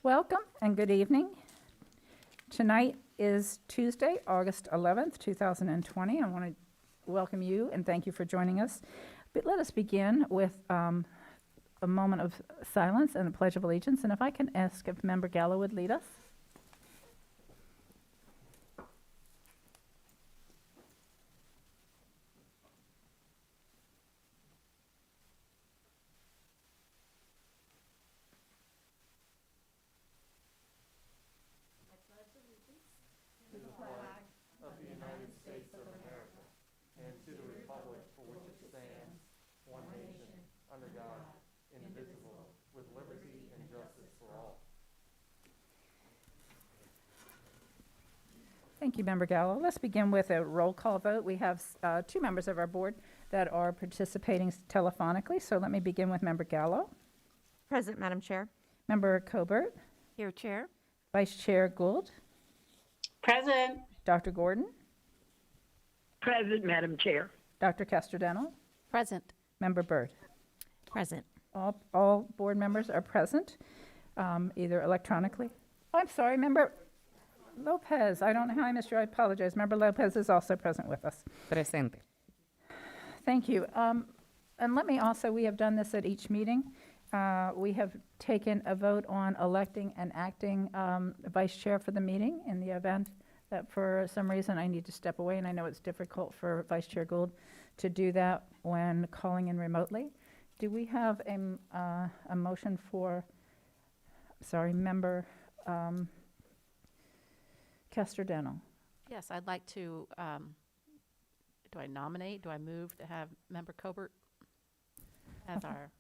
Welcome and good evening. Tonight is Tuesday, August 11th, 2020. I want to welcome you and thank you for joining us. But let us begin with a moment of silence and a pledge of allegiance. And if I can ask if Member Gallo would lead us. Thank you, Member Gallo. Let's begin with a roll call vote. We have two members of our board that are participating telephonically. So let me begin with Member Gallo. Present, Madam Chair. Member Cobert. Here, Chair. Vice Chair Gould. Present. Dr. Gordon. Present, Madam Chair. Dr. Castrodental. Present. Member Byrd. Present. All board members are present, either electronically. Oh, I'm sorry, Member Lopez. I don't know how I missed you. I apologize. Member Lopez is also present with us. Presente. Thank you. And let me also, we have done this at each meeting. We have taken a vote on electing and acting vice chair for the meeting in the event that for some reason I need to step away, and I know it's difficult for Vice Chair Gould to do that when calling in remotely. Do we have a motion for, Member Castrodental? Yes, I'd like to, do I nominate, do I move to have Member Cobert as our,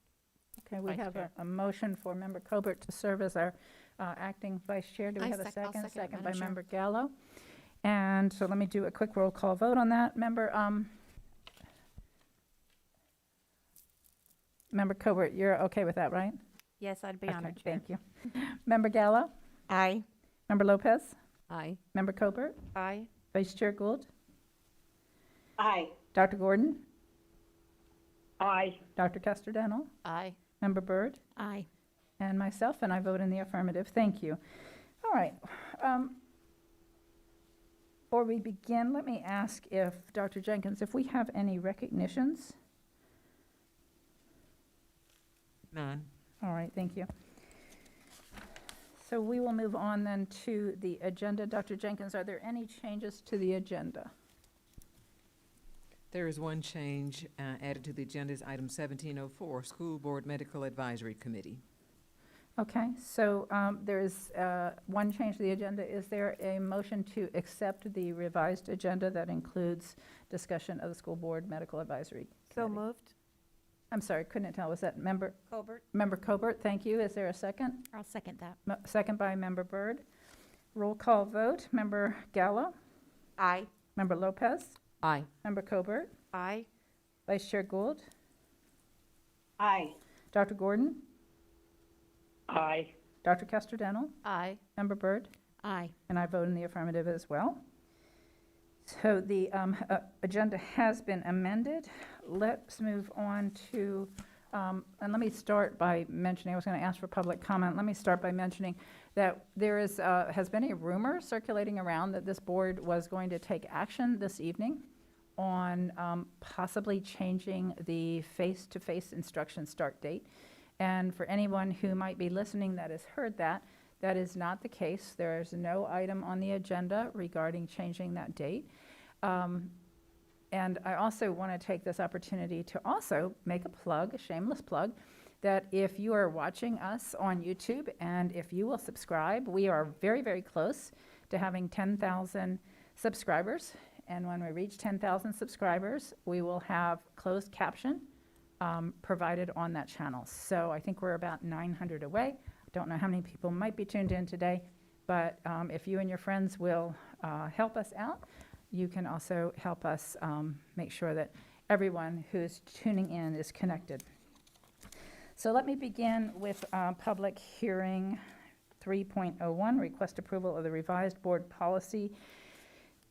Okay, we Vice have Chair. a motion for Member Cobert to serve as our acting vice chair. Do we I have a I'll second? second it, Second by Madam Chair. Member Gallo. And so let me do a quick roll call vote on that. Member Cobert, you're okay with that, right? yes, I'd be Okay, honored, Chair. thank you. Member Gallo? Aye. Member Lopez? Aye. Member Cobert? Aye. Vice Chair Gould? Aye. Dr. Gordon? Aye. Dr. Castrodental? Aye. Member Byrd? Aye. And myself, and I vote in the affirmative. Thank you. All right. Before we begin, let me ask if, Dr. Jenkins, if we have any recognitions? None. All right, thank you. So we will move on then to the agenda. Dr. Jenkins, are there any changes to the agenda? There is one change added to the agenda, is item 1704, School Board Medical Advisory Committee. Okay, so there is one change to the agenda. Is there a motion to accept the revised agenda that includes discussion of the School Board Medical Advisory So Committee? moved. I'm sorry, couldn't tell. Was that Member Cobert. Cobert? Thank you. Is there a second? I'll second that. Second by Member Byrd. Roll call vote. Member Gallo? Aye. Member Lopez? Aye. Member Cobert? Aye. Vice Chair Gould? Aye. Dr. Gordon? Aye. Dr. Castrodental? Aye. Member Byrd? Aye. And I vote in the affirmative as well. So the agenda has been amended. Let's move on to, and let me start by mentioning, I was going to ask for public comment. Let me start by mentioning that there is, has been a rumor circulating around that this board was going to take action this evening on possibly changing the face-to-face instruction start date. And for anyone who might be listening that has heard that, that is not the case. There is no item on the agenda regarding changing that date. And I also want to take this opportunity to also make a plug, a shameless plug, that if you are watching us on YouTube and if you will subscribe, we are very, very close to having 10,000 subscribers. And when we reach 10,000 subscribers, we will have closed caption provided on that channel. So I think we're about 900 away. Don't know how many people might be tuned in today, but if you and your friends will help us out, you can also help us make sure that everyone who's tuning in is connected. So let me begin with public hearing 3.01, request approval of the revised board policy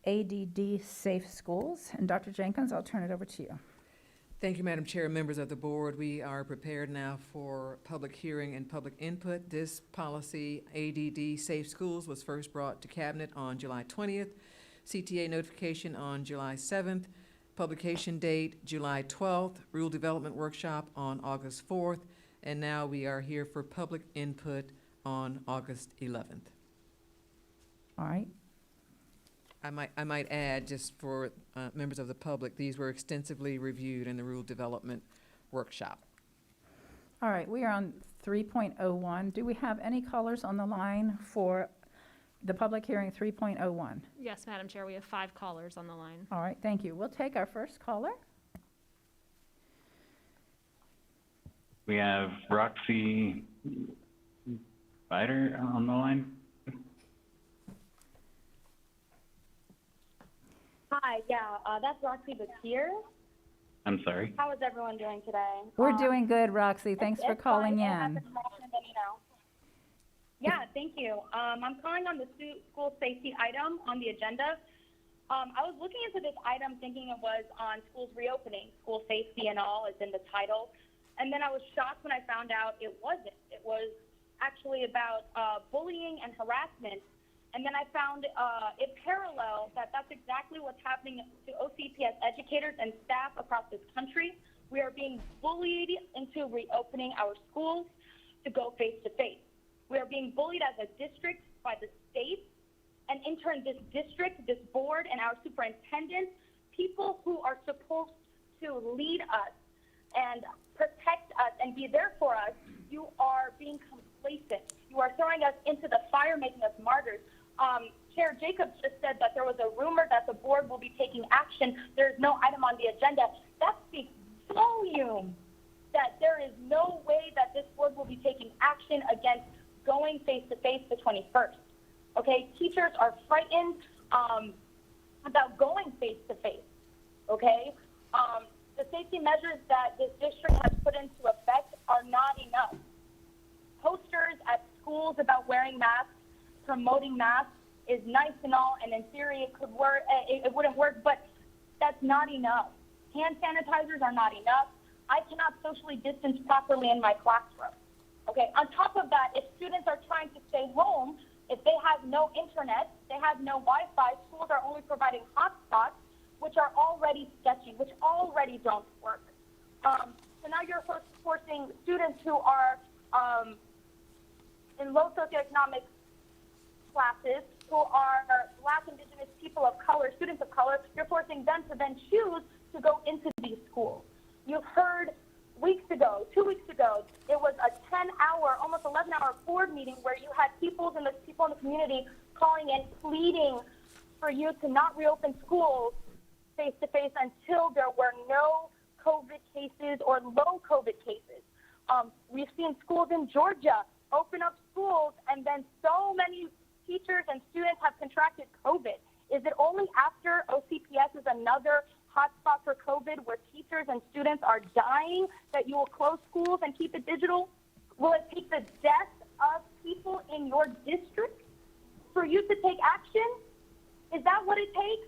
ADD Safe Schools. And Dr. Jenkins, I'll turn it over to you. Thank you, Madam Chair, members of the board. We are prepared now for public hearing and public input. This policy, ADD Safe Schools, was first brought to Cabinet on July 20th, CTA notification on July 7th, publication date July 12th, rule development workshop on August 4th, and now we are here for public input on August 11th. All right. I might add, just for members of the public, these were extensively reviewed in the rule development workshop. All right, we are on 3.01. Do we have any callers on the line for the public hearing 3.01? Yes, Madam Chair, we have 5 callers on the line. All right, thank you. We'll take our first caller. We have Roxy Bider on the line. Hi, that's Roxy Bakir. I'm sorry. How is everyone doing today? We're doing good, Roxy. Thanks for It's calling fine. If it in. happens more often, let me know. Yeah, thank you. I'm calling on the school safety item on the agenda. I was looking into this item thinking it was on schools reopening, school safety and all is in the title. And then I was shocked when I found out it wasn't. It was actually about bullying and harassment. And then I found it parallel that that's exactly what's happening to OCPS educators and staff across this country. We are being bullied into reopening our schools to go face-to-face. We are being bullied as a district by the state, and in turn, this district, this board, and our superintendents, people who are supposed to lead us and protect us and be there for us, you are being complacent. You are throwing us into the fire, making us martyrs. Chair Jacobs just said that there was a rumor that the board will be taking action. There's no item on the agenda. That speaks volume that there is no way that this board will be taking action against going face-to-face the 21st. Okay, teachers are frightened about going face-to-face. Okay, the safety measures that this district has put into effect are not enough. Posters at schools about wearing masks, promoting masks is nice and all, and in theory it could work. It wouldn't work, but that's not enough. Hand sanitizers are not enough. I cannot socially distance properly in my classroom. Okay. On top of that, if students are trying to stay home, if they have no internet, they have no Wi-Fi, schools are only providing hotspots, which are already sketchy, which already don't work. So now you're forcing students who are in low socioeconomic classes, who are Black, Indigenous, people of color, students of color, you're forcing them to then choose to go into these schools. You've heard 2 weeks ago, it was a 10-hour, almost 11-hour board meeting where you had people in the community calling in, pleading for you to not reopen schools face-to-face until there were no COVID cases or low COVID cases. We've seen schools in Georgia open up schools, and then so many teachers and students have contracted COVID. Is it only after OCPS is another hotspot for COVID where teachers and students are dying that you will close schools and keep it digital? Will it take the death of people in your district for you to take action? Is that what it takes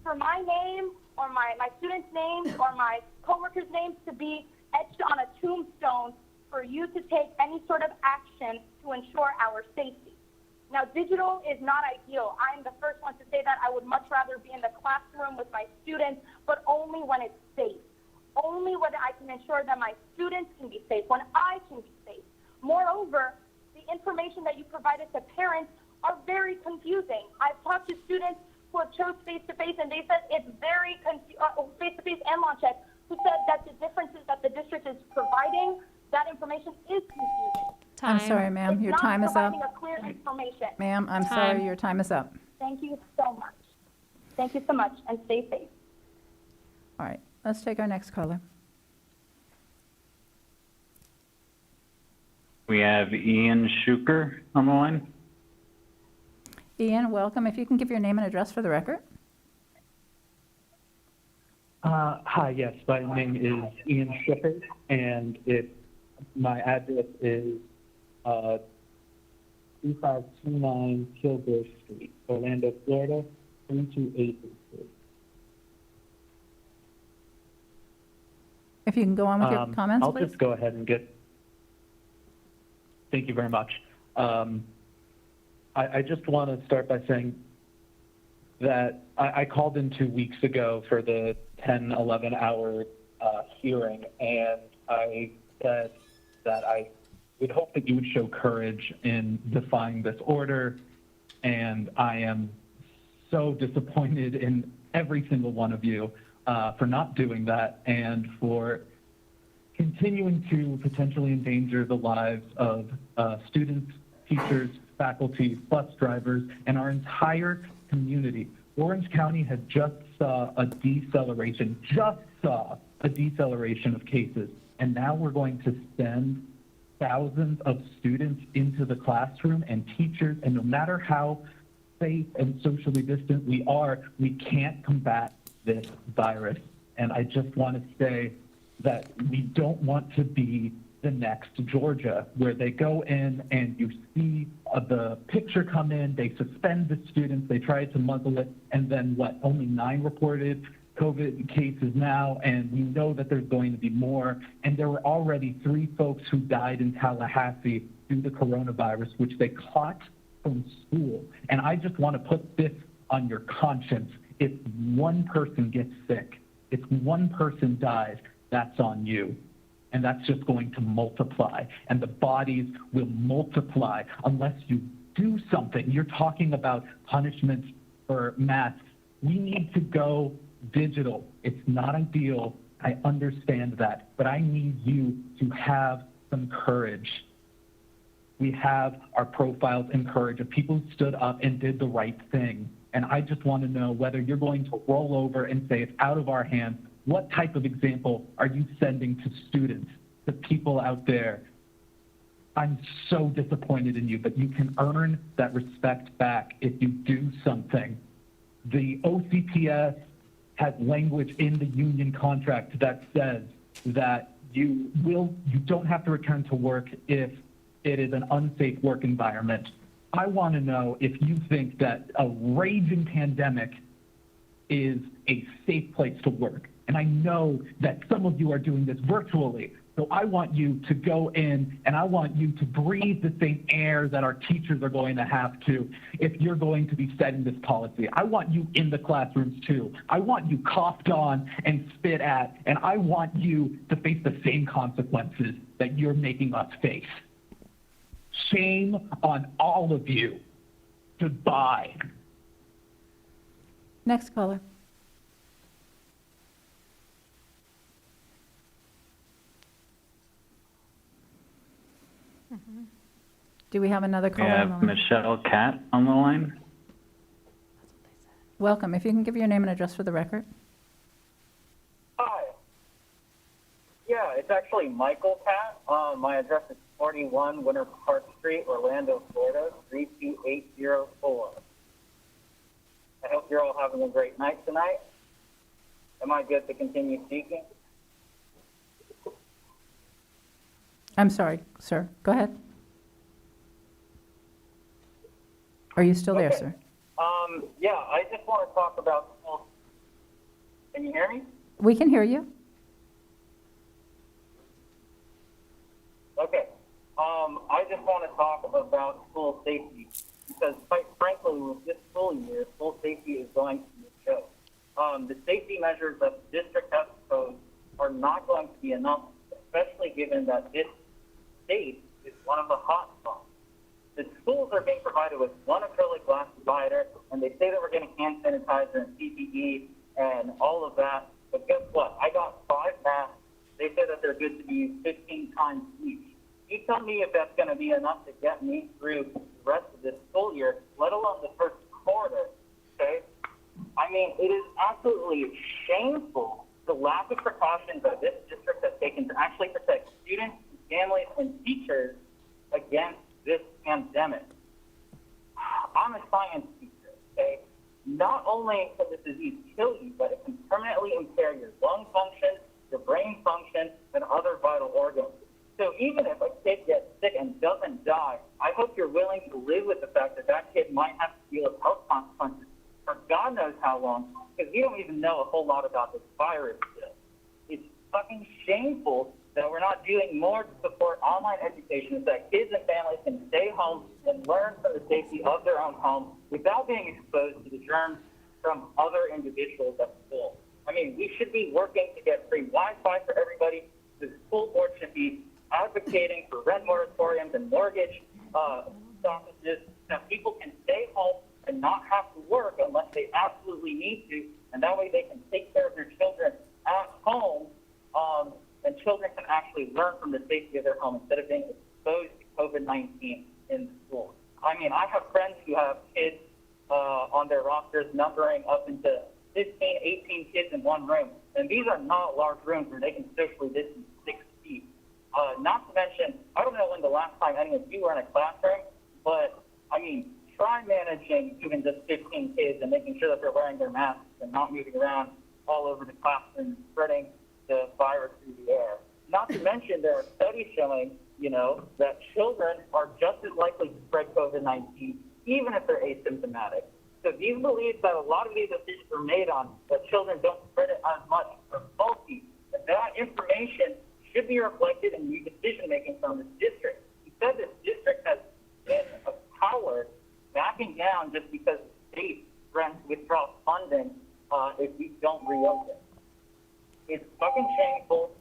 for my name or my students' names or my coworkers' names to be etched on a tombstone for you to take any sort of action to ensure our safety? Now, digital is not ideal. I'm the first one to say that. I would much rather be in the classroom with my students, but only when it's safe. Only when I can ensure that my students can be safe, when I can be safe. Moreover, the information that you provided to parents are very confusing. I've talked to students who have chose face-to-face, and they said it's very face-to-face and launch check, who said that the differences that the district is providing, that information is confusing. I'm sorry, ma'am, your time is up. It's not providing a clear information. Ma'am, I'm Time. sorry, your time is up. Thank you so much. Thank you so much, and stay safe. All right, let's take our next caller. We have Ian Schuker on the line. Ian, welcome. If you can give your name and address for the record. Hi, yes, my name is Ian Shepherd, and my address is 3529 Kilgore Street, Orlando, Florida, 32833. If you can go on with your comments, I'll please. just go ahead and thank you very much. I just want to start by saying that I called in 2 weeks ago for the 10, 11-hour hearing, and I said that I would hope that you would show courage in defying this order, and I am so disappointed in every single one of you for not doing that and for continuing to potentially endanger the lives of students, teachers, faculty, bus drivers, and our entire community. Orange County has just saw a deceleration of cases, and now we're going to send thousands of students into the classroom and teachers, and no matter how safe and socially distant we are, we can't combat this virus. And I just want to say that we don't want to be the next Georgia, where they go in and you see the picture come in, they suspend the students, they try to muzzle it, and then what, only 9 reported COVID cases now, and we know that there's going to be more. And there were already 3 folks who died in Tallahassee due to coronavirus, which they caught from school. And I just want to put this on your conscience. If one person gets sick, if one person dies, that's on you. And that's just going to multiply. And the bodies will multiply unless you do something. You're talking about punishments for masks. We need to go digital. It's not ideal. I understand that. But I need you to have some courage. We have our profiles and courage of people who stood up and did the right thing. And I just want to know whether you're going to roll over and say it's out of our hands. What type of example are you sending to students, to people out there? I'm so disappointed in you, but you can earn that respect back if you do something. The OCPS has language in the union contract that says that you don't have to return to work if it is an unsafe work environment. I want to know if you think that a raging pandemic is a safe place to work. And I know that some of you are doing this virtually. So I want you to go in and I want you to breathe the same air that our teachers are going to have to if you're going to be setting this policy. I want you in the classrooms too. I want you coughed on and spit at, and I want you to face the same consequences that you're making us face. Shame on all of you. Goodbye. Next caller. Do we have another We caller on have the line? Michelle Cat on the line. Welcome. If you can give your name and address for the record. Hi. Yeah, it's actually Michael Cat. My address is 41 Winter Park Street, Orlando, Florida, 32804. I hope you're all having a great night tonight. Am I good to continue speaking? I'm sorry, sir. Go ahead. Are you still there, Okay. sir? Yeah, I just want to talk about school. Can you hear me? We can hear you. Okay. I just want to talk about school safety because, quite frankly, with this school year, school safety is going to be a joke. The safety measures that the district has proposed are not going to be enough, especially given that this state is one of the hot spots. The schools are being provided with one acrylic glass divider, and they say that we're getting hand sanitizer and PPE and all of that. But guess what? I got 5 masks. They say that they're good to be used 15 times each. You tell me if that's going to be enough to get me through the rest of this school year, let alone the first quarter, okay? I mean, it is absolutely shameful the lack of precautions that this district has taken to actually protect students, families, and teachers against this pandemic. I'm a science teacher, okay? Not only can this disease kill you, but it can permanently impair your lung function, your brain function, and other vital organs. So even if a kid gets sick and doesn't die, I hope you're willing to live with the fact that that kid might have to deal with health consequences for God knows how long, because we don't even know a whole lot about this virus still. It's fucking shameful that we're not doing more to support online education so that kids and families can stay home and learn from the safety of their own home without being exposed to the germs from other individuals at school. I mean, we should be working to get free Wi-Fi for everybody. The school board should be advocating for rent moratoriums and mortgage stoppages so people can stay home and not have to work unless they absolutely need to, and that way they can take care of their children at home, and children can actually learn from the safety of their home instead of being exposed to COVID-19 in school. I mean, I have friends who have kids on their rosters numbering up into 15, 18 kids in one room, and these are not large rooms where they can socially distance 6 feet. Not to mention, I don't know when the last time any of you were in a classroom, but I mean, try managing even just 15 kids and making sure that they're wearing their masks and not moving around all over the classroom, spreading the virus through the air. Not to mention, there are studies showing, that children are just as likely to spread COVID-19, even if they're asymptomatic. So these beliefs that a lot of these decisions are made on, that children don't spread it as much, are faulty. And that information should be reflected in new decision-making from this district. Instead, this district has been a coward backing down just because the state threatens to withdraw funding if we don't reopen. It's fucking shameful.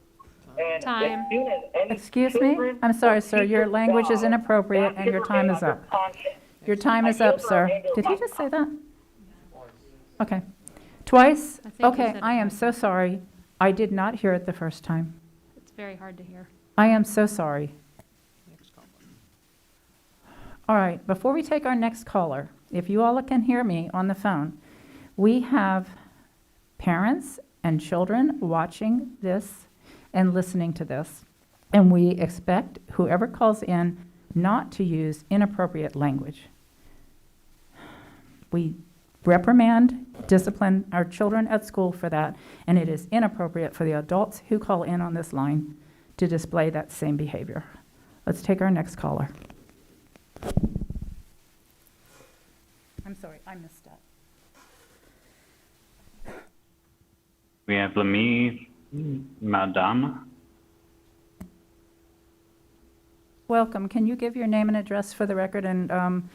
And Time. as soon as any Excuse me? children I'm sorry, or sir, your teachers language is die, inappropriate that and your should time remain is under up. conscience. Your time I is yield up, the sir. remainder of Did he my just say time. that? Okay. Twice? I think he Okay, said it I am twice. so sorry. I did not hear it the first time. It's very hard to hear. I am so sorry. All right, before we take our next caller, if you all can hear me on the phone, we have parents and children watching this and listening to this, and we expect whoever calls in not to use inappropriate language. We reprimand, discipline our children at school for that, and it is inappropriate for the adults who call in on this line to display that same behavior. Let's take our next caller. I'm sorry, I missed that. We have Lamy Madame. Welcome. Can you give your name and address for the record, and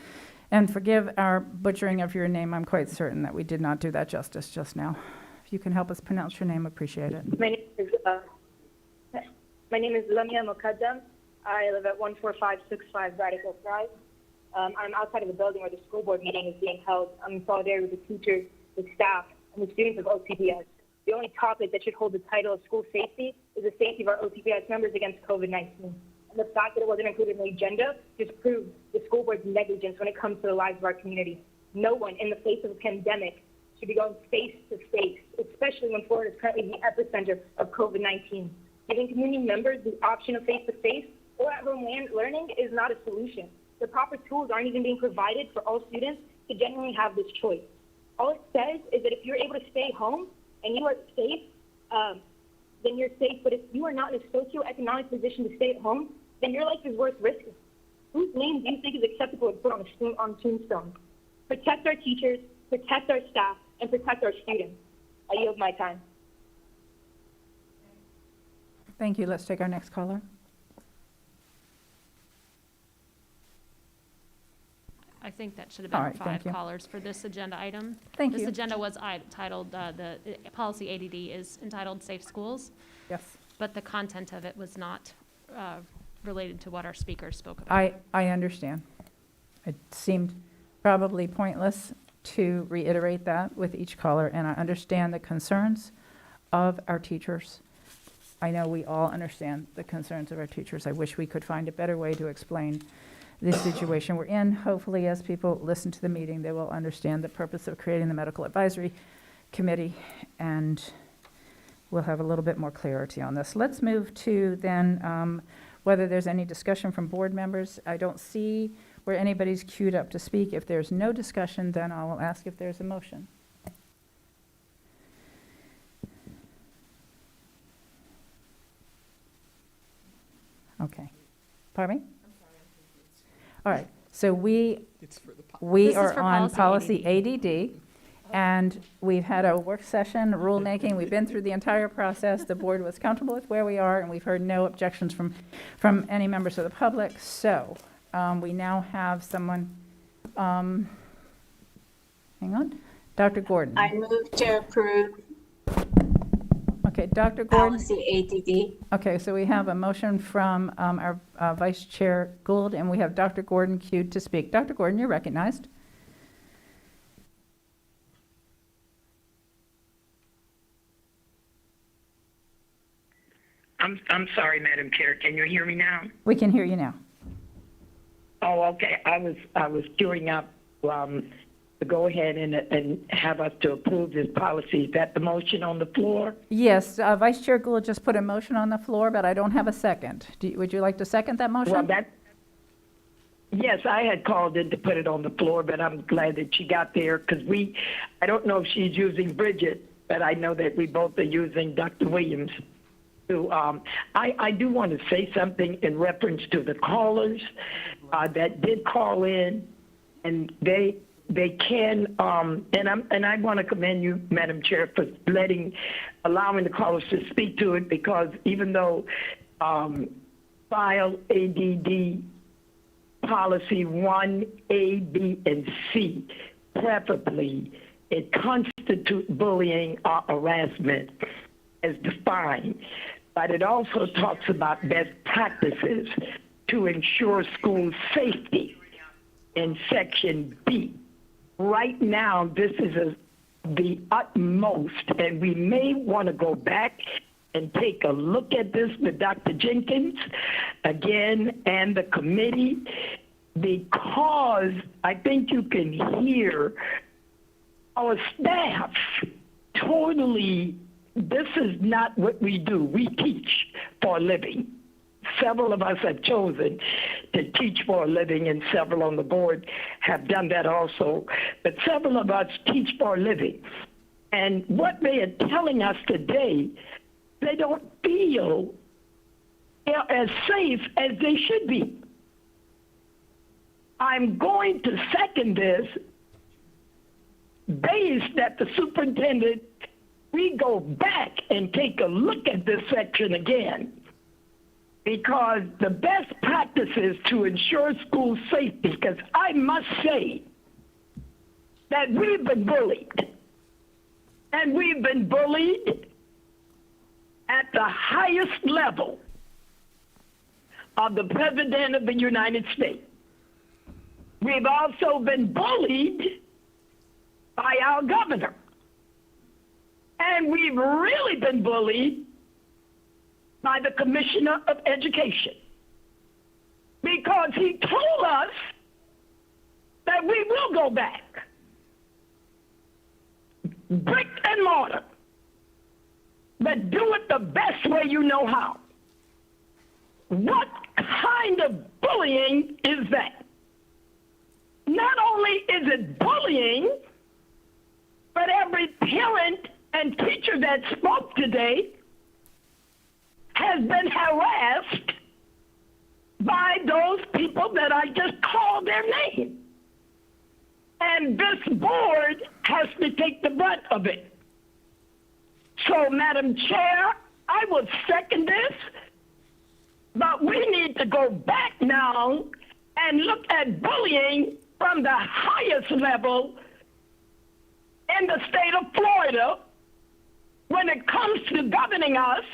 forgive our butchering of your name? I'm quite certain that we did not do that justice just now. If you can help us pronounce your name, appreciate it. My name is Lamia Mokaddam. I live at 14565 Radical Drive. I'm outside of the building where the school board meeting is being held. I'm in solidarity with the teachers, the staff, and the students of OCPS. The only topic that should hold the title of school safety is the safety of our OCPS members against COVID-19. And the fact that it wasn't included in the agenda just proves the school board's negligence when it comes to the lives of our community. No one, in the face of a pandemic, should be going face to face, especially when Florida is currently the epicenter of COVID-19. Giving community members the option of face-to-face or at-home learning is not a solution. The proper tools aren't even being provided for all students to genuinely have this choice. All it says is that if you're able to stay home and you are safe, then you're safe. But if you are not in a socioeconomic position to stay at home, then your life is worth risking. Whose name do you think is acceptable to put on tombstone? Protect our teachers, protect our staff, and protect our students. I yield my time. Thank you. Let's take our next caller. I think that should have All been right, thank 5 you. callers for this agenda item. Thank This you. agenda was titled, the policy ADD is entitled Safe Schools, Yes. but the content of it was not related to what our speakers spoke about. I understand. It seemed probably pointless to reiterate that with each caller, and I understand the concerns of our teachers. I know we all understand the concerns of our teachers. I wish we could find a better way to explain the situation we're in. Hopefully, as people listen to the meeting, they will understand the purpose of creating the Medical Advisory Committee, and we'll have a little bit more clarity on this. Let's move to then whether there's any discussion from board members. I don't see where anybody's queued up to speak. If there's no discussion, then I will ask if there's a motion. Okay. Pardon me? All right, so we It's for the We This is are for on policy policy ADD, And we've had a work session, rulemaking, we've been through the entire process. The board was comfortable with where we are, and we've heard no objections from any members of the public. So we now have someone, hang on, Dr. Gordon. I move to approve Okay, Dr. Gordon. policy ADD. Okay, so we have a motion from our Vice Chair Gould, and we have Dr. Gordon queued to speak. Dr. Gordon, you're recognized. I'm sorry, Madam Chair. Can you hear me now? We can hear you now. Oh, okay. I was queuing up to go ahead and have us to approve this policy. Is that the motion on the floor? Yes, Vice Chair Gould just put a motion on the floor, but I don't have a second. Would you like to second that motion? Well, yes, I had called in to put it on the floor, but I'm glad that she got there because I don't know if she's using Bridget, but I know that we both are using Dr. Williams. I do want to say something in reference to the callers that did call in, and they can, and I want to commend you, Madam Chair, for allowing the callers to speak to it, because even though file ADD policy 1A, B, and C, preferably, it constitutes bullying or harassment as defined, but it also talks about best practices to ensure school safety in section B. Right now, this is the utmost, and we may want to go back and take a look at this with Dr. Jenkins again and the committee, because I think you can hear our staff totally. This is not what we do. We teach for a living. Several of us have chosen to teach for a living, and several on the board have done that also. But several of us teach for a living. And what they are telling us today, they don't feel as safe as they should be. I'm going to second this based that the superintendent, we go back and take a look at this section again, because the best practices to ensure school safety, because I must say that we've been bullied, and we've been bullied at the highest level of the President of the United States. We've also been bullied by our governor. And we've really been bullied by the Commissioner of Education, because he told us that we will go back, brick and mortar, but do it the best way you know how. What kind of bullying is that? Not only is it bullying, but every parent and teacher that spoke today has been harassed by those people that I just called their name. And this board has to take the brunt of it. So, Madam Chair, I would second this, but we need to go back now and look at bullying from the highest level in the state of Florida when it comes to governing us,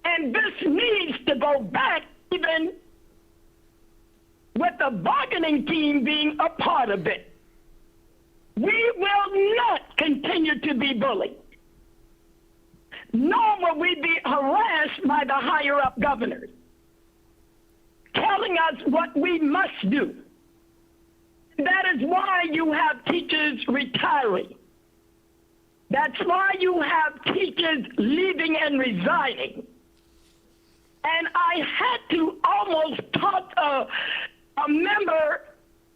and this needs to go back even with the bargaining team being a part of it. We will not continue to be bullied, nor will we be harassed by the higher-up governors telling us what we must do. That is why you have teachers retiring. That's why you have teachers leaving and resigning. And I had to almost talk a member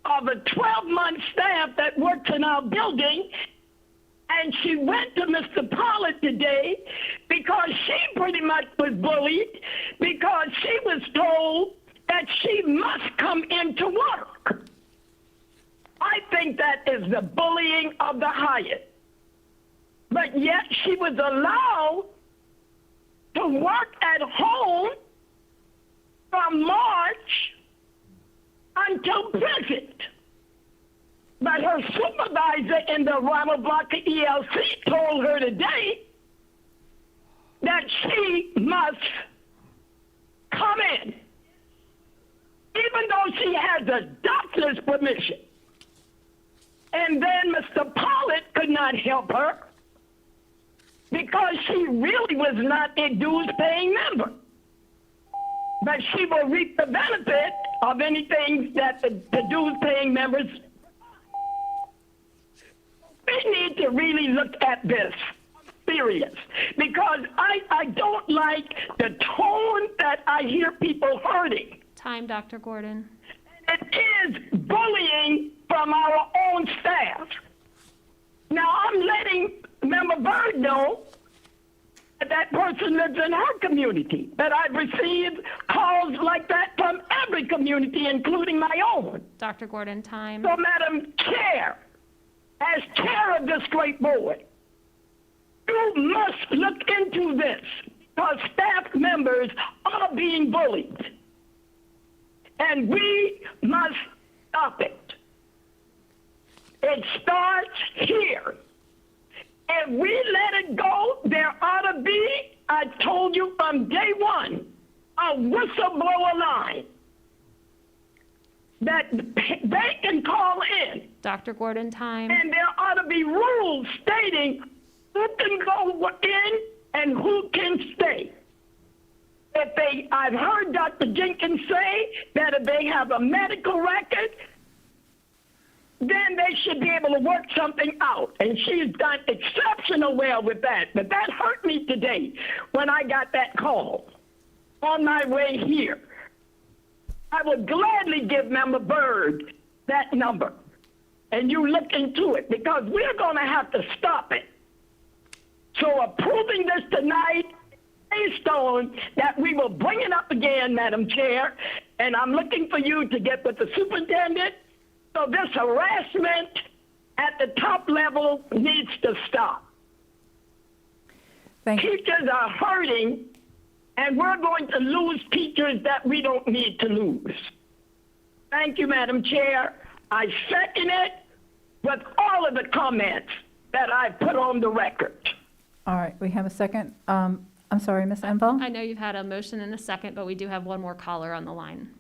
of a 12-month staff that works in our building, and she went to Mr. Pollard today because she pretty much was bullied, because she was told that she must come into work. I think think that is the bullying of the highest. But yet she was allowed to work at home from March until present. But her supervisor in the Ronald Blocker ELC told her today that she must come in, even though she has a doctor's permission. And then Mr. Pollard could not help her because she really was not a dues-paying member. But she will reap the benefit of anything that the dues-paying members. We need to really look at this serious, because I don't like the tone that I hear people hurting. Time, Dr. Gordon. It is bullying from our own staff. Now, I'm letting Member Byrd know that that person lives in her community, that I've received calls like that from every community, including my own. Dr. Gordon, time. So, Madam Chair, as chair of this great board, you must look into this, because staff members are being bullied. And we must stop it. It starts here. If we let it go, there ought to be, I told you from day one, a whistleblower line that they can call in. Dr. Gordon, time. And there ought to be rules stating who can go in and who can stay. I've heard Dr. Jenkins say that if they have a medical record, then they should be able to work something out. And she's done exceptional well with that. But that hurt me today when I got that call on my way here. I would gladly give Member Byrd that number. And you look into it, because we're going to have to stop it. So approving this tonight, based on that, we will bring it up again, Madam Chair, and I'm looking for you to get with the superintendent. So this harassment at the top level needs to stop. Thank you. Teachers are hurting, and we're going to lose teachers that we don't need to lose. Thank you, Madam Chair. I second it with all of the comments that I put on the record. All right, we have a second. I'm sorry, Ms. Enval? I know you've had a motion and a second, but we do have one more caller on the line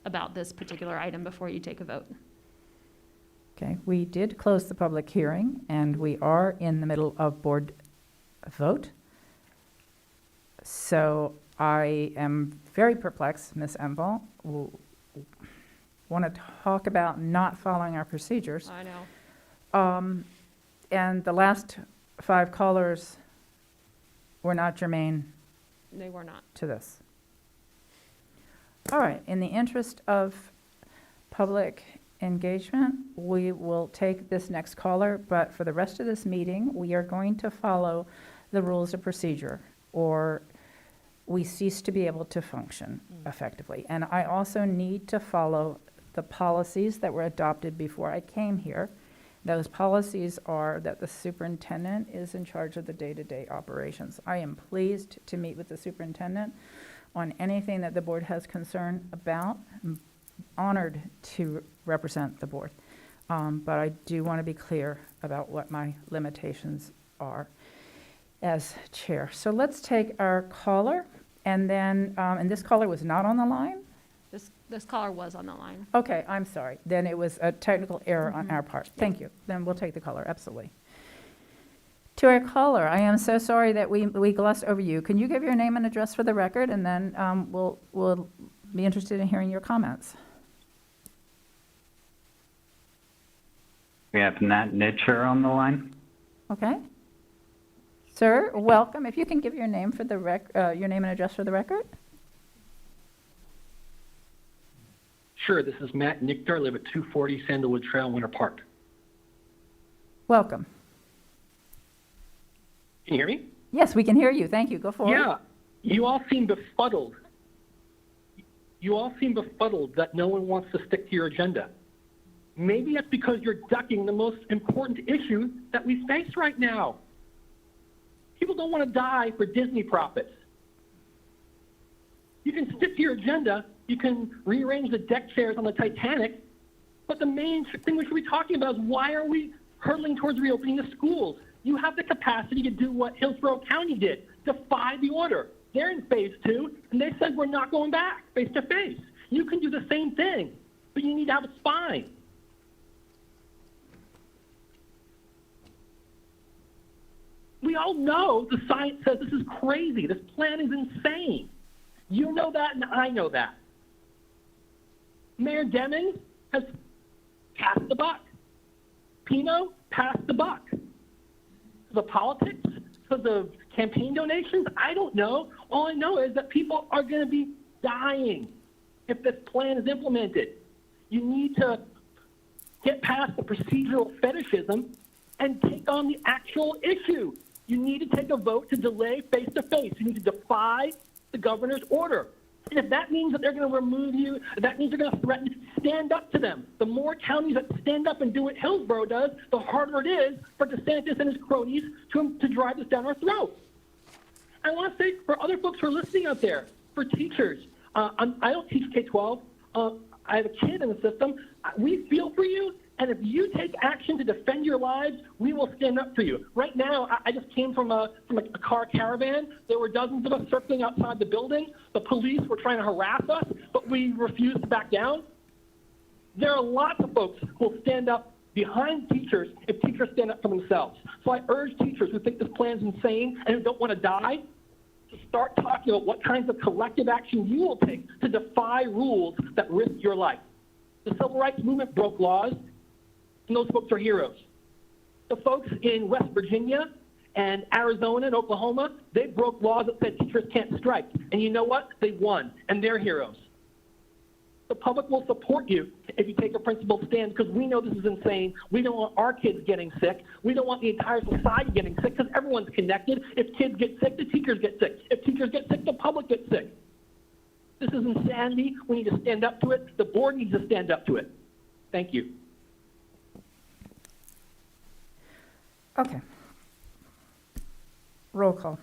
about this particular item before you take a vote. Okay, we did close the public hearing, and we are in the middle of board vote. So I am very perplexed, Ms. Enval. Want to talk about not following our procedures. I know. And the last 5 callers were not germane They were not. to this. All right, in the interest of public engagement, we will take this next caller, but for the rest of this meeting, we are going to follow the rules of procedure, or we cease to be able to function effectively. And I also need to follow the policies that were adopted before I came here. Those policies are that the superintendent is in charge of the day-to-day operations. I am pleased to meet with the superintendent on anything that the board has concern about. I'm honored to represent the board. But I do want to be clear about what my limitations are as chair. So let's take our caller, and then, and this caller was not on the line? This caller was on the line. Okay, I'm sorry. Then it was a technical error on our part. Thank you. Then we'll take the caller, absolutely. To our caller, I am so sorry that we glossed over you. Can you give your name and address for the record, and then we'll be interested in hearing your comments. We have Nat Nitcher on the line. Okay? Sir, welcome. If you can give your name for the your name and address for the record. Sure, this is Matt Nichter. I live at 240 Sandalwood Trail, Winter Park. Welcome. Can you hear me? Yes, we can hear you. Thank you. Go forward. Yeah, you all seem befuddled. You all seem befuddled that no one wants to stick to your agenda. Maybe that's because you're ducking the most important issue that we face right now. People don't want to die for Disney profits. You can stick to your agenda, you can rearrange the deck chairs on the Titanic, but the main thing we should be talking about is why are we hurtling towards reopening the schools? You have the capacity to do what Hillsborough County did, defy the order. They're in phase 2, and they said we're not going back face to face. You can do the same thing, but you need to have a spine. We all know the science says this is crazy. This plan is insane. You know that, and I know that. Mayor Deming has passed the buck. Pino passed the buck. The politics, because of campaign donations, I don't know. All I know is that people are going to be dying if this plan is implemented. You need to get past the procedural fetishism and take on the actual issue. You need to take a vote to delay face-to-face. You need to defy the governor's order. And if that means that they're going to remove you, if that means they're going to threaten, stand up to them. The more counties that stand up and do what Hillsborough does, the harder it is for DeSantis and his cronies to drive this down our throats. I want to say for other folks who are listening out there, for teachers, I don't teach K-12. I have a kid in the system. We feel for you, and if you take action to defend your lives, we will stand up for you. Right now, I just came from a car caravan. There were dozens of us circling outside the building. The police were trying to harass us, but we refused to back down. There are lots of folks who will stand up behind teachers if teachers stand up for themselves. So I urge teachers who think this plan is insane and who don't want to die to start talking about what kinds of collective action you will take to defy rules that risk your life. The civil rights movement broke laws, and those folks are heroes. The folks in West Virginia and Arizona and Oklahoma, they broke laws that said teachers can't strike. And you know what? They won, and they're heroes. The public will support you if you take a principled stand, because we know this is insane. We don't want our kids getting sick. We don't want the entire society getting sick, because everyone's connected. If kids get sick, the teachers get sick. If teachers get sick, the public gets sick. This is insanity. We need to stand up to it. The board needs to stand up to it. Thank you. Okay. Roll call.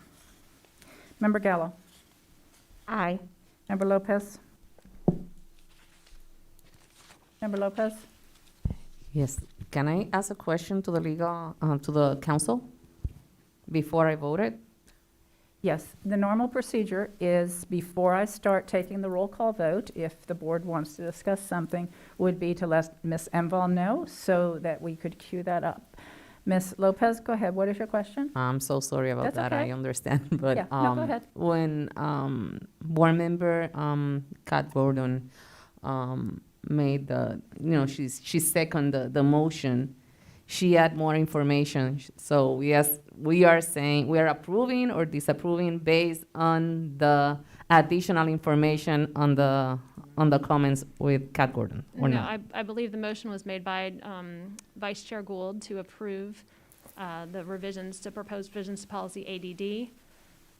Member Gallo. Aye. Member Lopez. Member Lopez. Yes. Can I ask a question to the legal, to the council before I voted? Yes, the normal procedure is before I start taking the roll call vote, if the board wants to discuss something, would be to let Ms. Enval know so that we could queue that up. Ms. Lopez, go ahead. What is your question? I'm so sorry about That's that. okay. I understand. But Yeah, no, go ahead. when board member Kat Gordon made the, she seconded the motion, she had more information. So we are saying we are approving or disapproving based on the additional information on the comments with Kat Gordon, or No, not? I believe the motion was made by Vice Chair Gould to approve the revisions to proposed revisions to policy ADD.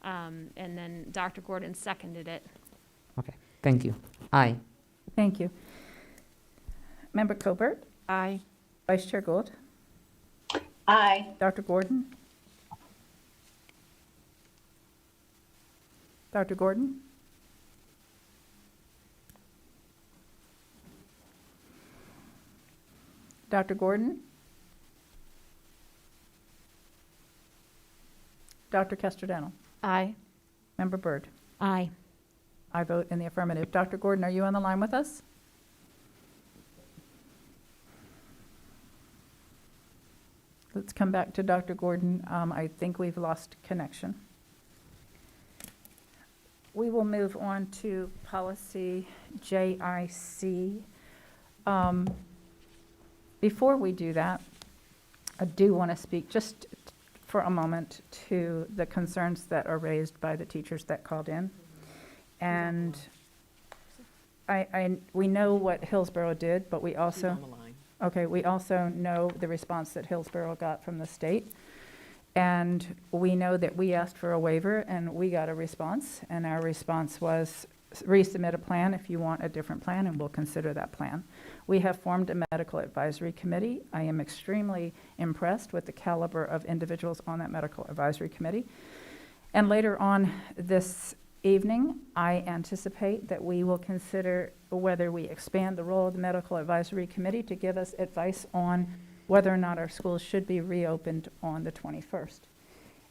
And then Dr. Gordon seconded it. Okay, thank you. Aye. Thank you. Member Colbert, Aye. Vice Chair Gould, Aye. Dr. Gordon. Dr. Gordon? Dr. Gordon? Dr. Castellano? Aye. Member Byrd? Aye. I vote in the affirmative. Dr. Gordon, are you on the line with us? Let's come back to Dr. Gordon. I think we've lost connection. We will move on to policy JIC. Before we do that, I do want to speak just for a moment to the concerns that are raised by the teachers that called in. And we know what Hillsborough did, but we also, On the line. okay, we also know the response that Hillsborough got from the state. And we know that we asked for a waiver and we got a response, and our response was resubmit a plan if you want a different plan, and we'll consider that plan. We have formed a medical advisory committee. I am extremely impressed with the caliber of individuals on that medical advisory committee. And later on this evening, I anticipate that we will consider whether we expand the role of the medical advisory committee to give us advice on whether or not our schools should be reopened on the 21st.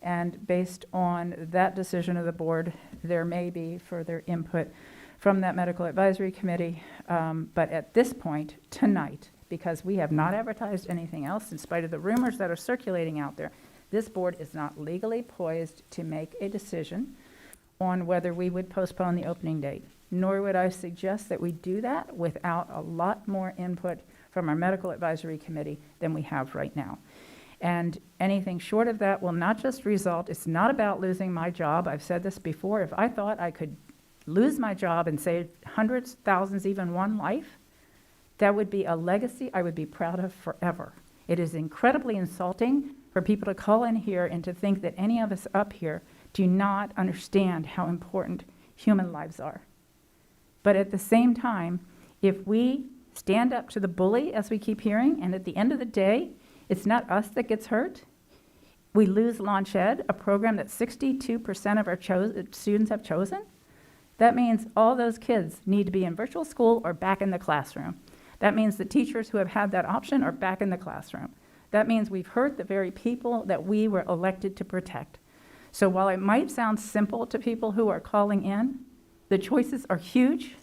And based on that decision of the board, there may be further input from that medical advisory committee. But at this point, tonight, because we have not advertised anything else, in spite of the rumors that are circulating out there, this board is not legally poised to make a decision on whether we would postpone the opening date. Nor would I suggest that we do that without a lot more input from our medical advisory committee than we have right now. And anything short of that will not just result, it's not about losing my job. I've said this before. If I thought I could lose my job and save hundreds, thousands, even one life, that would be a legacy I would be proud of forever. It is incredibly insulting for people to call in here and to think that any of us up here do not understand how important human lives are. But at the same time, if we stand up to the bully, as we keep hearing, and at the end of the day, it's not us that gets hurt. We lose Launch Ed, a program that 62% of our students have chosen. That means all those kids need to be in virtual school or back in the classroom. That means the teachers who have had that option are back in the classroom. That means we've hurt the very people that we were elected to protect. So while it might sound simple to people who are calling in, the choices are huge.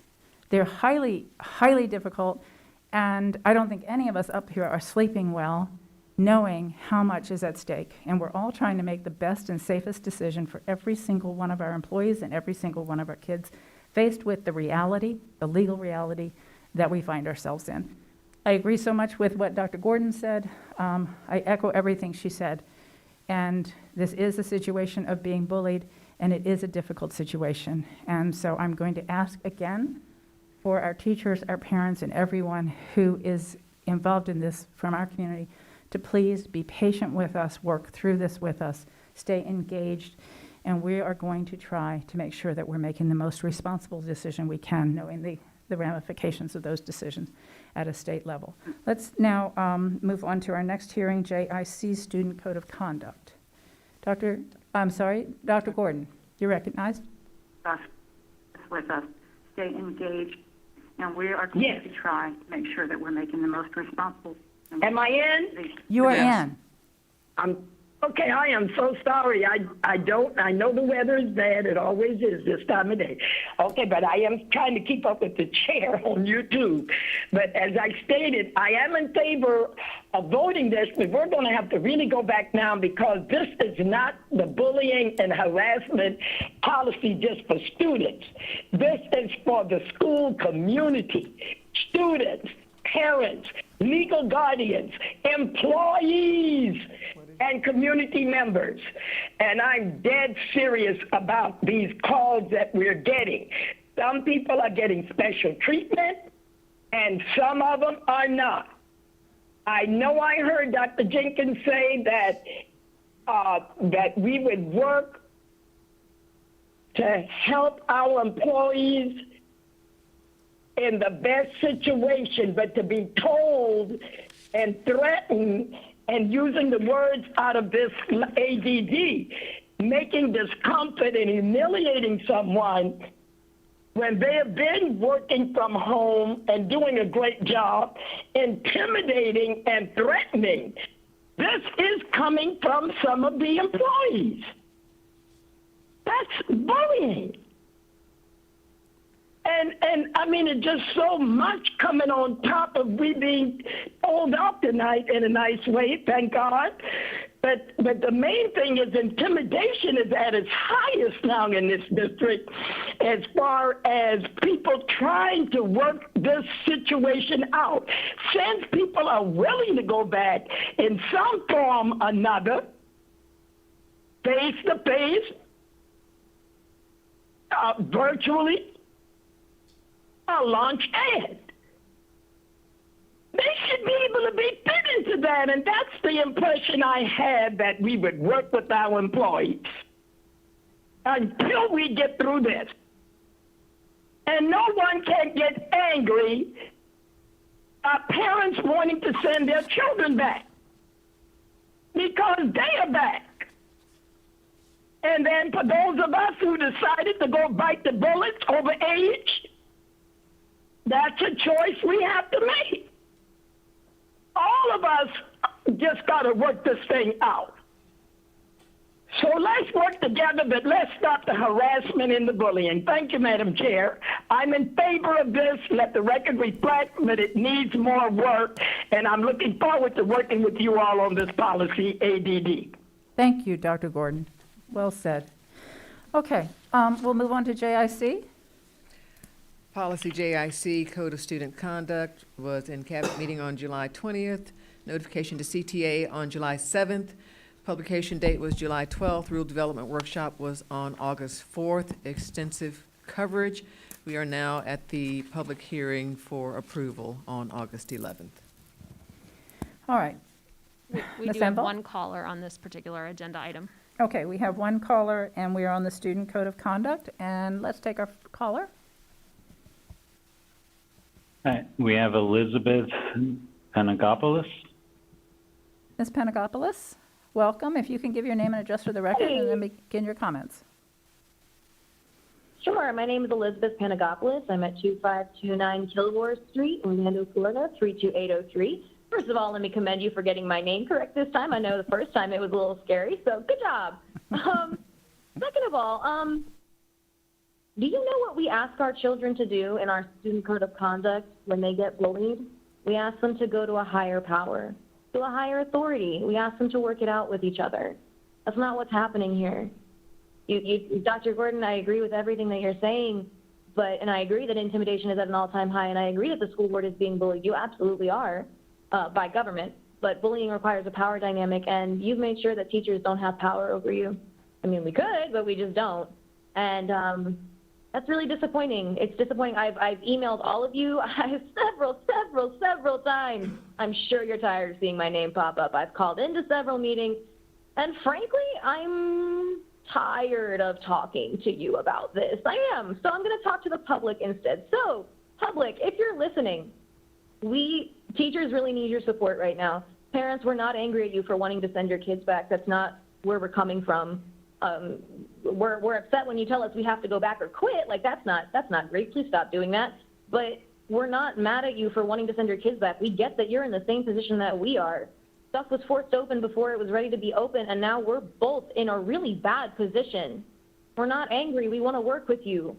They're highly, highly difficult. And I don't think any of us up here are sleeping well, knowing how much is at stake. And we're all trying to make the best and safest decision for every single one of our employees and every single one of our kids, faced with the reality, the legal reality that we find ourselves in. I agree so much with what Dr. Gordon said. I echo everything she said. And this is a situation of being bullied, and it is a difficult situation. And so I'm going to ask again for our teachers, our parents, and everyone who is involved in this from our community to please be patient with us, work through this with us, stay engaged, and we are going to try to make sure that we're making the most responsible decision we can, knowing the ramifications of those decisions at a state level. Let's now move on to our next hearing, JIC Student Code of Conduct. Dr. Gordon, you're recognized. With us, stay engaged, and we are going to try to make sure that we're making the most responsible. Am I in? You are in. Okay, I am so sorry. I know the weather is bad. It always is this time of day. Okay, but I am trying to keep up with the chair on YouTube. But as I stated, I am in favor of voting this, but we're going to have to really go back now because this is not the bullying and harassment policy just for students. This is for the school community, students, parents, legal guardians, employees, and community members. And I'm dead serious about these calls that we're getting. Some people are getting special treatment, and some of them are not. I know I heard Dr. Jenkins say that we would work to help our employees in the best situation, but to be told and threatened and using the words out of this ADD, making discomfort and humiliating someone when they have been working from home and doing a great job, intimidating and threatening. This is coming from some of the employees. That's bullying. And I mean, it's just so much coming on top of we being pulled off tonight in a nice way, thank God. But the main thing is intimidation is at its highest now in this district as far as people trying to work this situation out. Since people are willing to go back in some form or another, face-to-face, virtually, Launch Ed. They should be able to be fit into that, and that's the impression I had, that we would work with our employees until we get through this. And no one can get angry at parents wanting to send their children back because they are back. And then for those of us who decided to go bite the bullet over age, that's a choice we have to make. All of us just got to work this thing out. So let's work together, but let's stop the harassment and the bullying. Thank you, Madam Chair. I'm in favor of this. Let the record reflect that it needs more work, and I'm looking forward to working with you all on this policy, ADD. Thank you, Dr. Gordon. Well said. Okay, we'll move on to JIC. Policy JIC, Code of Student Conduct, was in Cabinet meeting on July 20th. Notification to CTA on July 7th. Publication date was July 12th. Rule Development Workshop was on August 4th. Extensive coverage. We are now at the public hearing for approval on August 11th. All right. We Ms. do have Enville? one caller on this particular agenda item. Okay, we have one caller, and we are on the Student Code of Conduct, and let's take our caller. We have Elizabeth Panagopoulos. Ms. Panagopoulos, welcome. If you can give your name and address for the record, and then begin your comments. Sure. My name is Elizabeth Panagopoulos. I'm at 2529 Kilgore Street, Orlando, Florida, 32803. First of all, let me commend you for getting my name correct this time. I know the first time it was a little scary, so good job. Second of all, do you know what we ask our children to do in our Student Code of Conduct when they get bullied? We ask them to go to a higher power, to a higher authority. We ask them to work it out with each other. That's not what's happening here. Dr. Gordon, I agree with everything that you're saying, and I agree that intimidation is at an all-time high, and I agree that the school board is being bullied. You absolutely are, by government, but bullying requires a power dynamic, and you've made sure that teachers don't have power over you. I mean, we could, but we just don't. And that's really disappointing. It's disappointing. I've emailed all of you several times. I'm sure you're tired of seeing my name pop up. I've called into several meetings, and frankly, I'm tired of talking to you about this. I am. So I'm going to talk to the public instead. So, public, if you're listening, teachers really need your support right now. Parents, we're not angry at you for wanting to send your kids back. That's not where we're coming from. We're upset when you tell us we have to go back or quit. Like, that's not great. Please stop doing that. But we're not mad at you for wanting to send your kids back. We get that you're in the same position that we are. Stuff was forced open before it was ready to be open, and now we're both in a really bad position. We're not angry. We want to work with you.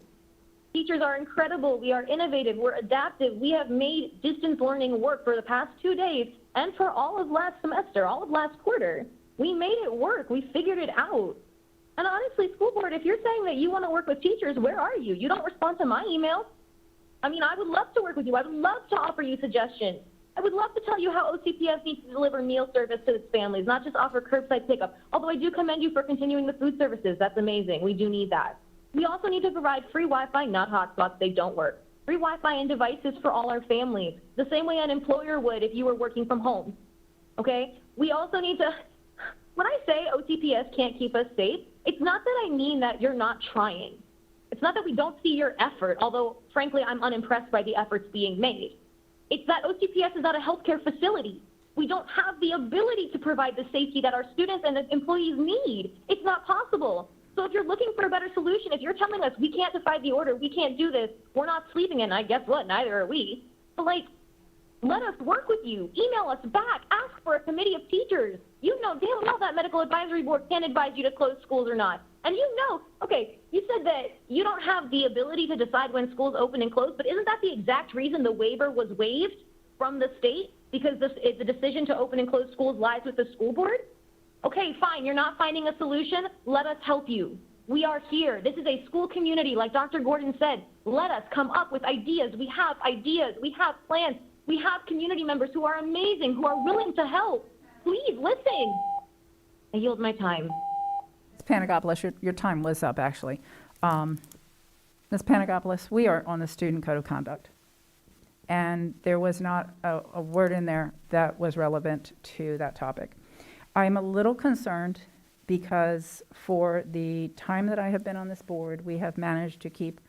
Teachers are incredible. We are innovative. We're adaptive. We have made distance learning work for the past 2 days and for all of last semester, all of last quarter. We made it work. We figured it out. And honestly, school board, if you're saying that you want to work with teachers, where are you? You don't respond to my email. I mean, I would love to work with you. I would love to offer you suggestions. I would love to tell you how OCPS needs to deliver meal service to its families, not just offer curbside pickup. Although I do commend you for continuing the food services. That's amazing. We do need that. We also need to provide free Wi-Fi, not hotspots. They don't work. Free Wi-Fi and devices for all our families, the same way an employer would if you were working from home. Okay? We also need to, when I say OCPS can't keep us safe, it's not that I mean that you're not trying. It's not that we don't see your effort, although, frankly, I'm unimpressed by the efforts being made. It's that OCPS is not a healthcare facility. We don't have the ability to provide the safety that our students and the employees need. It's not possible. So if you're looking for a better solution, if you're telling us we can't defy the order, we can't do this, we're not sleeping in, I guess what, neither are we. But let us work with you. Email us back. Ask for a committee of teachers. You know damn well that medical advisory board can advise you to close schools or not. And you know, okay, you said that you don't have the ability to decide when schools open and close, but isn't that the exact reason the waiver was waived from the state? Because the decision to open and close schools lies with the school board? Okay, fine, you're not finding a solution. Let us help you. We are here. This is a school community, like Dr. Gordon said. Let us come up with ideas. We have ideas. We have plans. We have community members who are amazing, who are willing to help. Please listen. I yield my time. Ms. Panagopoulos, your time was up, actually. Ms. Panagopoulos, we are on the Student Code of Conduct, and there was not a word in there that was relevant to that topic. I'm a little concerned because for the time that I have been on this board, we have managed to keep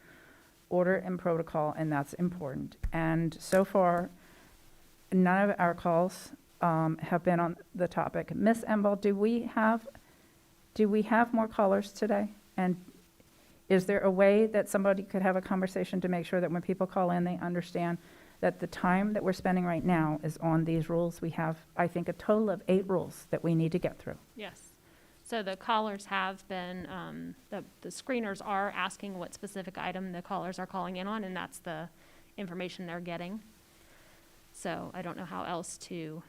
order and protocol, and that's important. And so far, none of our calls have been on the topic. Ms. Emball, do we have more callers today? And is there a way that somebody could have a conversation to make sure that when people call in, they understand that the time that we're spending right now is on these rules? We have, I think, a total of 8 rules that we need to get through. Yes. So the callers have been, the screeners are asking what specific item the callers are calling in on, and that's the information they're getting. So I don't know how else to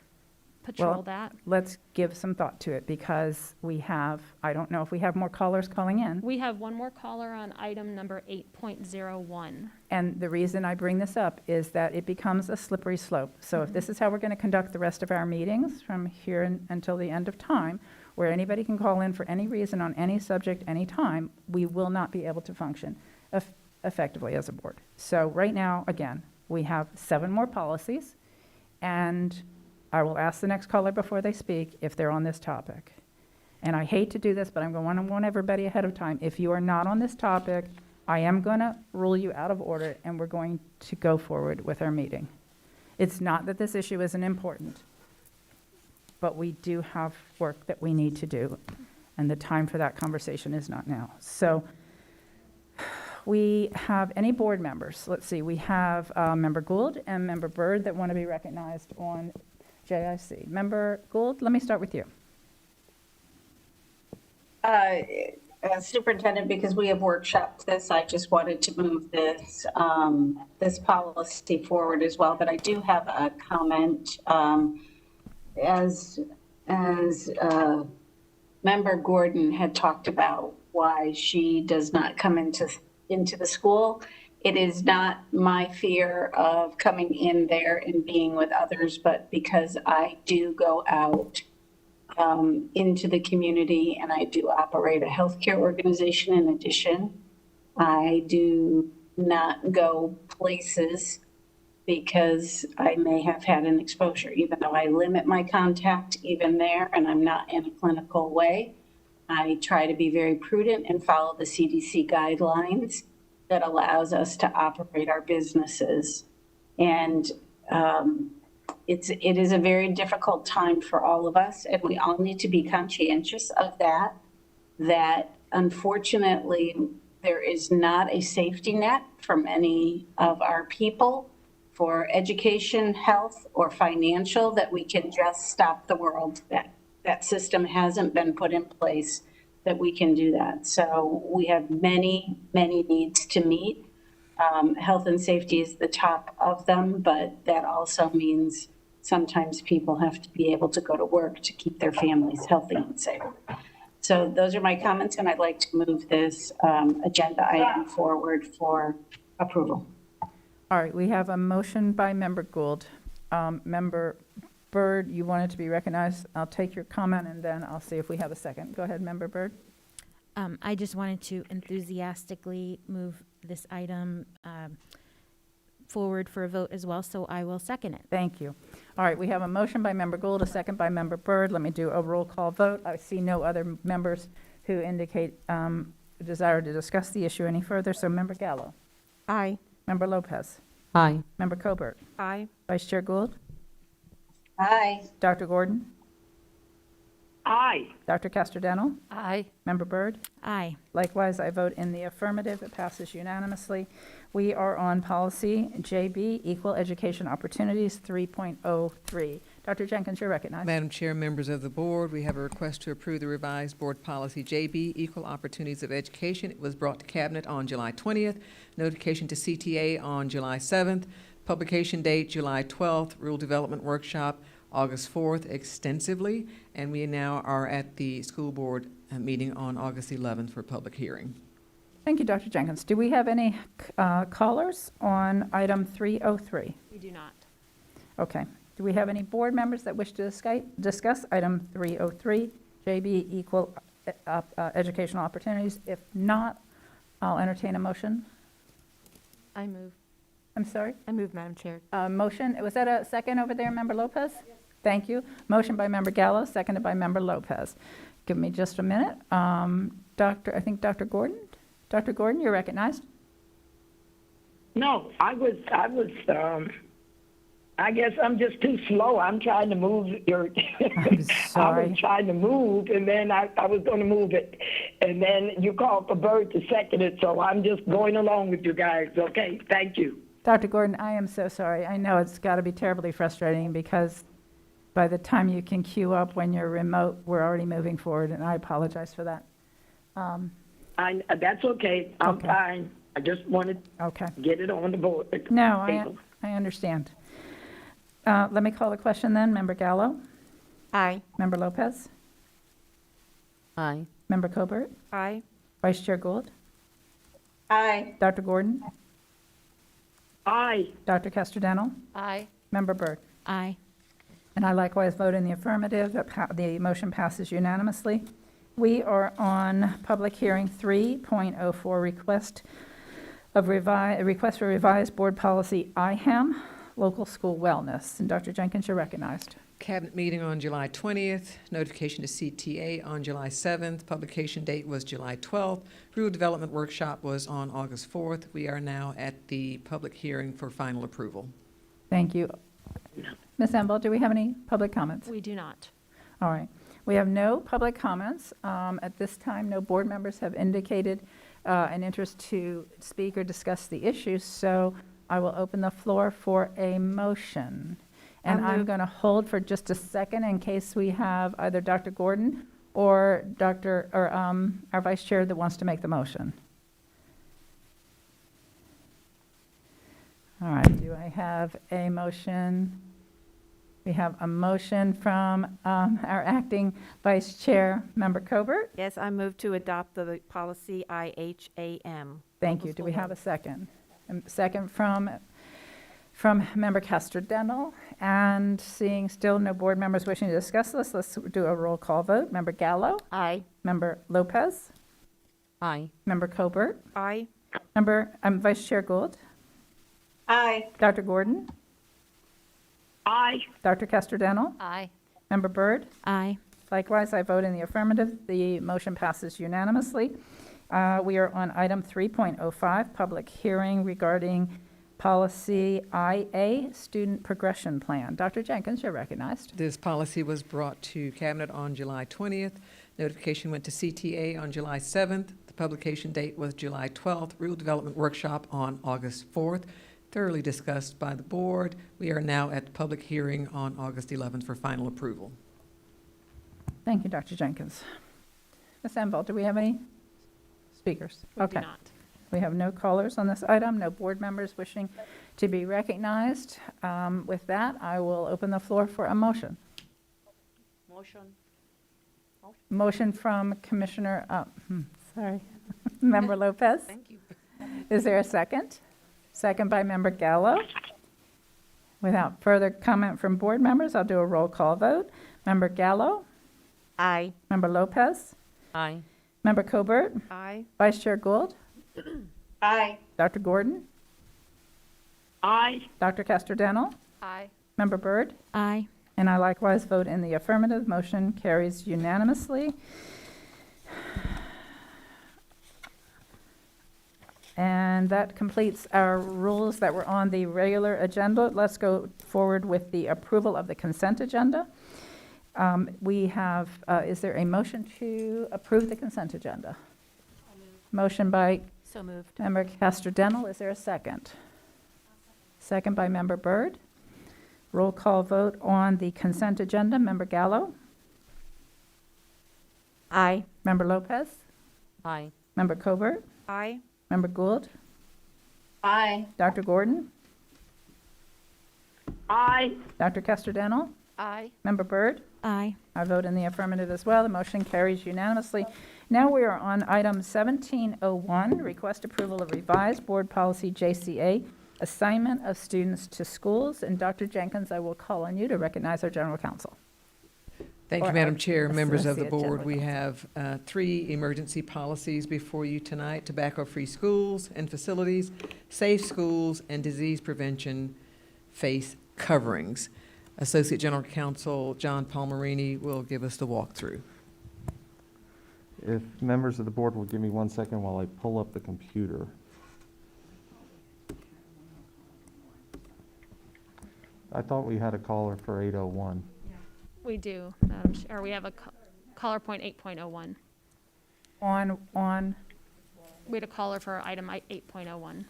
patrol that. Let's give some thought to it, because we have, I don't know if we have more callers calling in. We have one more caller on item number 8.01. And the reason I bring this up is that it becomes a slippery slope. So if this is how we're going to conduct the rest of our meetings from here until the end of time, where anybody can call in for any reason on any subject, anytime, we will not be able to function effectively as a board. So right now, again, we have 7 more policies, and I will ask the next caller before they speak if they're on this topic. And I hate to do this, but I'm going to warn everybody ahead of time. If you are not on this topic, I am going to rule you out of order, and we're going to go forward with our meeting. It's not that this issue isn't important, but we do have work that we need to do, and the time for that conversation is not now. So we have any board members? Let's see, we have Member Gould and Member Byrd that want to be recognized on JIC. Member Gould, let me start with you. Superintendent, because we have workshopped this, I just wanted to move this this policy forward as well. But I do have a comment. As Member Gordon had talked about why she does not come into the school. It is not my fear of coming in there and being with others, but because I do go out into the community, and I do operate a healthcare organization in addition. I do not go places because I may have had an exposure, even though I limit my contact even there, and I'm not in a clinical way. I try to be very prudent and follow the CDC guidelines that allows us to operate our businesses. And it is a very difficult time for all of us, and we all need to be conscientious of that unfortunately there is not a safety net for many of our people for education, health, or financial, that we can just stop the world. That system hasn't been put in place that we can do that. So we have many, many needs to meet. Health and safety is the top of them, but that also means sometimes people have to be able to go to work to keep their families healthy and safe. So those are my comments, and I'd like to move this agenda item forward for approval. All right, we have a motion by Member Gould. Member Byrd, you wanted to be recognized. I'll take your comment, and then I'll see if we have a second. Go ahead, Member Byrd. I just wanted to enthusiastically move this item forward for a vote as well, so I will second it. Thank you. All right, we have a motion by Member Gould, a second by Member Byrd. Let me do a roll call vote. I see no other members who indicate a desire to discuss the issue any further. So Member Gallo. Aye. Member Lopez. Aye. Member Cobert. Aye. Vice Chair Gould. Aye. Dr. Gordon. Aye. Dr. Castrodental. Aye. Member Byrd. Aye. Likewise, I vote in the affirmative. It passes unanimously. We are on policy JB, Equal Education Opportunities 3.03. Dr. Jenkins, you're recognized. Madam Chair, members of the board, we have a request to approve the revised board policy JB, Equal Opportunities of Education. It was brought to Cabinet on July 20th, notification to CTA on July 7th, publication date July 12th, rule development workshop August 4th extensively, and we now are at the school board meeting on August 11th for public hearing. Thank you, Dr. Jenkins. Do we have any callers on item 303? We do not. Okay. Do we have any board members that wish to discuss item 303, JB, Equal Educational Opportunities? If not, I'll entertain a motion. I move. I'm sorry? I move, Madam Chair. Motion, was that a second over there, Member Lopez? Yes. Thank you. Motion by Member Gallo, seconded by Member Lopez. Give me just a minute. I think Dr. Gordon? Dr. Gordon, you're recognized. No, I guess I'm just too slow. I'm trying to move your, I'm I sorry. was trying to move, and then I was going to move it. And then you called for Bird to second it, so I'm just going along with you guys. Okay, thank you. Dr. Gordon, I am so sorry. I know it's got to be terribly frustrating because by the time you can queue up when you're remote, we're already moving forward, and I apologize for that. That's okay. I'm Okay. fine. I just wanted Okay. to get it on the board. No, table. I understand. Let me call the question then. Member Gallo? Aye. Member Lopez? Aye. Member Colbert? Aye. Vice Chair Gould? Aye. Dr. Gordon? Aye. Dr. Castellano? Aye. Member Byrd? Aye. And I likewise vote in the affirmative. The motion passes unanimously. We are on public hearing 3.04, request for revised board policy IHAM, local school wellness. And Dr. Jenkins, you're recognized. Cabinet meeting on July 20th, notification to CTA on July 7th, publication date was July 12th, rule development workshop was on August 4th. We are now at the public hearing for final approval. Thank you. Ms. Emble, do we have any public comments? We do not. All right. We have no public comments. At this time, no board members have indicated an interest to speak or discuss the issues, so I will open the floor for a motion. And I'm going to hold for just a second in case we have either Dr. Gordon or our vice chair that wants to make the motion. All right, do I have a motion? We have a motion from our acting vice chair, Member Colbert. Yes, I move to adopt the policy IHAM. Thank you. Do we have a second? Second from Member Castellano. And seeing still no board members wishing to discuss this, let's do a roll call vote. Member Gallo? Aye. Member Lopez? Aye. Member Colbert? Aye. Vice Chair Gould? Aye. Dr. Gordon? Aye. Dr. Castellano? Aye. Member Byrd? Aye. Likewise, I vote in the affirmative. The motion passes unanimously. We are on item 3.05, public hearing regarding policy IA, student progression plan. Dr. Jenkins, you're recognized. This policy was brought to Cabinet on July 20th. Notification went to CTA on July 7th. The publication date was July 12th. Rule development workshop on August 4th. Thoroughly discussed by the board. We are now at public hearing on August 11th for final approval. Thank you, Dr. Jenkins. Ms. Emble, do we have any speakers? We Okay. do not. We have no callers on this item, no board members wishing to be recognized. With that, I will open the floor for a motion. Motion from Commissioner, Member Lopez. Thank you. Is there a second? Second by Member Gallo. Without further comment from board members, I'll do a roll call vote. Member Gallo? Aye. Member Lopez? Aye. Member Colbert? Aye. Vice Chair Gould? Aye. Dr. Gordon? Aye. Dr. Castellano? Aye. Member Byrd? Aye. And I likewise vote in the affirmative. Motion carries unanimously. And that completes our rules that were on the regular agenda. Let's go forward with the approval of the consent agenda. We have, is there a motion to approve the consent agenda? Motion by So moved. Member Castellano. Is there a second? Second by Member Byrd. Roll call vote on the consent agenda. Member Gallo? Aye. Member Lopez? Aye. Member Colbert? Aye. Member Gould? Aye. Dr. Gordon? Aye. Dr. Castellano? Aye. Member Byrd? Aye. I vote in the affirmative as well. The motion carries unanimously. Now we are on item 1701, request approval of revised board policy JCA, assignment of students to schools. And Dr. Jenkins, I will call on you to recognize our general counsel. Thank you, Or Madam our Chair, members of the associate board. general We counsel. have 3 emergency policies before you tonight: tobacco-free schools and facilities, safe schools, and disease prevention face coverings. Associate General Counsel John Palmerini will give us the walkthrough. If members of the board will give me 1 second while I pull up the computer. I thought we had a caller for 801. We do, Madam Chair, we have a caller point 8.01. On, We had a caller for item 8.01.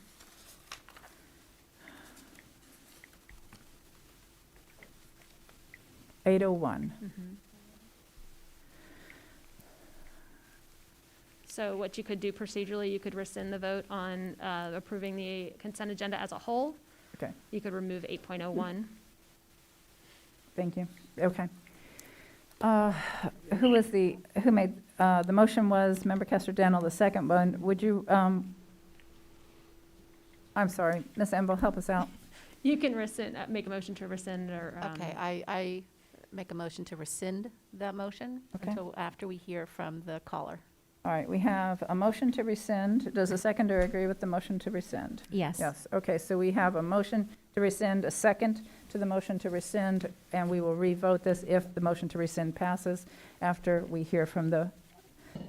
So what you could do procedurally, you could rescind the vote on approving the consent agenda as a whole. Okay. You could remove 8.01. Thank you. Okay. Who made, the motion was Member Kester-Daniel, the second one. Would you, I'm sorry, Ms. Emble, help us out. You can rescind, make a motion to rescind or. Okay, I make a motion to rescind that motion Okay. until after we hear from the caller. All right, we have a motion to rescind. Does the seconder agree with the motion to rescind? Yes. Yes, okay, so we have a motion to rescind, a second to the motion to rescind, and we will re-vote this if the motion to rescind passes after we hear from the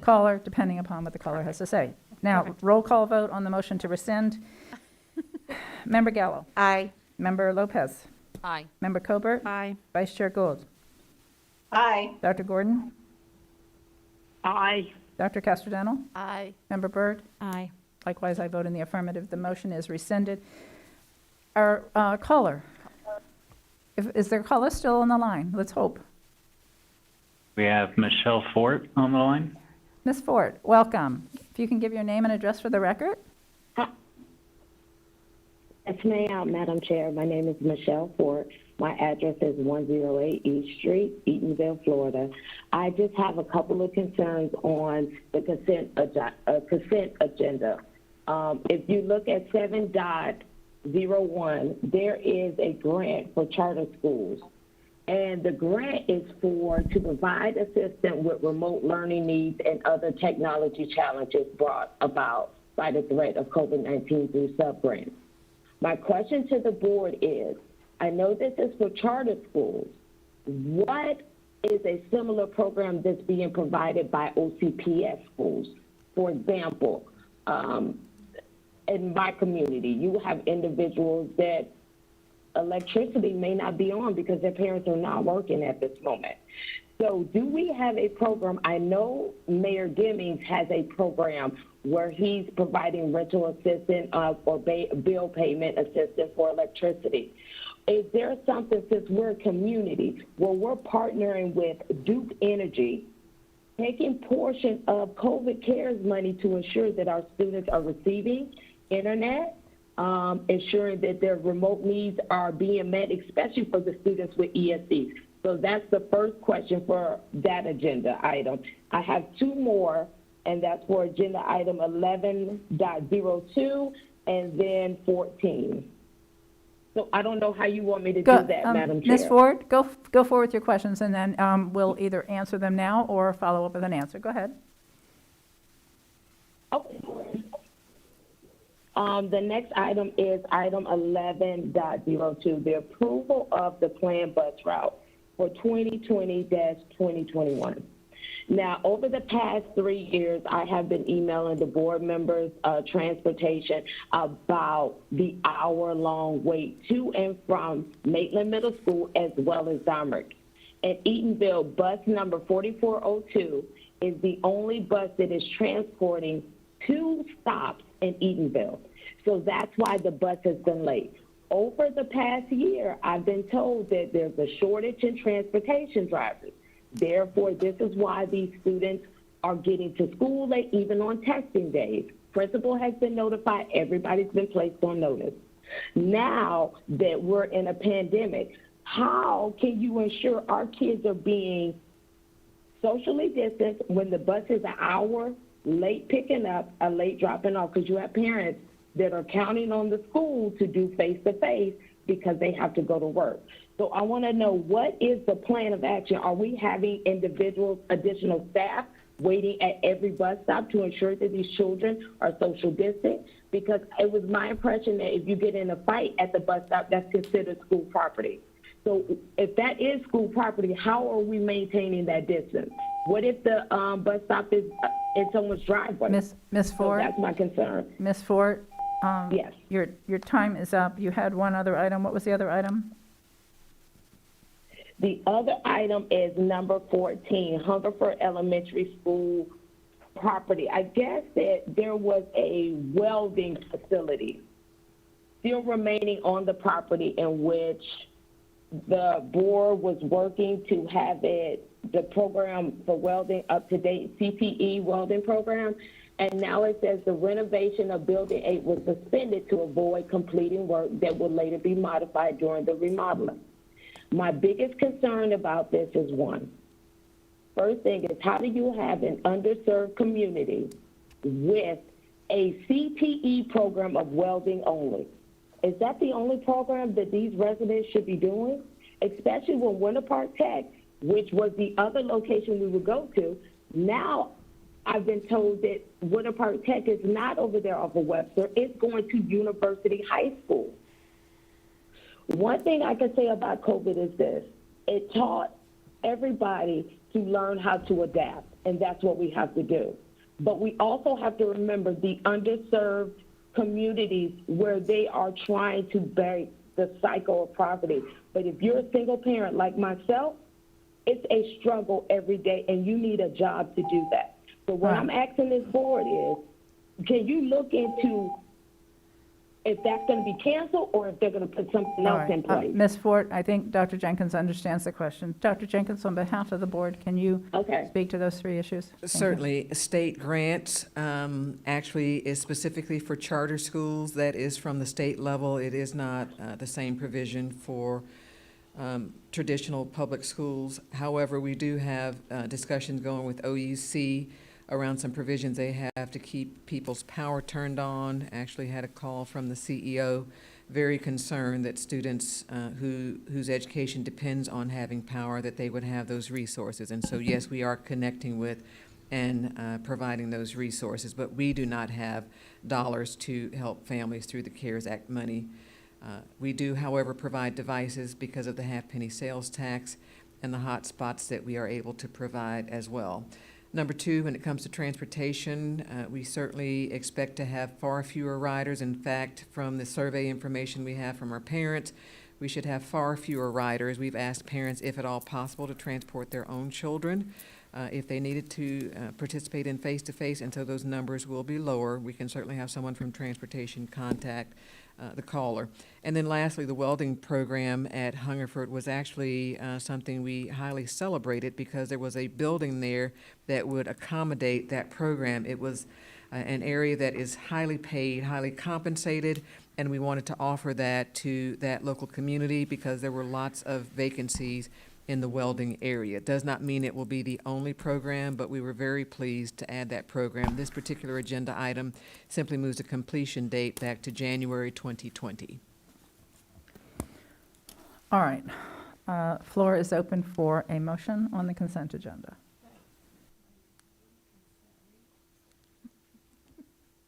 caller, depending upon what the caller has to say. Now, Perfect. roll call vote on the motion to rescind. Member Gallo. Aye. Member Lopez. Aye. Member Colbert. Aye. Vice Chair Gould. Aye. Dr. Gordon. Aye. Dr. Kester-Daniel. Aye. Member Byrd. Aye. Likewise, I vote in the affirmative. The motion is rescinded. Our caller, is there a caller still on the line? Let's hope. We have Michelle Fort on the line. Ms. Fort, welcome. If you can give your name and address for the record? Yes, ma'am, Madam Chair. My name is Michelle Fort. My address is 108 East Street, Eatonville, Florida. I just have a couple of concerns on the consent agenda. If you look at 7.01, there is a grant for charter schools. And the grant is to provide assistance with remote learning needs and other technology challenges brought about by the threat of COVID-19 through subgrants. My question to the board is, I know this is for charter schools. What is a similar program that's being provided by OCPS schools? For example, in my community, you have individuals that electricity may not be on because their parents are not working at this moment. So do we have a program? I know Mayor Demings has a program where he's providing rental assistance or bill payment assistance for electricity. Is there something, since we're a community, where we're partnering with Duke Energy, taking portion of COVID CARES money to ensure that our students are receiving internet, ensuring that their remote needs are being met, especially for the students with ESCs? So that's the first question for that agenda item. I have two more, and that's for agenda item 11.02 and then 14. So I don't know how you want me to do that, Madam Chair. Ms. Ford, go forward with your questions, and then we'll either answer them now or follow up with an answer. Go ahead. Okay. The next item is item 11.02, the approval of the planned bus route for 2020-2021. Now, over the past 3 years, I have been emailing the board members, transportation, about the hour-long wait to and from Maitland Middle School as well as Domrick. At Eatonville, bus number 4402 is the only bus that is transporting 2 stops in Eatonville. So that's why the bus has been late. Over the past year, I've been told that there's a shortage in transportation drivers. Therefore, this is why these students are getting to school late, even on testing days. Principal has been notified. Everybody's been placed on notice. Now that we're in a pandemic, how can you ensure our kids are being socially distanced when the bus is an hour late picking up, a late dropping off? Because you have parents that are counting on the school to do face-to-face because they have to go to work. So I want to know, what is the plan of action? Are we having individuals, additional staff, waiting at every bus stop to ensure that these children are social distant? Because it was my impression that if you get in a fight at the bus stop, that's considered school property. So if that is school property, how are we maintaining that distance? What if the bus stop is in someone's driveway? Ms. Ford? So that's my concern. Ms. Ford? Yes. Your time is up. You had one other item. What was the other item? The other item is number 14, Hungerford Elementary School property. I guess that there was a welding facility still remaining on the property in which the board was working to have it, the program for welding up to date, CPE welding program. And now it says the renovation of Building 8 was suspended to avoid completing work that would later be modified during the remodeling. My biggest concern about this is one. First thing is, how do you have an underserved community with a CPE program of welding only? Is that the only program that these residents should be doing? Especially when Winter Park Tech, which was the other location we would go to, now I've been told that Winter Park Tech is not over there off of Webster, it's going to University High School. One thing I can say about COVID is this: it taught everybody to learn how to adapt, and that's what we have to do. But we also have to remember the underserved communities where they are trying to break the cycle of poverty. But if you're a single parent like myself, it's a struggle every day, and you need a job to do that. So what I'm asking this board is, can you look into if that's going to be canceled or if they're going to put something else in place? Ms. Fort, I think Dr. Jenkins understands the question. Dr. Jenkins, on behalf of the board, can you speak to those three issues? Thank you. Certainly. State grants actually is specifically for charter schools. That is from the state level. It is not the same provision for traditional public schools. However, we do have discussions going with OUC around some provisions they have to keep people's power turned on. Actually had a call from the CEO, very concerned that students whose education depends on having power, that they would have those resources. And so, yes, we are connecting with and providing those resources, but we do not have dollars to help families through the CARES Act money. We do, however, provide devices because of the half-penny sales tax and the hot spots that we are able to provide as well. Number two, when it comes to transportation, we certainly expect to have far fewer riders. In fact, from the survey information we have from our parents, we should have far fewer riders. We've asked parents, if at all possible, to transport their own children if they needed to participate in face-to-face, and so those numbers will be lower. We can certainly have someone from transportation contact the caller. And then lastly, the welding program at Hungerford was actually something we highly celebrated because there was a building there that would accommodate that program. It was an area that is highly paid, highly compensated, and we wanted to offer that to that local community because there were lots of vacancies in the welding area. It does not mean it will be the only program, but we were very pleased to add that program. This particular agenda item simply moves the completion date back to January 2020. All right. Floor is open for a motion on the consent agenda.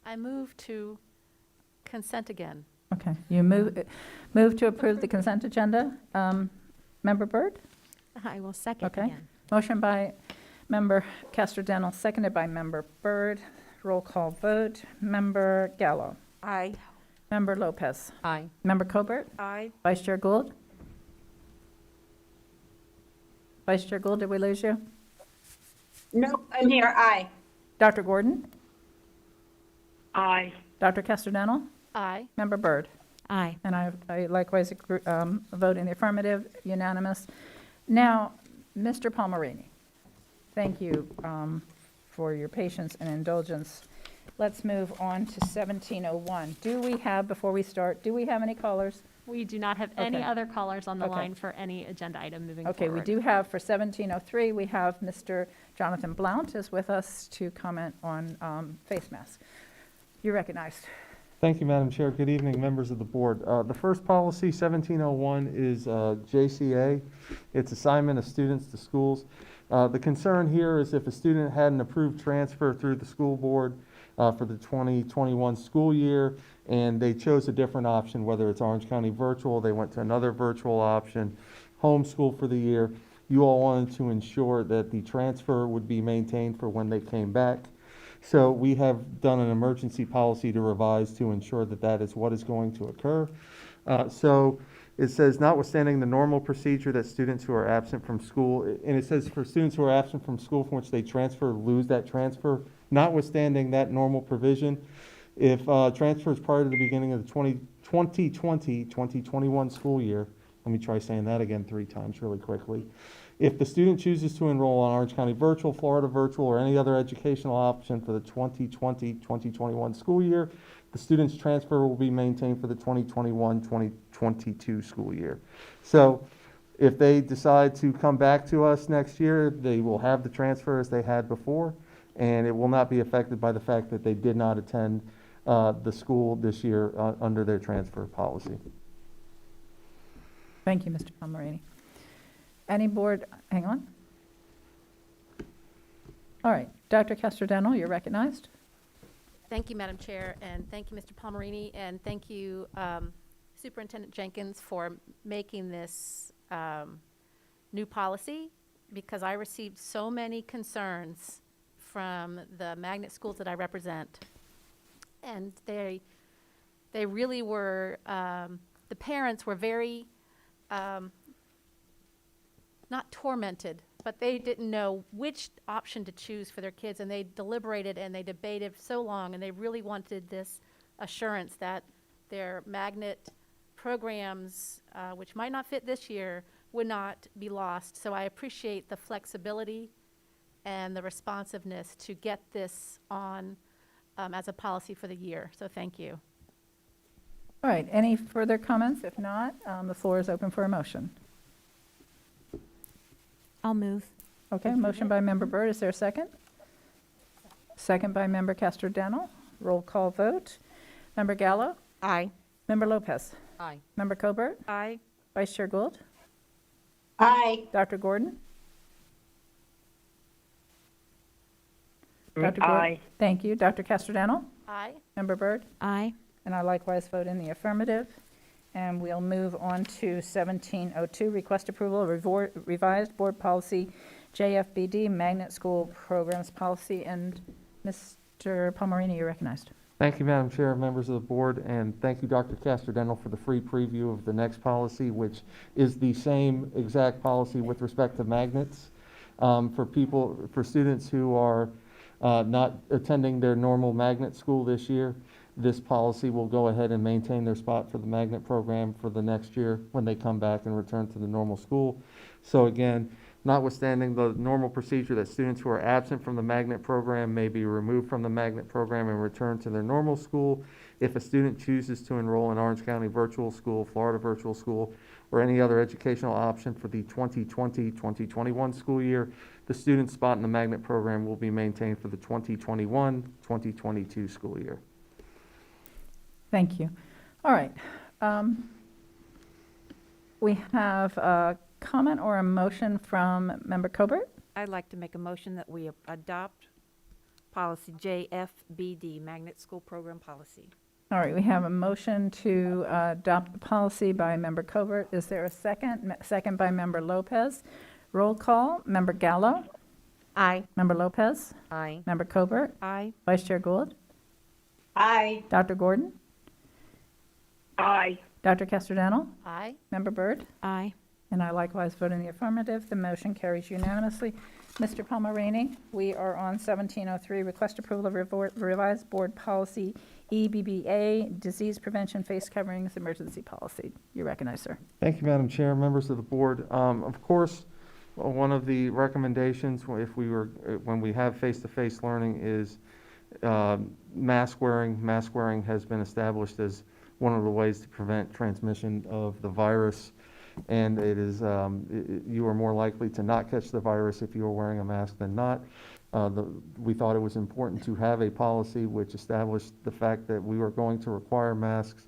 I move to consent again. Okay. You move to approve the consent agenda. Member Byrd? I will second Okay. again. Motion by Member Castro-Dental, seconded by Member Byrd. Roll call vote. Member Gallo. Aye. Member Lopez. Aye. Member Colbert. Aye. Vice Chair Gould. Vice Chair Gould, did we lose you? Nope, I'm here, aye. Dr. Gordon. Aye. Dr. Castro-Dental. Aye. Member Byrd. Aye. And I likewise vote in the affirmative, unanimous. Now, Mr. Palmerini, thank you for your patience and indulgence. Let's move on to 1701. Do we have, before we start, do we have any callers? We do not have any Okay. other callers on the Okay. line for any agenda item moving Okay, forward. we do have for 1703, we have Mr. Jonathan Blount is with us to comment on face masks. You're recognized. Thank you, Madam Chair. Good evening, members of the board. The first policy, 1701, is JCA. It's assignment of students to schools. The concern here is if a student had an approved transfer through the school board for the 2021 school year, and they chose a different option, whether it's Orange County virtual, they went to another virtual option, homeschool for the year, you all wanted to ensure that the transfer would be maintained for when they came back. So we have done an emergency policy to revise to ensure that that is what is going to occur. So it says notwithstanding the normal procedure that students who are absent from school, and it says for students who are absent from school from which they transfer, lose that transfer, notwithstanding that normal provision, if transfer is prior to the beginning of the 2020-2021 school year, let me try saying that again 3 times really quickly. If the student chooses to enroll on Orange County Virtual, Florida Virtual, or any other educational option for the 2020-2021 school year, the student's transfer will be maintained for the 2021-2022 school year. So if they decide to come back to us next year, they will have the transfer as they had before, and it will not be affected by the fact that they did not attend the school this year under their transfer policy. Thank you, Mr. Palmerini. Any board, hang on. All right, Dr. Castrodental, you're recognized. Thank you, Madam Chair, and thank you, Mr. Palmerini, and thank you, Superintendent Jenkins, for making this new policy, because I received so many concerns from the magnet schools that I represent. And they really were, the parents were very, not tormented, but they didn't know which option to choose for their kids, and they deliberated and they debated so long, and they really wanted this assurance that their magnet programs, which might not fit this year, would not be lost. So I appreciate the flexibility and the responsiveness to get this on as a policy for the year. So thank you. All right, any further comments? If not, the floor is open for a motion. I'll move. Okay, motion by Member Byrd. Is there a second? Second by Member Castrodental. Roll call vote. Member Gallo? Aye. Member Lopez? Aye. Member Cobert? Aye. Vice Chair Gould? Aye. Dr. Gordon? Dr. Gordon? Aye. Thank you. Dr. Castrodental? Aye. Member Byrd? Aye. And I likewise vote in the affirmative. And we'll move on to 1702, request approval of revised board policy JFBD, magnet school programs policy. And Mr. Palmerini, you're recognized. Thank you, Madam Chair, members of the board, and thank you, Dr. Castrodental, for the free preview of the next policy, which is the same exact policy with respect to magnets. For students who are not attending their normal magnet school this year, this policy will go ahead and maintain their spot for the magnet program for the next year when they come back and return to the normal school. So again, notwithstanding the normal procedure that students who are absent from the magnet program may be removed from the magnet program and return to their normal school, if a student chooses to enroll in Orange County Virtual School, Florida Virtual School, or any other educational option for the 2020-2021 school year, the student's spot in the magnet program will be maintained for the 2021-2022 school year. Thank you. All right. We have a comment or a motion from Member Cobert. I'd like to make a motion that we adopt policy JFBD, Magnet School Program Policy. All right, we have a motion to adopt the policy by Member Cobert. Is there a second? Second by Member Lopez. Roll call. Member Gallo? Aye. Member Lopez? Aye. Member Cobert? Aye. Vice Chair Gould? Aye. Dr. Gordon? Aye. Dr. Castrodental? Aye. Member Byrd? Aye. And I likewise vote in the affirmative. The motion carries unanimously. Mr. Palmerini, we are on 1703, request approval of revised board policy EBBA, disease prevention face coverings emergency policy. You're recognized, sir. Thank you, Madam Chair, members of the board. Of course, one of the recommendations when we have face-to-face learning is mask wearing. Mask wearing has been established as one of the ways to prevent transmission of the virus, and it is you are more likely to not catch the virus if you are wearing a mask than not. We thought it was important to have a policy which established the fact that we were going to require masks.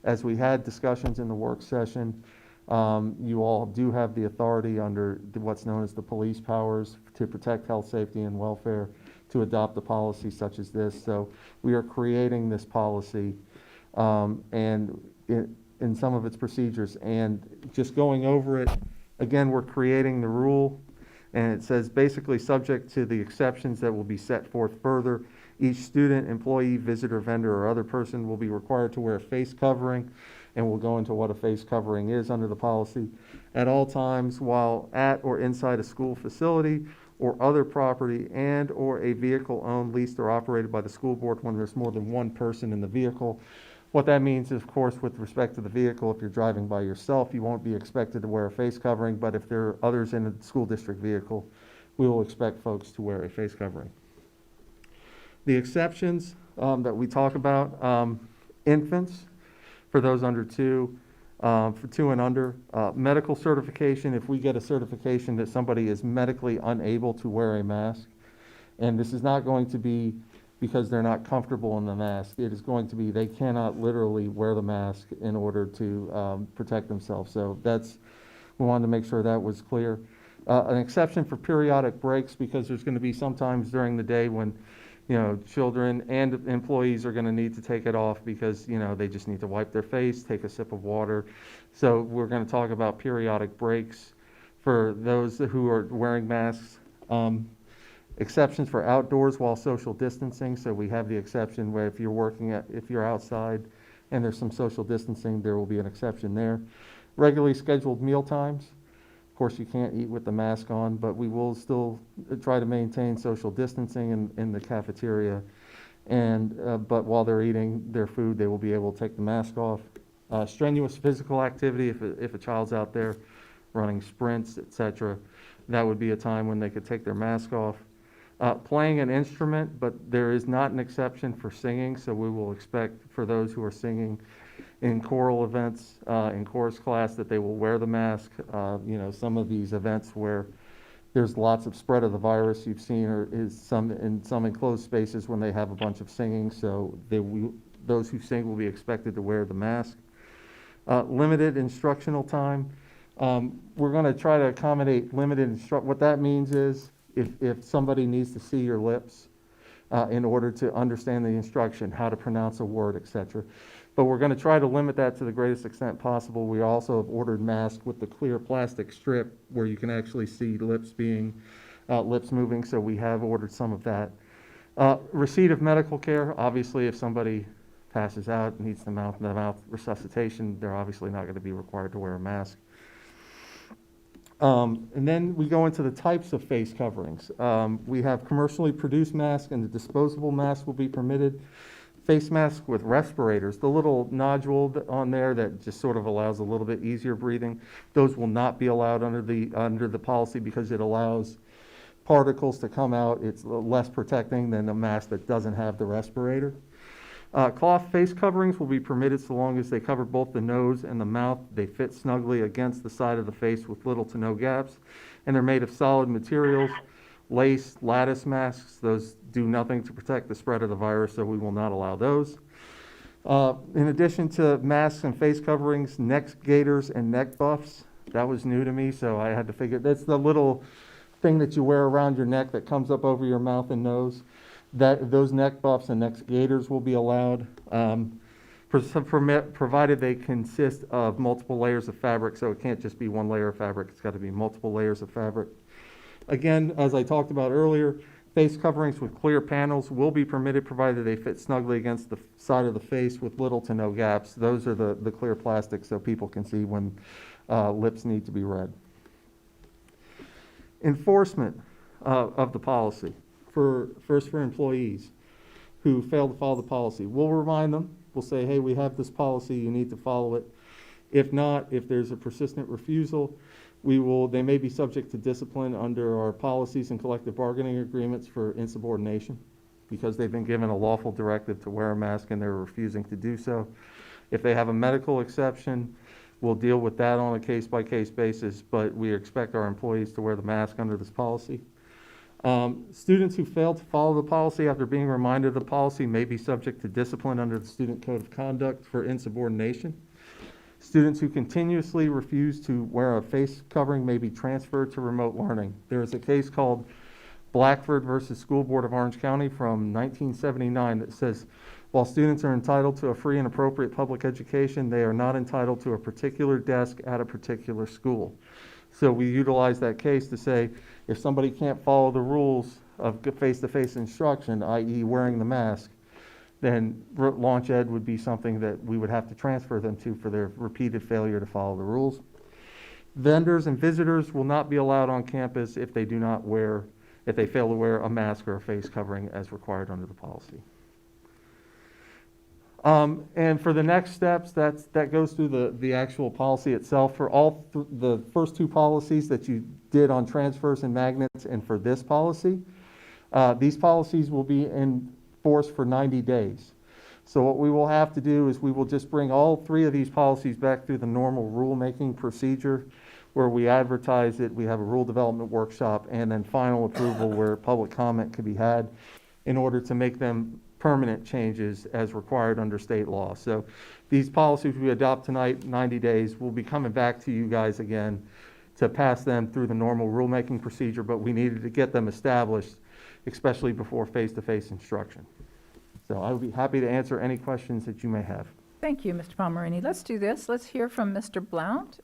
As we had discussions in the work session, you all do have the authority under what's known as the police powers to protect health, safety, and welfare to adopt a policy such as this. So we are creating this policy and in some of its procedures, and just going over it, again, we're creating the rule, and it says basically subject to the exceptions that will be set forth further. Each student, employee, visitor, vendor, or other person will be required to wear a face covering and we'll go into what a face covering is under the policy. At all times while at or inside a school facility or other property and or a vehicle owned, leased, or operated by the school board when there's more than one person in the vehicle. What that means is, of course, with respect to the vehicle, if you're driving by yourself, you won't be expected to wear a face covering, but if there are others in a school district vehicle, we will expect folks to wear a face covering. The exceptions that we talk about, infants, for those under 2, for 2 and under, medical certification, if we get a certification that somebody is medically unable to wear a mask, and this is not going to be because they're not comfortable in the mask. It is going to be they cannot literally wear the mask in order to protect themselves. So we wanted to make sure that was clear. An exception for periodic breaks, because there's going to be sometimes during the day when children and employees are going to need to take it off because they just need to wipe their face, take a sip of water. So we're going to talk about periodic breaks for those who are wearing masks. Exceptions for outdoors while social distancing. So we have the exception where if you're outside and there's some social distancing, there will be an exception there. Regularly scheduled meal times. Of course, you can't eat with the mask on, but we will still try to maintain social distancing in the cafeteria. But while they're eating their food, they will be able to take the mask off. Strenuous physical activity, if a child's out there running sprints, etc., that would be a time when they could take their mask off. Playing an instrument, but there is not an exception for singing, so we will expect for those who are singing in choral events, in chorus class, that they will wear the mask. Some of these events where there's lots of spread of the virus you've seen is some enclosed spaces when they have a bunch of singing, so those who sing will be expected to wear the mask. Limited instructional time. We're going to try to accommodate limited what that means is if somebody needs to see your lips in order to understand the instruction, how to pronounce a word, etc. But we're going to try to limit that to the greatest extent possible. We also have ordered masks with the clear plastic strip where you can actually see lips moving, so we have ordered some of that. Receipt of medical care. Obviously, if somebody passes out and needs the mouth resuscitation, they're obviously not going to be required to wear a mask. And then we go into the types of face coverings. We have commercially produced masks, and the disposable masks will be permitted. Face masks with respirators, the little nodule on there that just sort of allows a little bit easier breathing, those will not be allowed under the policy because it allows particles to come out. It's less protecting than a mask that doesn't have the respirator. Cloth face coverings will be permitted so long as they cover both the nose and the mouth. They fit snugly against the side of the face with little to no gaps, and they're made of solid materials. Lace, lattice masks, those do nothing to protect the spread of the virus, so we will not allow those. In addition to masks and face coverings, neck gaiters and neck buffs. That was new to me, so I had to figure. That's the little thing that you wear around your neck that comes up over your mouth and nose. Those neck buffs and neck gaiters will be allowed, provided they consist of multiple layers of fabric, so it can't just be one layer of fabric, it's got to be multiple layers of fabric. Again, as I talked about earlier, face coverings with clear panels will be permitted provided they fit snugly against the side of the face with little to no gaps. Those are the clear plastic so people can see when lips need to be read. Enforcement of the policy. First for employees who fail to follow the policy. We'll remind them. We'll say, hey, we have this policy, you need to follow it. If not, if there's a persistent refusal, they may be subject to discipline under our policies and collective bargaining agreements for insubordination because they've been given a lawful directive to wear a mask and they're refusing to do so. If they have a medical exception, we'll deal with that on a case-by-case basis, but we expect our employees to wear the mask under this policy. Students who fail to follow the policy after being reminded of the policy may be subject to discipline under the Student Code of Conduct for insubordination. Students who continuously refuse to wear a face covering may be transferred to remote learning. There is a case called Blackford versus School Board of Orange County from 1979 that says, while students are entitled to a free and appropriate public education, they are not entitled to a particular desk at a particular school. So we utilize that case to say, if somebody can't follow the rules of face-to-face instruction, i.e. wearing the mask, then Launch Ed would be something that we would have to transfer them to for their repeated failure to follow the rules. Vendors and visitors will not be allowed on campus if they fail to wear a mask or a face covering as required under the policy. And for the next steps, that goes through the actual policy itself. For all the first two policies that you did on transfers and magnets and for this policy, these policies will be in force for 90 days. So what we will have to do is we will just bring all three of these policies back through the normal rulemaking procedure where we advertise it, we have a rule development workshop, and then final approval where public comment can be had in order to make them permanent changes as required under state law. So these policies we adopt tonight, 90 days, we'll be coming back to you guys again to pass them through the normal rulemaking procedure, but we needed to get them established, especially before face-to-face instruction. So I would be happy to answer any questions that you may have. Thank you, Mr. Palmerini. Let's do this. Let's hear from Mr. Blount.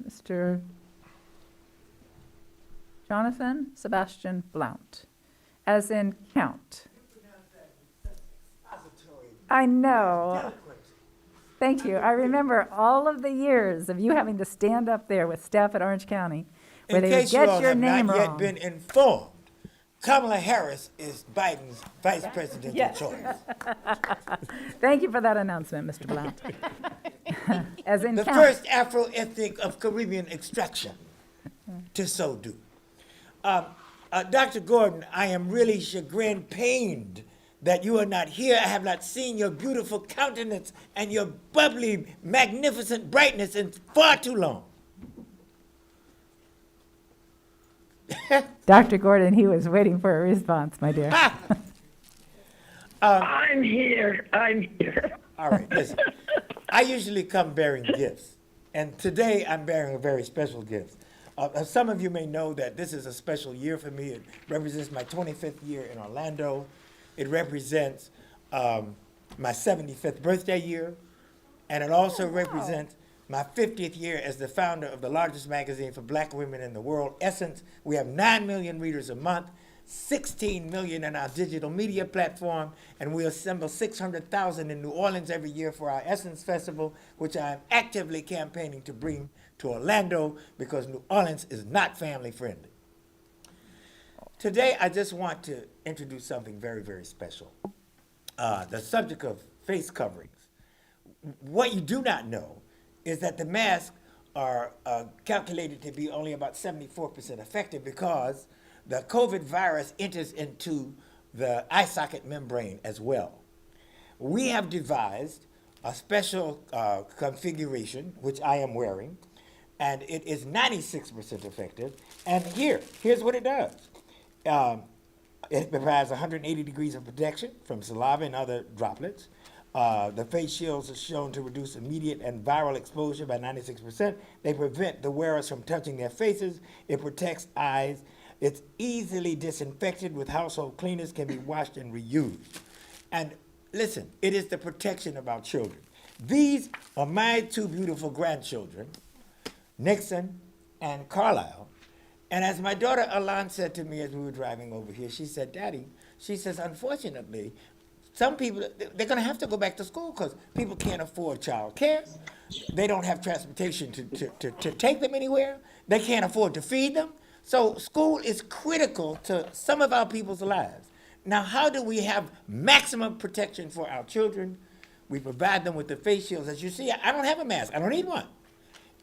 Mr. Jonathan Sebastian Blount, as in count. I know. Thank you. I remember all of the years of you having to stand up there with staff at Orange County where they would get your name wrong. In case you all have not yet been informed, Kamala Harris is Biden's vice presidential choice. Thank you for that announcement, Mr. Blount. As in The count. first Afro-ethnic of Caribbean extraction to so do. Dr. Gordon, I am really chagrined, pained that you are not here. I have not seen your beautiful countenance and your bubbly, magnificent brightness in far too long. Dr. Gordon, he was waiting for a response, my dear. I'm here. All right, listen. I usually come bearing gifts, and today I'm bearing a very special gift. Some of you may know that this is a special year for me. It represents my 25th year in Orlando. It represents my 75th birthday year, and it also represents my 50th year as the founder of the largest magazine for black women in the world, Essence. We have 9 million readers a month, 16 million in our digital media platform, and we assemble 600,000 in New Orleans every year for our Essence Festival, which I am actively campaigning to bring to Orlando because New Orleans is not family friendly. Today, I just want to introduce something very, very special. The subject of face coverings. What you do not know is that the masks are calculated to be only about 74% effective because the COVID virus enters into the eye socket membrane as well. We have devised a special configuration, which I am wearing, and it is 96% effective. And here's what it does. It provides 180 degrees of protection from saliva and other droplets. The face shields are shown to reduce immediate and viral exposure by 96%. They prevent the wearers from touching their faces. It protects eyes. It's easily disinfected with household cleaners, can be washed and reused. And listen, it is the protection of our children. These are my two beautiful grandchildren, Nixon and Carlisle. And as my daughter Alon said to me as we were driving over here, she said, Daddy, she says, unfortunately, some people, they're going to have to go back to school because people can't afford child care. They don't have transportation to take them anywhere. They can't afford to feed them. So school is critical to some of our people's lives. Now, how do we have maximum protection for our children? We provide them with the face shields. As you see, I don't have a mask. I don't need one.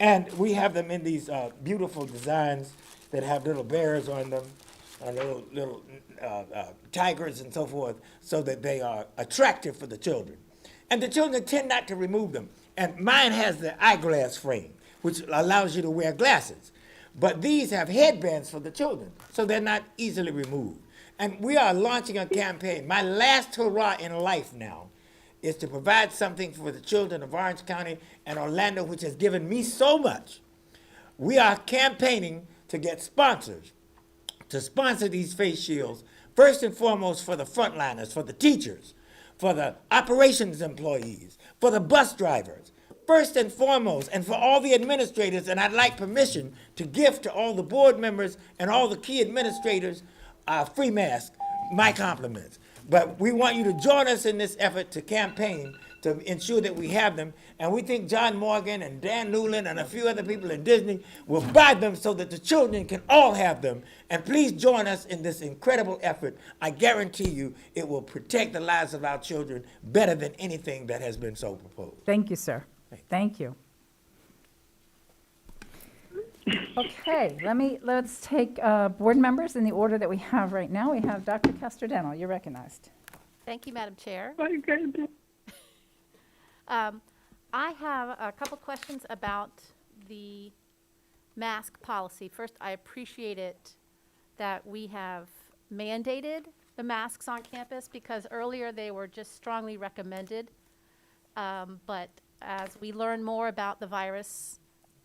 And we have them in these beautiful designs that have little bears on them, little tigers and so forth, so that they are attractive for the children. And the children tend not to remove them. And mine has the eyeglass frame, which allows you to wear glasses. But these have headbands for the children, so they're not easily removed. And we are launching a campaign. My last hurrah in life now is to provide something for the children of Orange County and Orlando, which has given me so much. We are campaigning to get sponsors to sponsor these face shields, first and foremost for the frontliners, for the teachers, for the operations employees, for the bus drivers, first and foremost, and for all the administrators. And I'd like permission to give to all the board members and all the key administrators free masks, my compliments. But we want you to join us in this effort to campaign to ensure that we have them. And we think John Morgan and Dan Newland and a few other people in Disney will buy them so that the children can all have them. And please join us in this incredible effort. I guarantee you it will protect the lives of our children better than anything that has been so proposed. Thank you, sir. Thank you. Okay, let's take board members in the order that we have right now. We have Dr. Castrodeno. You're recognized. Thank you, Madam Chair. I have a couple questions about the mask policy. First, I appreciate it that we have mandated the masks on campus because earlier they were just strongly recommended. But as we learn more about the virus,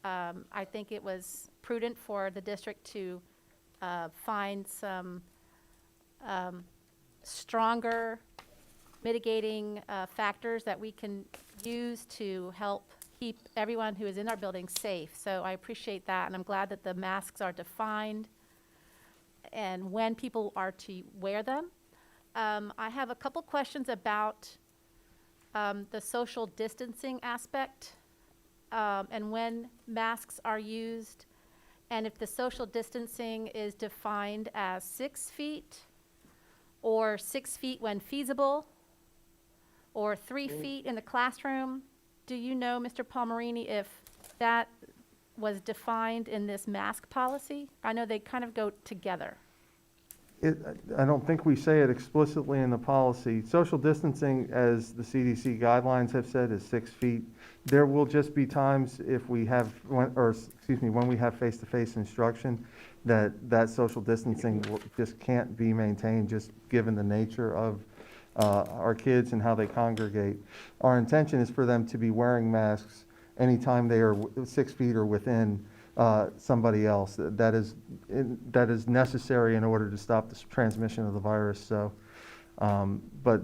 I think it was prudent for the district to find some stronger mitigating factors that we can use to help keep everyone who is in our building safe. So I appreciate that, and I'm glad that the masks are defined and when people are to wear them. I have a couple questions about the social distancing aspect and when masks are used, and if the social distancing is defined as 6 feet or 6 feet when feasible, or 3 feet in the classroom. Do you know, Mr. Palmerini, if that was defined in this mask policy? I know they kind of go together. I don't think we say it explicitly in the policy. Social distancing, as the CDC guidelines have said, is 6 feet. There will just be times if we have, when we have face-to-face instruction, that social distancing just can't be maintained, just given the nature of our kids and how they congregate. Our intention is for them to be wearing masks anytime they are 6 feet or within somebody else. That is necessary in order to stop the transmission of the virus. So, but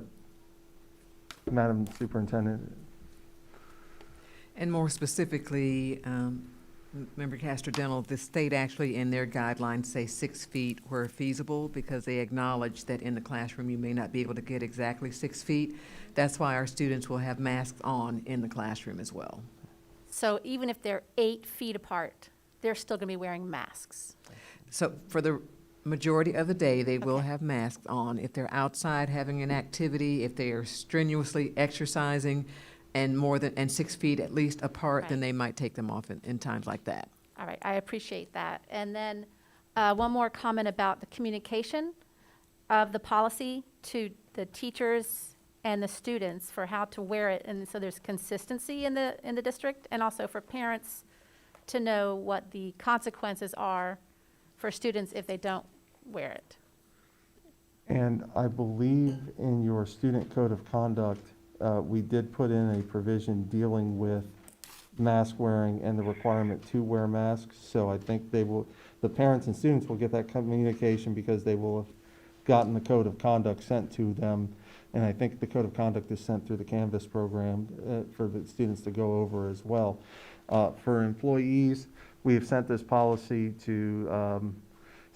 Madam Superintendent. And more specifically, Member Castrodeno, the state actually in their guidelines say 6 feet where feasible because they acknowledge that in the classroom you may not be able to get exactly 6 feet. That's why our students will have masks on in the classroom as well. So even if they're 8 feet apart, they're still going to be wearing masks. So for the majority of the day, they will have masks on. If they're outside having an activity, if they are strenuously exercising, and 6 feet at least apart, then they might take them off in times like that. All right, I appreciate that. And then one more comment about the communication of the policy to the teachers and the students for how to wear it, and so there's consistency in the district, and also for parents to know what the consequences are for students if they don't wear it. And I believe in your student code of conduct, we did put in a provision dealing with mask wearing and the requirement to wear masks. So I think the parents and students will get that communication because they will have gotten the code of conduct sent to them. And I think the code of conduct is sent through the Canvas program for the students to go over as well. For employees, we have sent this policy to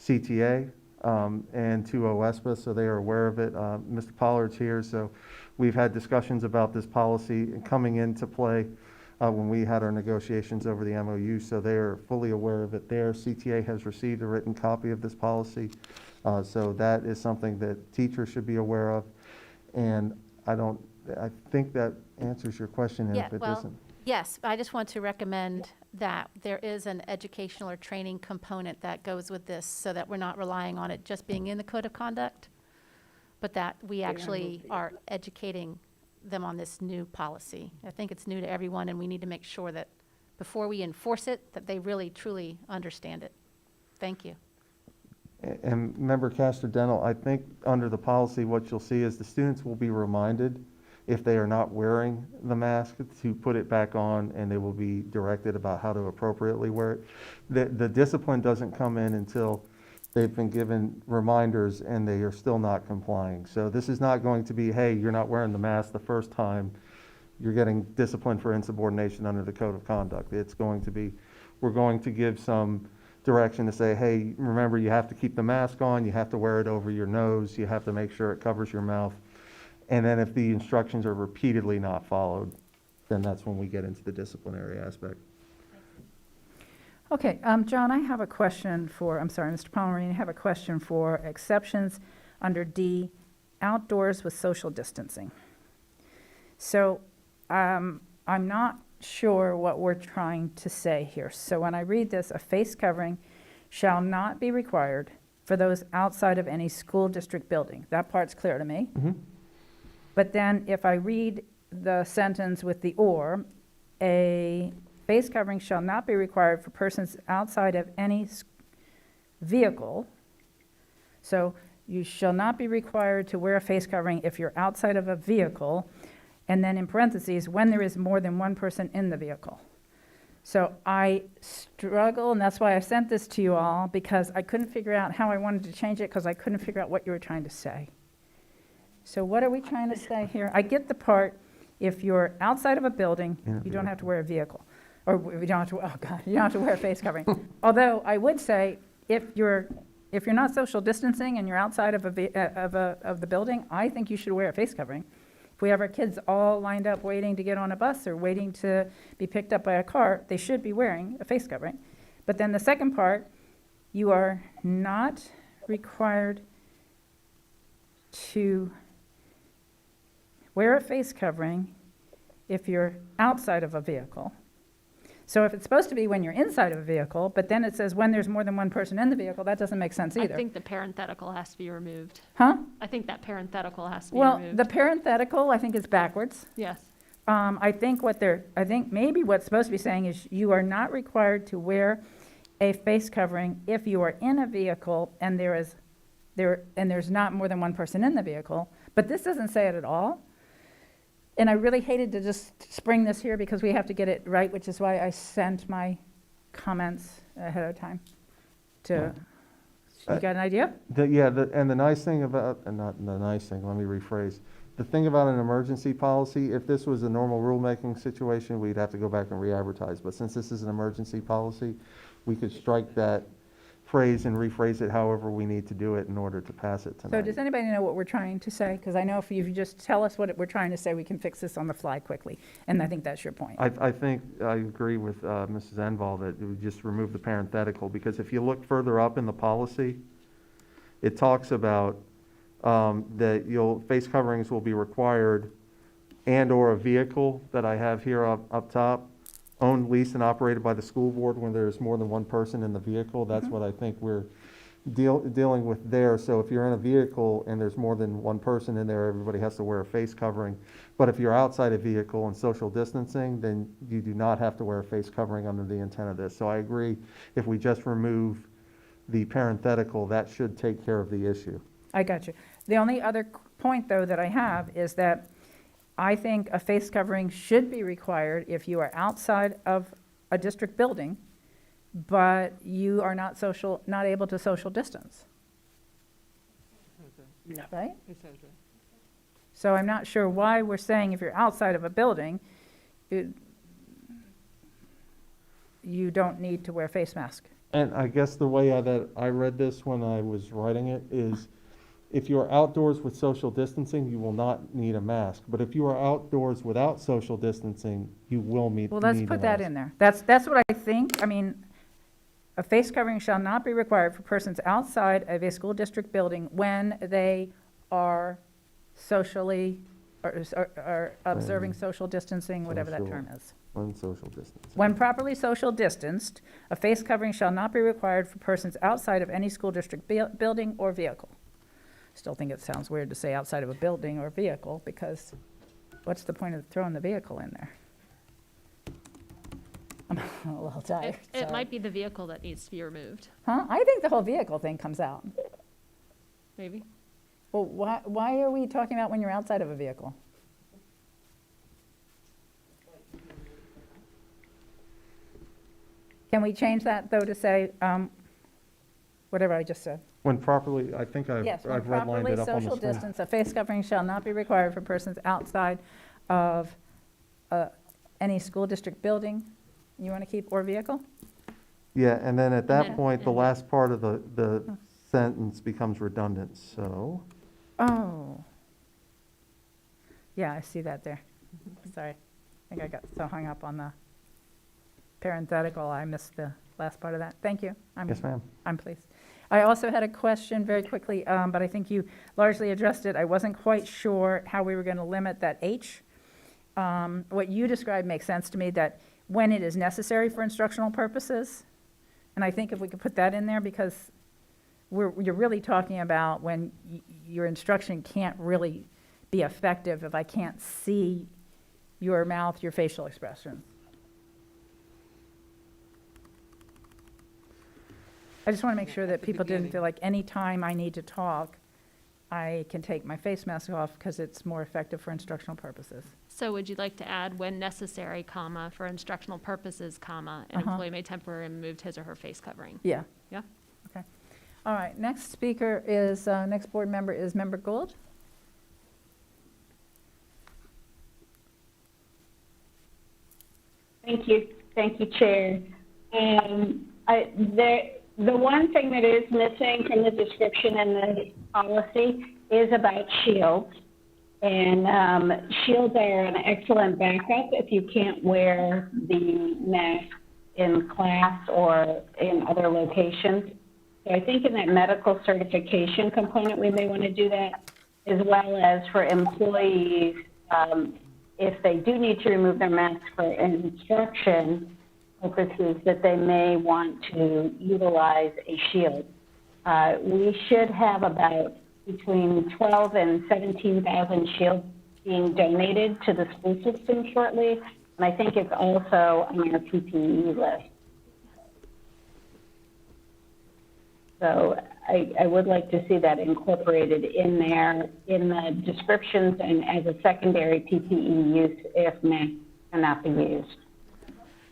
CTA and to OSPA, so they are aware of it. Mr. Pollard's here, so we've had discussions about this policy coming into play when we had our negotiations over the MOU, so they are fully aware of it there. CTA has received a written copy of this policy, so that is something that teachers should be aware of. And I think that answers your question, and if it doesn't. Yes, I just want to recommend that there is an educational or training component that goes with this so that we're not relying on it just being in the code of conduct, but that we actually are educating them on this new policy. I think it's new to everyone, and we need to make sure that before we enforce it, that they really, truly understand it. Thank you. And Member Castrodeno, I think under the policy, what you'll see is the students will be reminded if they are not wearing the mask to put it back on, and they will be directed about how to appropriately wear it. The discipline doesn't come in until they've been given reminders and they are still not complying. So this is not going to be, hey, you're not wearing the mask the first time, you're getting disciplined for insubordination under the code of conduct. It's going to be, we're going to give some direction to say, hey, remember, you have to keep the mask on, you have to wear it over your nose, you have to make sure it covers your mouth. And then if the instructions are repeatedly not followed, then that's when we get into the disciplinary aspect. Okay, John, I have a question for, I'm sorry, Mr. Palmerini, I have a question for exceptions under D, outdoors with social distancing. So I'm not sure what we're trying to say here. So when I read this, a face covering shall not be required for those outside of any school district building. That part's clear to me. But then if I read the sentence with the or, a face covering shall not be required for persons outside of any vehicle. So you shall not be required to wear a face covering if you're outside of a vehicle, and then in parentheses, when there is more than one person in the vehicle. So I struggle, and that's why I sent this to you all, because I couldn't figure out how I wanted to change it, because I couldn't figure out what you were trying to say. So what are we trying to say here? I get the part, if you're outside of a building, you don't have to wear a vehicle. Or you don't have to, oh God, you don't have to wear a face covering. Although I would say, if you're not social distancing and you're outside of the building, I think you should wear a face covering. If we have our kids all lined up waiting to get on a bus or waiting to be picked up by a car, they should be wearing a face covering. But then the second part, you are not required to wear a face covering if you're outside of a vehicle. So if it's supposed to be when you're inside of a vehicle, but then it says when there's more than one person in the vehicle, that doesn't make sense either. I think the parenthetical has to be removed. Huh? I think that parenthetical has to be Well, removed. the parenthetical, I think, is backwards. Yes. I think maybe what's supposed to be saying is you are not required to wear a face covering if you are in a vehicle and there's not more than one person in the vehicle. But this doesn't say it at all. And I really hated to just spring this here because we have to get it right, which is why I sent my comments ahead of time. You got an idea? And the nice thing about, and not the nice thing, let me rephrase. The thing about an emergency policy, if this was a normal rulemaking situation, we'd have to go back and re-advertise. But since this is an emergency policy, we could strike that phrase and rephrase it however we need to do it in order to pass it tonight. So does anybody know what we're trying to say? Because I know if you just tell us what we're trying to say, we can fix this on the fly quickly. And I think that's your point. I think I agree with Mrs. Enval that we just remove the parenthetical, because if you look further up in the policy, it talks about that face coverings will be required and/or a vehicle that I have here up top, owned, leased, and operated by the school board when there's more than one person in the vehicle. That's what I think we're dealing with there. So if you're in a vehicle and there's more than one person in there, everybody has to wear a face covering. But if you're outside a vehicle and social distancing, then you do not have to wear a face covering under the intent of this. So I agree, if we just remove the parenthetical, that should take care of the issue. I got you. The only other point, though, that I have is that I think a face covering should be required if you are outside of a district building, but you are not able to social distance. Right? So I'm not sure why we're saying if you're outside of a building, you don't need to wear a face mask. And I guess the way that I read this when I was writing it is, if you are outdoors with social distancing, you will not need a mask. But if you are outdoors without social distancing, you will need a mask. Well, let's put that in there. That's what I think. I mean, a face covering shall not be required for persons outside of a school district building when they are socially, or observing social distancing, whatever that term is. When social distancing. When properly social distanced, a face covering shall not be required for persons outside of any school district building or vehicle. Still think it sounds weird to say outside of a building or vehicle, because what's the point of throwing the vehicle in there? I'm a little tired. It might be the vehicle that needs to be removed, Huh? I think the whole vehicle thing comes out. maybe. Well, why are we talking about when you're outside of a vehicle? Can we change that, though, to say, whatever I just said? When properly, I think Yes, when I've redlined properly it up on the social screen. distance, a face covering shall not be required for persons outside of any school district building. You want to keep or vehicle? Yeah, and then at And that then- point, the and- last part of the sentence becomes redundant, so. Oh. Yeah, I see that there. Sorry. I think I got so hung up on the parenthetical, I missed the last part of that. Thank you. Yes, ma'am. I'm pleased. I also had a question very quickly, but I think you largely addressed it. I wasn't quite sure how we were going to limit that H. What you described makes sense to me, that when it is necessary for instructional purposes, and I think if we could put that in there, because you're really talking about when your instruction can't really be effective if I can't see your mouth, your facial expressions. I just want to make sure that people didn't feel like any time I need to talk, I can take my face mask off because it's more effective for instructional purposes. So would you like to add when necessary, comma, for instructional purposes, comma, an Uh-huh. employee may temporarily remove his or her face covering? Yeah. Yeah? Okay. All right, next speaker is, next board member is Member Gould. Thank you, Chair. The one thing that is missing from the description in the policy is about shields. And shields are an excellent backup if you can't wear the mask in class or in other locations. So I think in that medical certification component, we may want to do that, as well as for employees, if they do need to remove their mask for instruction purposes, that they may want to utilize a shield. We should have about between 12 and 17,000 shields being donated to the school system shortly, and I think it's also on our PPE list. So I would like to see that incorporated in there in the descriptions and as a secondary PPE use if masks cannot be used.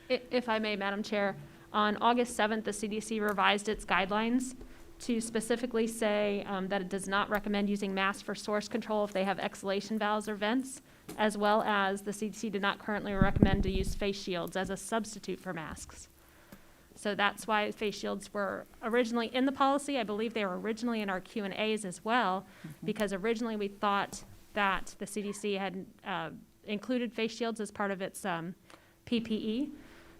If I may, Madam Chair, on August 7th, the CDC revised its guidelines to specifically say that it does not recommend using masks for source control if they have exhalation valves or vents, as well as the CDC did not currently recommend to use face shields as a substitute for masks. So that's why face shields were originally in the policy. I believe they were originally in our Q&As as well, because originally we thought that the CDC had included face shields as part of its PPE,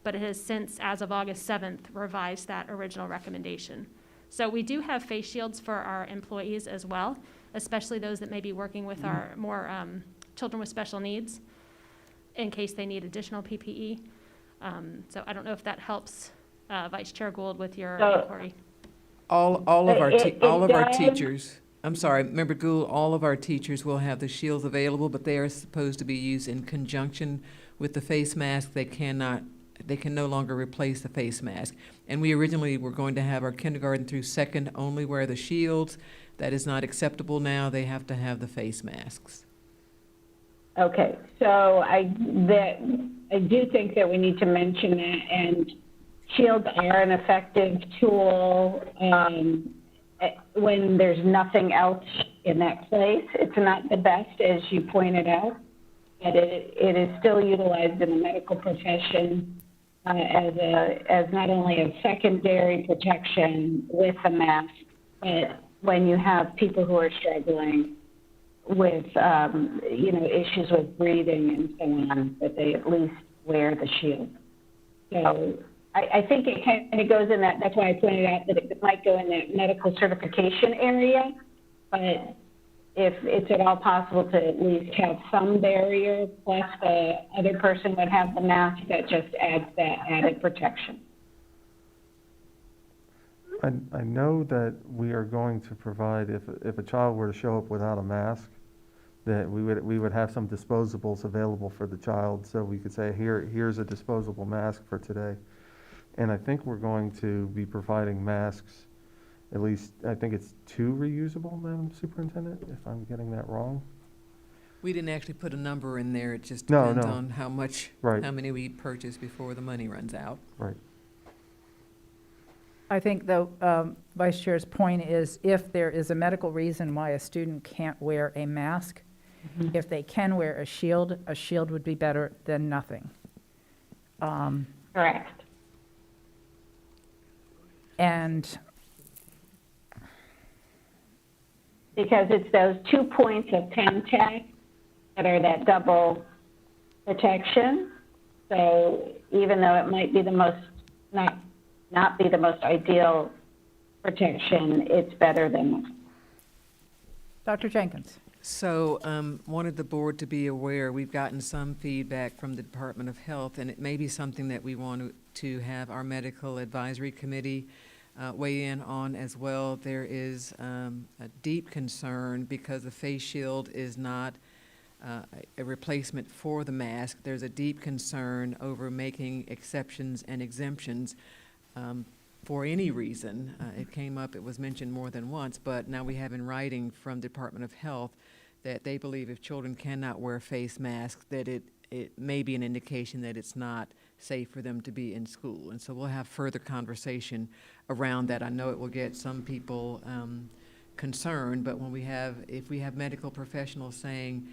but it has since, as of August 7th, revised that original recommendation. So we do have face shields for our employees as well, especially those that may be working with our more children with special needs in case they need additional PPE. So I don't know if that helps Vice Chair Gould with your inquiry. All of our does. teachers, I'm sorry, Member Gould, all of our teachers will have the shields available, but they are supposed to be used in conjunction with the face mask. They can no longer replace the face mask. And we originally were going to have our kindergarten through second only wear the shields. That is not acceptable now. They have to have the face masks. Okay, so I do think that we need to mention that, and shields are an effective tool when there's nothing else in that place. It's not the best, as you pointed out, but it is still utilized in the medical profession as not only a secondary protection with the mask, but when you have people who are struggling with, issues with breathing and so on, that they at least wear the shield. So I think it kind of goes in that, that's why I pointed out that it might go in that medical certification area, but if it's at all possible to at least have some barrier, plus the other person would have the mask, that just adds that added protection. I know that we are going to provide, if a child were to show up without a mask, that we would have some disposables available for the child, so we could say, here's a disposable mask for today. And I think we're going to be providing masks, at least, I think it's 2 reusable, Madam Superintendent, if I'm getting that wrong. We didn't actually put a number in there. It just No, depends no. on how many we purchase before the money runs out. Right. I think, though, Vice Chair's point is if there is a medical reason why a student can't wear a mask, if they can wear a shield would be better than nothing. Correct. And Because it's those 2 points of contact that are that double protection. So even though it might be the most, not be the most ideal protection, it's better than. Dr. Jenkins. So, wanted the board to be aware, we've gotten some feedback from the Department of Health, and it may be something that we want to have our medical advisory committee weigh in on as well. There is a deep concern because the face shield is not a replacement for the mask. There's a deep concern over making exceptions and exemptions for any reason. It came up, it was mentioned more than once, but now we have in writing from Department of Health that they believe if children cannot wear face masks, that it may be an indication that it's not safe for them to be in school. And so we'll have further conversation around that. I know it will get some people concerned, but if we have medical professionals saying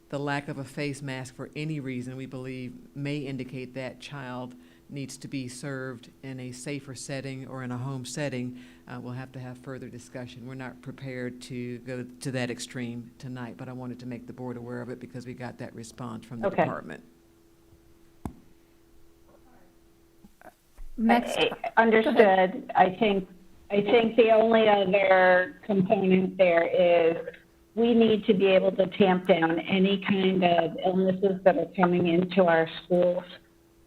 the lack of a face mask for any reason we believe may indicate that child needs to be served in a safer setting or in a home setting, we'll have to have further discussion. We're not prepared to go to that extreme tonight, but I wanted to make the board aware of it because we got that response from the department. Next. Understood. I think the only other component there is we need to be able to tamp down any kind of illnesses that are coming into our schools.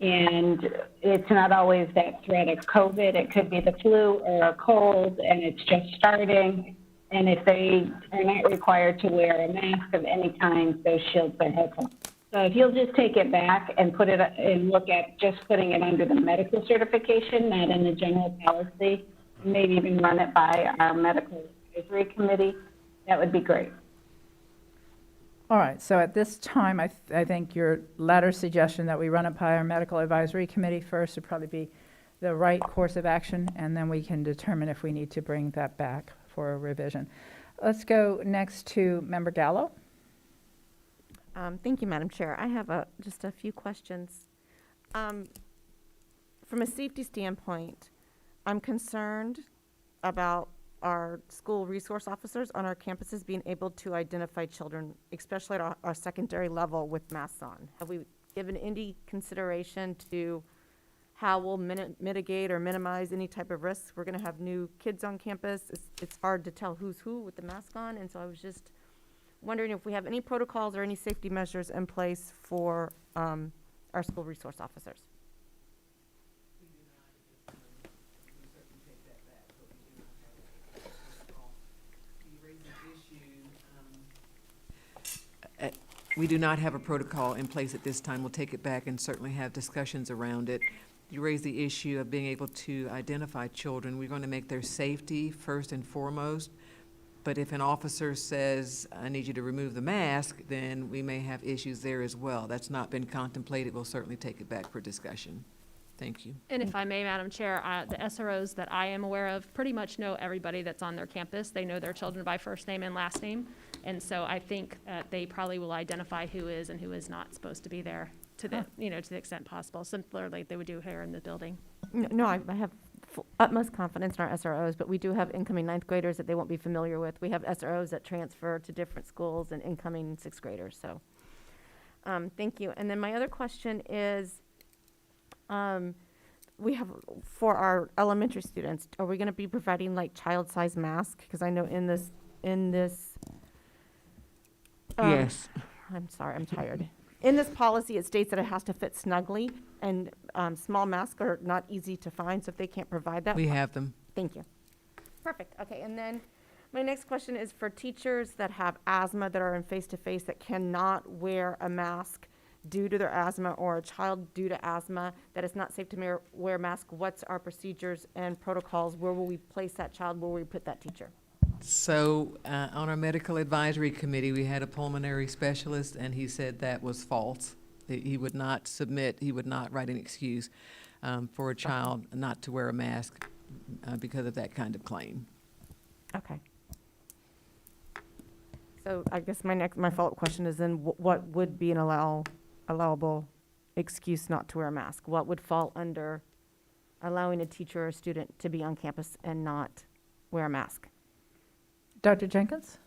And it's not always that threat of COVID. It could be the flu or a cold, and it's just starting. And if they are not required to wear a mask of any kind, those shields are helpful. So if you'll just take it back and put it and look at just putting it under the medical certification, not in the general policy, maybe even run it by our medical advisory committee, that would be great. All right, so at this time, I think your latter suggestion that we run it by our medical advisory committee first would probably be the right course of action, and then we can determine if we need to bring that back for a revision. Let's go next to Member Gallo. Thank you, Madam Chair. I have just a few questions. From a safety standpoint, I'm concerned about our school resource officers on our campuses being able to identify children, especially at our secondary level, with masks on. Have we given any consideration to how we'll mitigate or minimize any type of risks? We're going to have new kids on campus. It's hard to tell who's who with the mask on, and so I was just wondering if we have any protocols or any safety measures in place for our school resource officers. We do not have a protocol in place at this time. We'll take it back and certainly have discussions around it. You raise the issue of being able to identify children. We're going to make their safety first and foremost. But if an officer says, I need you to remove the mask, then we may have issues there as well. That's not been contemplated. We'll certainly take it back for discussion. Thank you. And if I may, Madam Chair, the SROs that I am aware of pretty much know everybody that's on their campus. They know their children by first name and last name. And so I think they probably will identify who is and who is not supposed to be there to the, to the extent possible, similar like they would do here in the building. No, I have utmost confidence in our SROs, but we do have incoming ninth graders that they won't be familiar with. We have SROs that transfer to different schools and incoming sixth graders, so thank you. And then my other question is, we have, for our elementary students, are we going to be providing like child-size masks? Because I know in this yes. I'm sorry, I'm tired. In this policy, it states that it has to fit snugly, and small masks are not easy to find, so if they can't provide that. We have them. Thank you. Perfect, okay, and then my next question is for teachers that have asthma that are in face-to-face that cannot wear a mask due to their asthma, or a child due to asthma that it's not safe to wear a mask. What's our procedures and protocols? Where will we place that child? Where will we put that teacher? So on our medical advisory committee, we had a pulmonary specialist, and he said that was false. He would not write an excuse for a child not to wear a mask because of that kind of claim. Okay. So I guess my follow-up question is then what would be an allowable excuse not to wear a mask? What would fall under allowing a teacher or a student to be on campus and not wear a mask. Dr. Jenkins?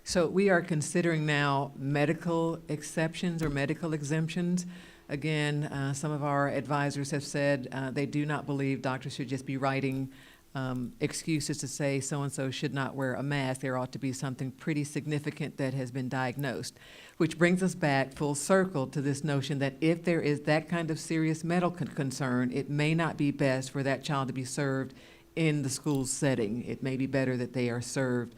So we are considering now medical exceptions or medical exemptions. Again, some of our advisors have said they do not believe doctors should just be writing excuses to say so-and-so should not wear a mask. There ought to be something pretty significant that has been diagnosed, which brings us back full circle to this notion that if there is that kind of serious medical concern, it may not be best for that child to be served in the school setting. It may be better that they are served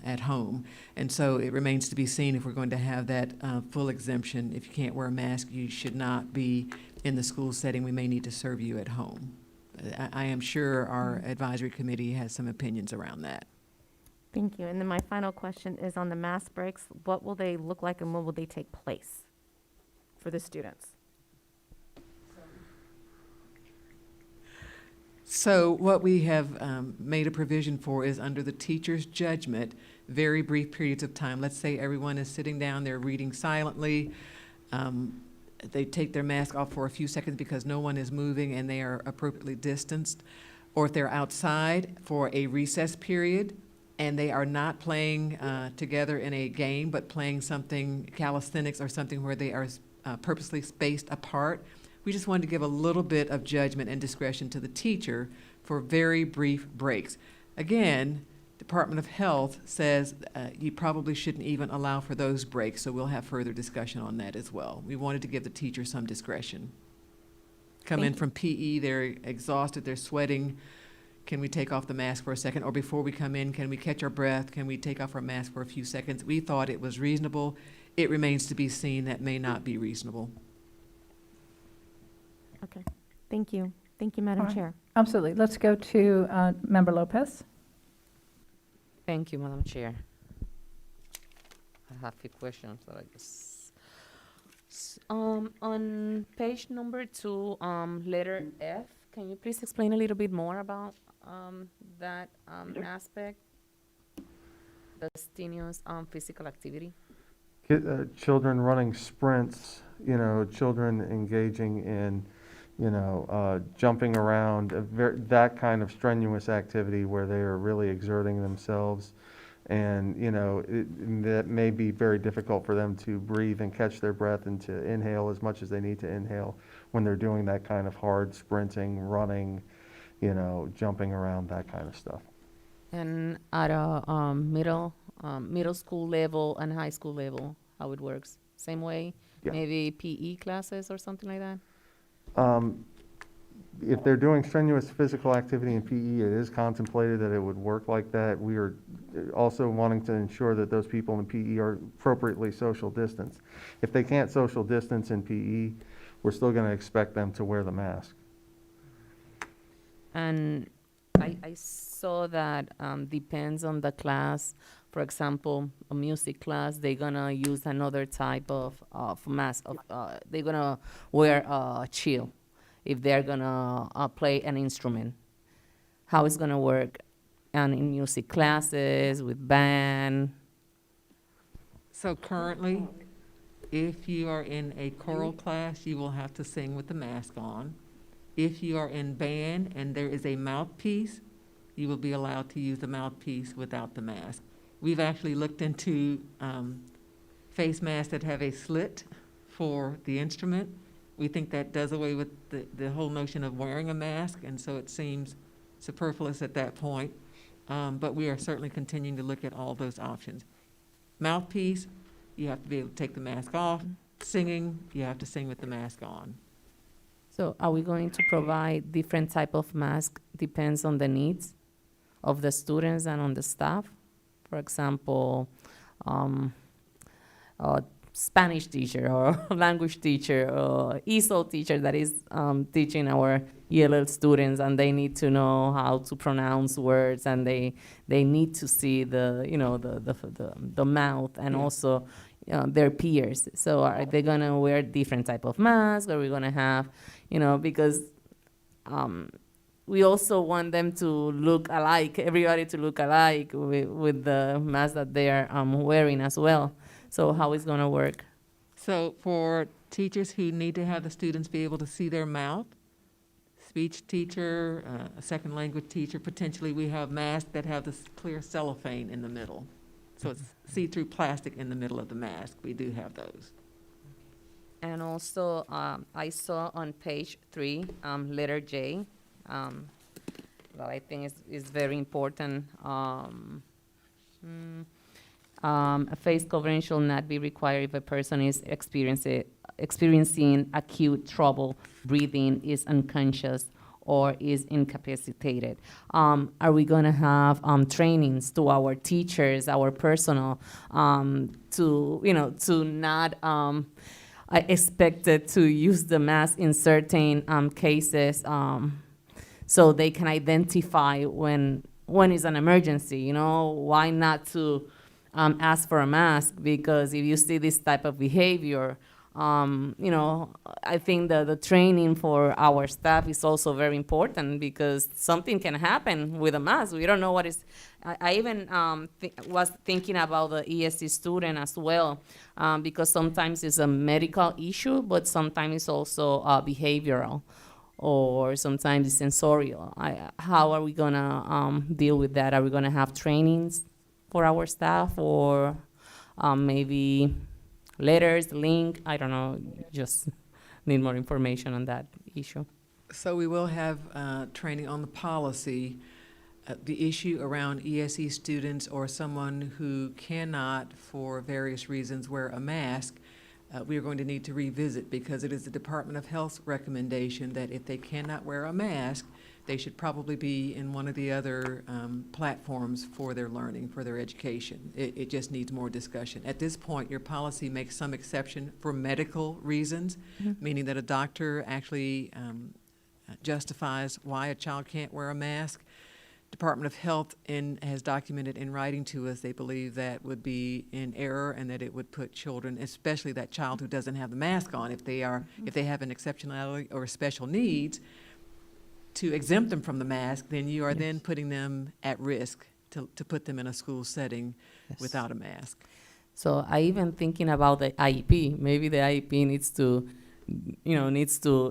at home. And so it remains to be seen if we're going to have that full exemption. If you can't wear a mask, you should not be in the school setting. We may need to serve you at home. I am sure our advisory committee has some opinions around that. Thank you. And then my final question is on the mask breaks. What will they look like and when will they take place for the students? So what we have made a provision for is under the teacher's judgment, very brief periods of time. Let's say everyone is sitting down, they're reading silently. They take their mask off for a few seconds because no one is moving and they are appropriately distanced. Or if they're outside for a recess period and they are not playing together in a game, but playing something calisthenics or something where they are purposely spaced apart. We just wanted to give a little bit of judgment and discretion to the teacher for very brief breaks. Again, Department of Health says you probably shouldn't even allow for those breaks, so we'll have further discussion on that as well. We wanted to give the teacher some discretion. Come in from PE, they're exhausted, they're sweating. Can we take off the mask for a second? Or before we come in, can we catch our breath? Can we take off our mask for a few seconds? We thought it was reasonable. It remains to be seen that may not be reasonable. Okay. Thank you. Thank you, Madam All right. Chair. Absolutely. Let's go to Member Lopez. Thank you, Madam Chair. I have a few questions that I just. On page number 2, letter F, can you please explain a little bit more about that aspect? The strenuous physical activity. Children running sprints, children engaging in, jumping around, that kind of strenuous activity where they are really exerting themselves. And, that may be very difficult for them to breathe and catch their breath and to inhale as much as they need to inhale when they're doing that kind of hard sprinting, running, jumping around, that kind of stuff. And at a middle school level and high school level, how it works? Same way? Yeah. Maybe PE classes or something like that? If they're doing strenuous physical activity in PE, it is contemplated that it would work like that. We are also wanting to ensure that those people in PE are appropriately social distanced. If they can't social distance in PE, we're still going to expect them to wear the mask. And I saw that depends on the class. For example, a music class, they're gonna use another type of mask. They're gonna wear a shield if they're gonna play an instrument. How it's gonna work, and in music classes with band. So currently, if you are in a choral class, you will have to sing with the mask on. If you are in band and there is a mouthpiece, you will be allowed to use the mouthpiece without the mask. We've actually looked into face masks that have a slit for the instrument. We think that does away with the whole notion of wearing a mask, and so it seems superfluous at that point. But we are certainly continuing to look at all those options. Mouthpiece, you have to be able to take the mask off. Singing, you have to sing with the mask on. So are we going to provide different type of mask, depends on the needs of the students and on the staff? For example, a Spanish teacher or language teacher or ESOL teacher that is teaching our ELL students, and they need to know how to pronounce words, and they need to see the mouth and also their peers. So are they gonna wear different type of masks? Are we gonna have, because we also want them to look alike, everybody to look alike with the mask that they are wearing as well. So how is gonna work? So for teachers who need to have the students be able to see their mouth, speech teacher, a second language teacher. Potentially, we have masks that have this clear cellophane in the middle. So it's see-through plastic in the middle of the mask. We do have those. And also, I saw on page 3, letter J, that I think is very important. A face covering shall not be required if a person is experiencing acute trouble breathing, is unconscious, or is incapacitated. Are we going to have trainings to our teachers, our personnel, to not expected to use the mask in certain cases, so they can identify when is an emergency? You know, why not to ask for a mask? Because if you see this type of behavior, I think the training for our staff is also very important, because something can happen with a mask. We don't know what is. I even was thinking about the ESC student as well, because sometimes it's a medical issue, but sometimes it's also behavioral, or sometimes it's sensorial. How are we gonna deal with that? Are we gonna have trainings for our staff, or maybe letters, link? I don't know, just need more information on that issue. So we will have training on the policy. The issue around ESE students or someone who cannot, for various reasons, wear a mask, we are going to need to revisit, because it is the Department of Health's recommendation that if they cannot wear a mask, they should probably be in one of the other platforms for their learning, for their education. It just needs more discussion. At this point, your policy makes some exception for medical reasons, meaning that a doctor actually justifies why a child can't wear a mask. Department of Health has documented in writing to us they believe that would be in error, and that it would put children, especially that child who doesn't have the mask on, if they have an exceptionality or special needs, to exempt them from the mask, then you are then putting them at risk to put them in a school setting without a mask. So I even thinking about the IEP. Maybe the IEP needs to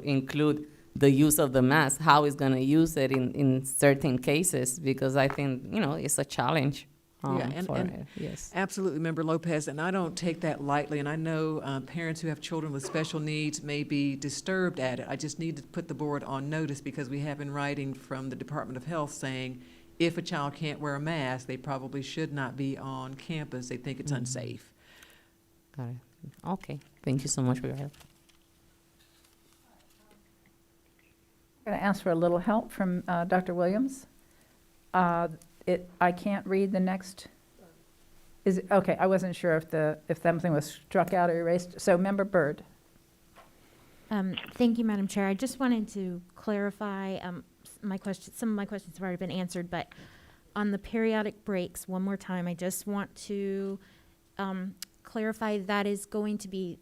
include the use of the mask, how it's going to use it in certain cases, because I think, it's a challenge. Yes. Absolutely, Member Lopez, and I don't take that lightly, and I know parents who have children with special needs may be disturbed at it. I just need to put the board on notice, because we have in writing from the Department of Health saying if a child can't wear a mask, they probably should not be on campus. They think it's unsafe. Got it. Okay, thank you so much for your help. I'm going to ask for a little help from Dr. Williams. I can't read the next. Okay, I wasn't sure if something was struck out or erased. So, Member Byrd. Thank you, Madam Chair. I just wanted to clarify my question. Some of my questions have already been answered, but on the periodic breaks, one more time, I just want to clarify that is going to be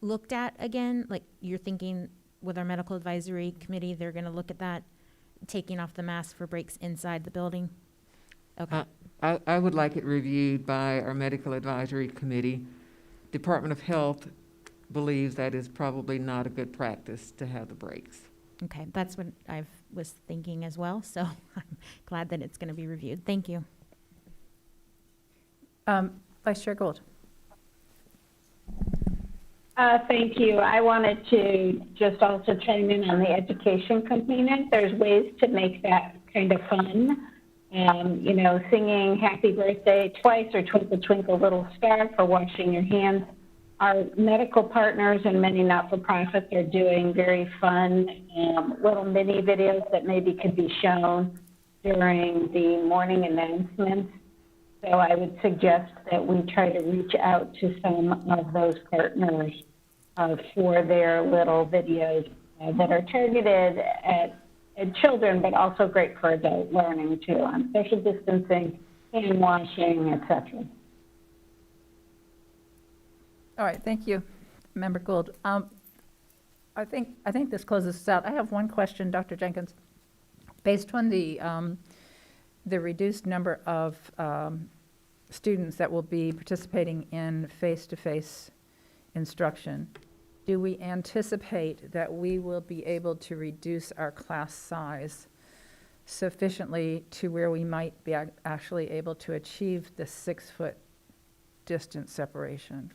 looked at again. Like, you're thinking with our medical advisory committee, they're going to look at that, taking off the mask for breaks inside the building. Okay. I would like it reviewed by our medical advisory committee. Department of Health believes that is probably not a good practice to have the breaks. Okay, that's what I was thinking as well, so I'm glad that it's going to be reviewed. Thank you. Vice Chair Gould. Thank you. I wanted to just also chime in on the education component. There's ways to make that kind of fun. Singing happy birthday twice, or twinkle, twinkle, little star, for washing your hands. Our medical partners and many not-for-profits are doing very fun little mini videos that maybe could be shown during the morning announcements. So I would suggest that we try to reach out to some of those partners for their little videos that are targeted at children, but also great for adult learning too, on social distancing, hand washing, etc. All right, thank you, Member Gould. I think this closes us out. I have one question, Dr. Jenkins. Based on the reduced number of students that will be participating in face-to-face instruction, do we anticipate that we will be able to reduce our class size sufficiently to where we might be actually able to achieve the 6-foot distance separation?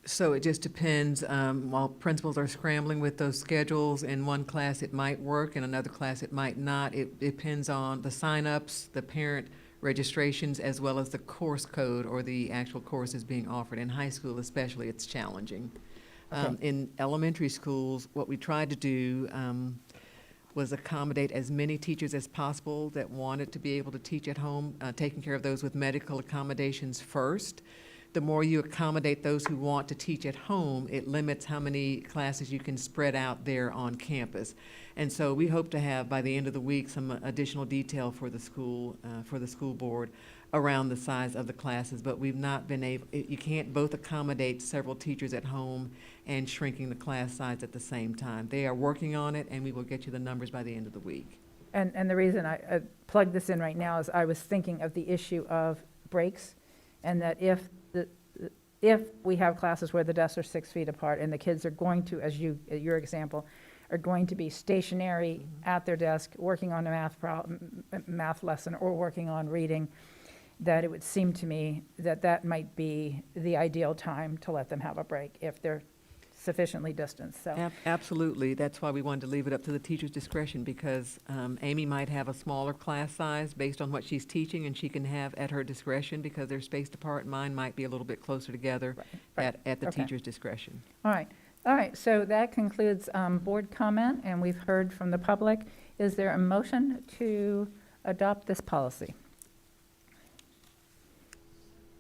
So it just depends, while principals are scrambling with those schedules, in one class it might work, in another class it might not. It depends on the signups, the parent registrations, as well as the course code or the actual courses being offered. In high school especially, it's challenging. In elementary schools, what we tried to do was accommodate as many teachers as possible that wanted to be able to teach at home, taking care of those with medical accommodations first. The more you accommodate those who want to teach at home, it limits how many classes you can spread out there on campus. And so we hope to have, by the end of the week, some additional detail for the school board around the size of the classes, but we've not been able, you can't both accommodate several teachers at home and shrinking the class size at the same time. They are working on it, and we will get you the numbers by the end of the week. And the reason I plug this in right now is I was thinking of the issue of breaks, and that if we have classes where the desks are 6 feet apart and the kids are going to, as your example, are going to be stationary at their desk, working on a math lesson or working on reading, that it would seem to me that that might be the ideal time to let them have a break if they're sufficiently distanced, so. Absolutely. That's why we wanted to leave it up to the teacher's discretion, because Amy might have a smaller class size based on what she's teaching, and she can have at her discretion because they're spaced apart. Mine might be a little bit closer together at the Okay. teacher's discretion. All right, so that concludes board comment, and we've heard from the public. Is there a motion to adopt this policy?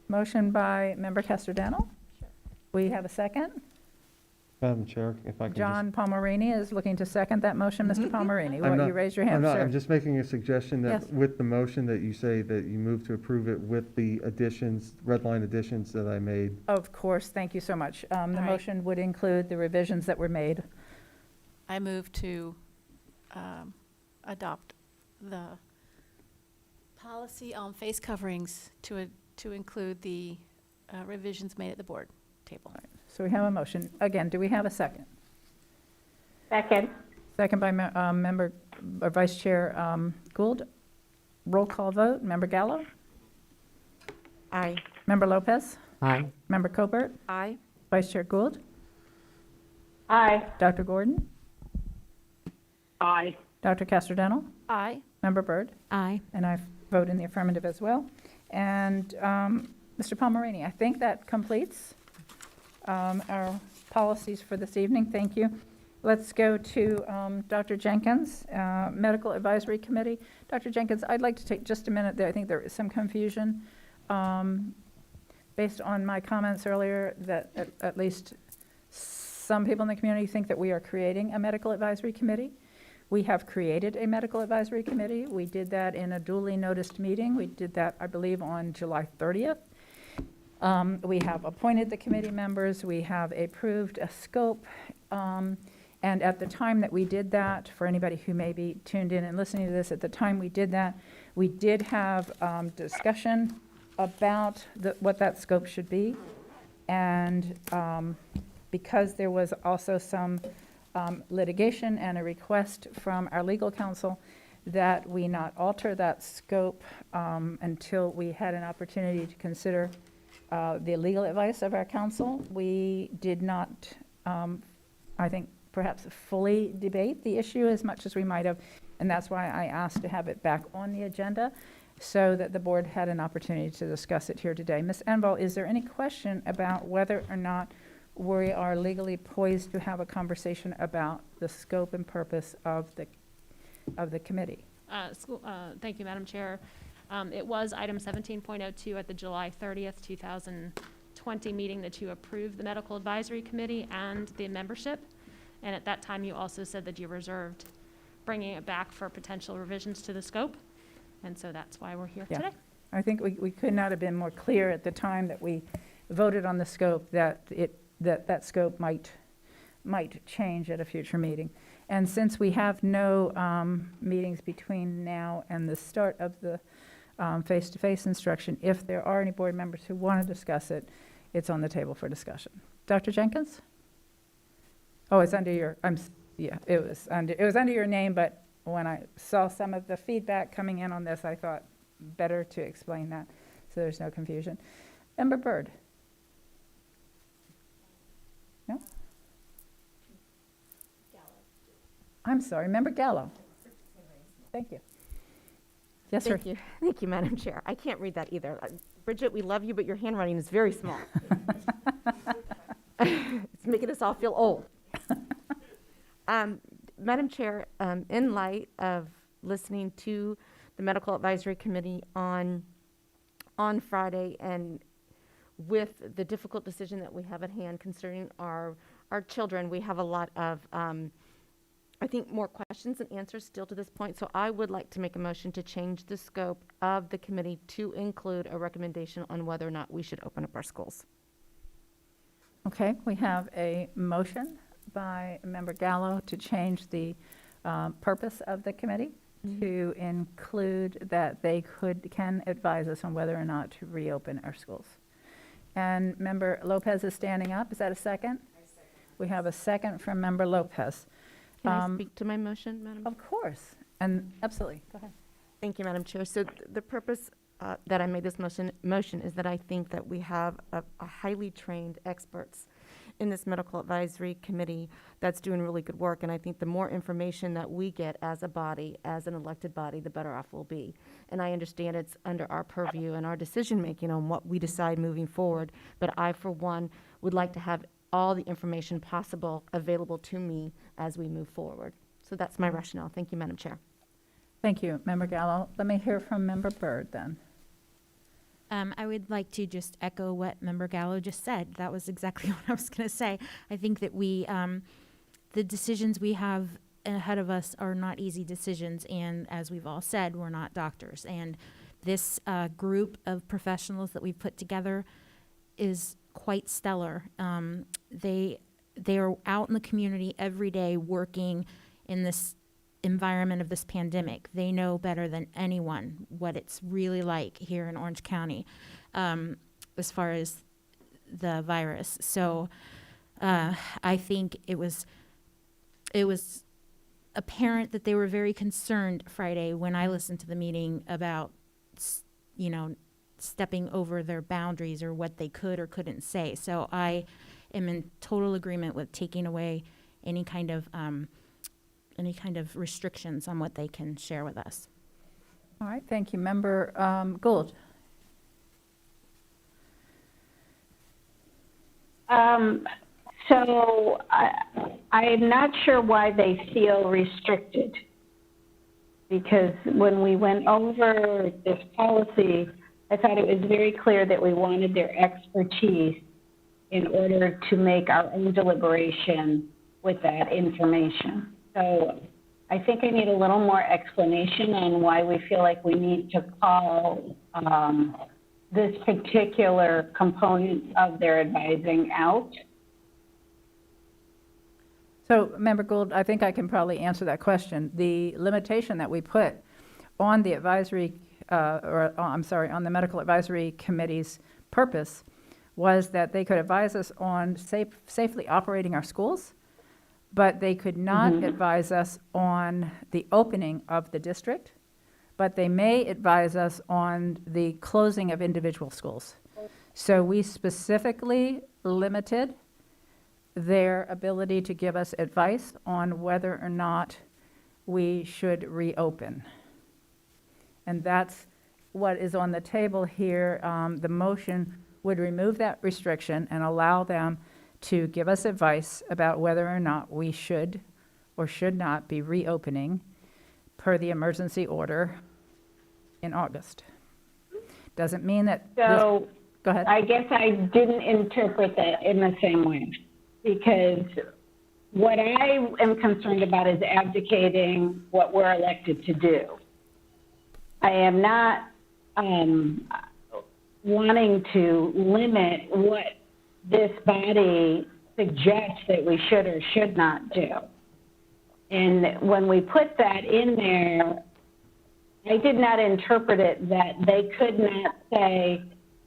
Motion by Member Casterdanel. We have a second? Madam Chair, if I can just. John Palmerini is looking to second that motion. Mr. Palmerini, I'm will not- you raise your hand, I'm not, sir? I'm just making a suggestion that Yes. with the motion that you say that you move to approve it with the additions, red line additions that I made. Of course, thank you so much. The right. motion would include the revisions that were made. I move to adopt the policy on face coverings to include the revisions made at the board table. So we have a motion. Again, do we have a second? Second. Second by Member, or Vice Chair Gould. Roll call vote. Member Gallo? Aye. Member Lopez? Aye. Member Colbert? Aye. Vice Chair Gould? Aye. Dr. Gordon? Aye. Dr. Casterdental? Aye. Member Byrd? Aye. And I vote in the affirmative as well. And Mr. Palmerini, I think that completes our policies for this evening. Thank you. Let's go to Dr. Jenkins, Medical Advisory Committee. Dr. Jenkins, I'd like to take just a minute there. I think there is some confusion based on my comments earlier that at least some people in the community think that we are creating a Medical Advisory Committee. We have created a Medical Advisory Committee. We did that in a duly noticed meeting. We did that, I believe, on July 30th. We have appointed the committee members. We have approved a scope. And at the time that we did that, for anybody who may be tuned in and listening to this, at the time we did that, we did have discussion about what that scope should be. And because there was also some litigation and a request from our legal counsel that we not alter that scope until we had an opportunity to consider the legal advice of our counsel. We did not, I think, perhaps fully debate the issue as much as we might have, and that's why I asked to have it back on the agenda so that the board had an opportunity to discuss it here today. Ms. Enval, is there any question about whether or not we are legally poised to have a conversation about the scope and purpose of the committee? Thank you, Madam Chair. It was item 17.02 at the July 30th, 2020 meeting that you approved the Medical Advisory Committee and the membership. And at that time, you also said that you reserved bringing it back for potential revisions to the scope. And so that's why we're here today. I think we could not have been more clear at the time that we voted on the scope that that scope might change at a future meeting. And since we have no meetings between now and the start of the face-to-face instruction, if there are any board members who want to discuss it, it's on the table for discussion. Dr. Jenkins? Oh, it's under your, yeah, it was under your name, but when I saw some of the feedback coming in on this, I thought better to explain that so there's no confusion. Member Byrd? No? I'm sorry, Member Gallo. Thank you. Yes, sir. Thank you. Thank you, Madam Chair. I can't read that either. Bridget, we love you, but your handwriting is very small. It's making us all feel old. Madam Chair, in light of listening to the Medical Advisory Committee on Friday, and with the difficult decision that we have at hand concerning our children, we have a lot of, I think, more questions than answers still to this point. So I would like to make a motion to change the scope of the committee to include a recommendation on whether or not we should open up our schools. Okay, we have a motion by Member Gallo to change the purpose of the committee to include that they can advise us on whether or not to reopen our schools. And Member Lopez is standing up. Is that a second? We have a second from Member Lopez. Can I speak to my motion, Madam? Of course, and absolutely. Go ahead. Thank you, Madam Chair. So the purpose that I made this motion is that I think that we have a highly trained experts in this medical advisory committee that's doing really good work, and I think the more information that we get as a body, as an elected body, the better off we'll be. And I understand it's under our purview and our decision-making on what we decide moving forward, but I, for one, would like to have all the information possible available to me as we move forward. So that's my rationale. Thank you, Madam Chair. Thank you, Member Gallo. Let me hear from Member Byrd then. I would like to just echo what Member Gallo just said. That was exactly what I was going to say. I think that the decisions we have ahead of us are not easy decisions, and as we've all said, we're not doctors. And this group of professionals that we've put together is quite stellar. They are out in the community every day working in this environment of this pandemic. They know better than anyone what it's really like here in Orange County as far as the virus. So I think it was apparent that they were very concerned Friday when I listened to the meeting about, stepping over their boundaries or what they could or couldn't say. So I am in total agreement with taking away any kind of restrictions on what they can share with us. All right, thank you. Member Gould. So I'm not sure why they feel restricted, because when we went over this policy, I thought it was very clear that we wanted their expertise in order to make our own deliberation with that information. So I think I need a little more explanation on why we feel like we need to call this particular component of their advising out. So, Member Gould, I think I can probably answer that question. The limitation that we put on the advisory, on the Medical Advisory Committee's purpose was that they could advise us on safely operating our schools, but they could not advise us on the opening of the district, but they may advise us on the closing of individual schools. So we specifically limited their ability to give us advice on whether or not we should reopen. And that's what is on the table here. The motion would remove that restriction and allow them to give us advice about whether or not we should or should not be reopening per the emergency order in August. Doesn't mean that. So go ahead. I guess I didn't interpret that in the same way, because what I am concerned about is abdicating what we're elected to do. I am not wanting to limit what this body suggests that we should or should not do. And when we put that in there, I did not interpret it that they could not say,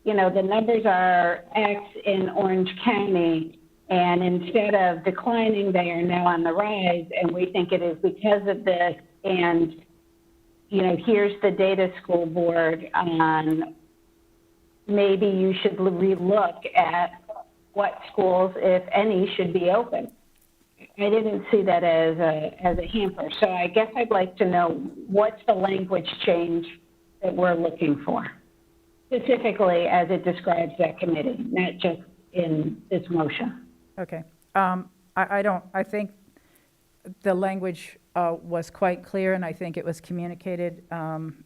the numbers are X in Orange County, And instead of declining, they are now on the rise, and we think it is because of this. And, you know, here's the data, school board, on maybe you should relook at what schools, if any, should be open. I didn't see that as a hamper. So I guess I'd like to know what's the language change that we're looking for, specifically as it describes that committee, not just in this motion. Okay. I think the language was quite clear, and I think it was communicated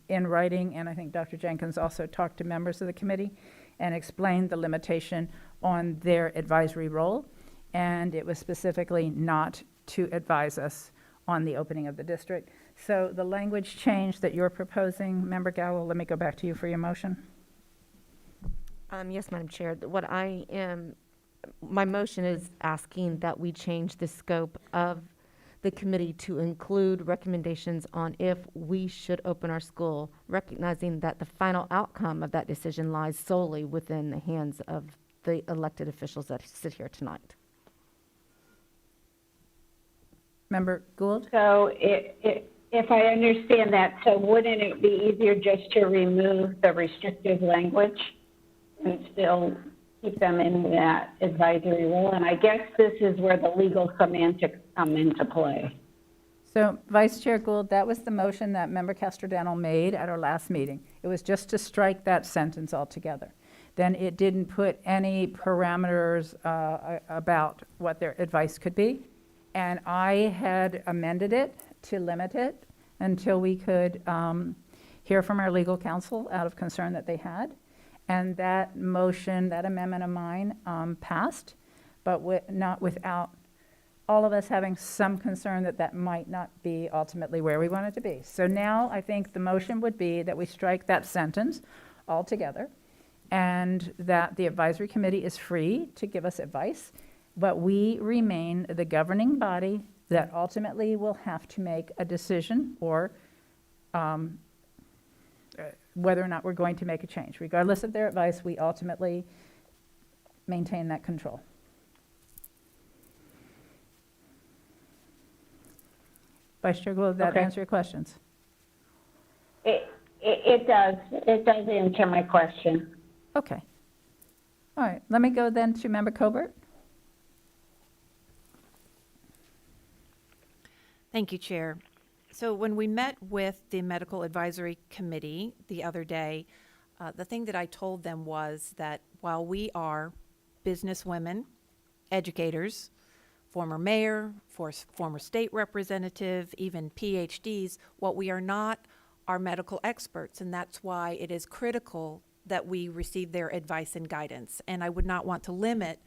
in writing, and I think Dr. Jenkins also talked to members of the committee and explained the limitation on their advisory role, and it was specifically not to advise us on the opening of the district. So the language change that you're proposing, Member Gallo, let me go back to you for your motion. Yes, Madam Chair. My motion is asking that we change the scope of the committee to include recommendations on if we should open our school, recognizing that the final outcome of that decision lies solely within the hands of the elected officials that sit here tonight. Member Gould? So if I understand that, so wouldn't it be easier just to remove the restrictive language and still keep them in that advisory role? And I guess this is where the legal semantics come into play. So Vice Chair Gould, that was the motion that Member Castrodanno made at our last meeting. It was just to strike that sentence altogether. Then it didn't put any parameters about what their advice could be. And I had amended it to limit it until we could hear from our legal counsel out of concern that they had. And that motion, that amendment of mine passed, but not without all of us having some concern that that might not be ultimately where we want it to be. So now I think the motion would be that we strike that sentence altogether, and that the advisory committee is free to give us advice, but we remain the governing body that ultimately will have to make a decision or whether or not we're going to make a change. Regardless of their advice, we ultimately maintain that control. Vice Chair Gould, did that answer your questions? It does. It does answer my question. Okay. All right, let me go then to Member Colbert. Thank you, Chair. So when we met with the Medical Advisory Committee the other day, the thing that I told them was that while we are businesswomen, educators, former mayor, former state representative, even PhDs, what we are not are medical experts, and that's why it is critical that we receive their advice and guidance. And I would not want to limit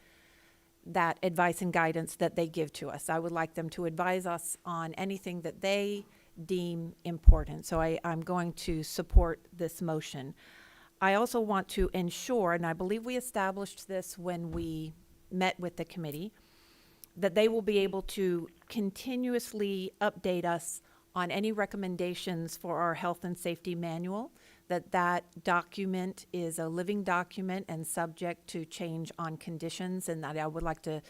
that advice and guidance that they give to us. I would like them to advise us on anything that they deem important. So I'm going to support this motion. I also want to ensure, and I believe we established this when we met with the committee, that they will be able to continuously update us on any recommendations for our health and safety manual, that document is a living document and subject to change on conditions, and that I would like to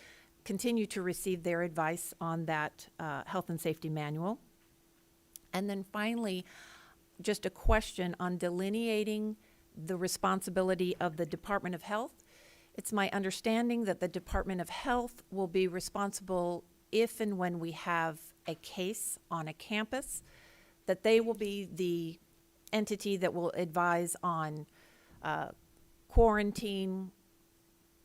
continue to receive their advice on that health and safety manual. And then finally, just a question on delineating the responsibility of the Department of Health. It's my understanding that the Department of Health will be responsible if and when we have a case on a campus, that they will be the entity that will advise on quarantine,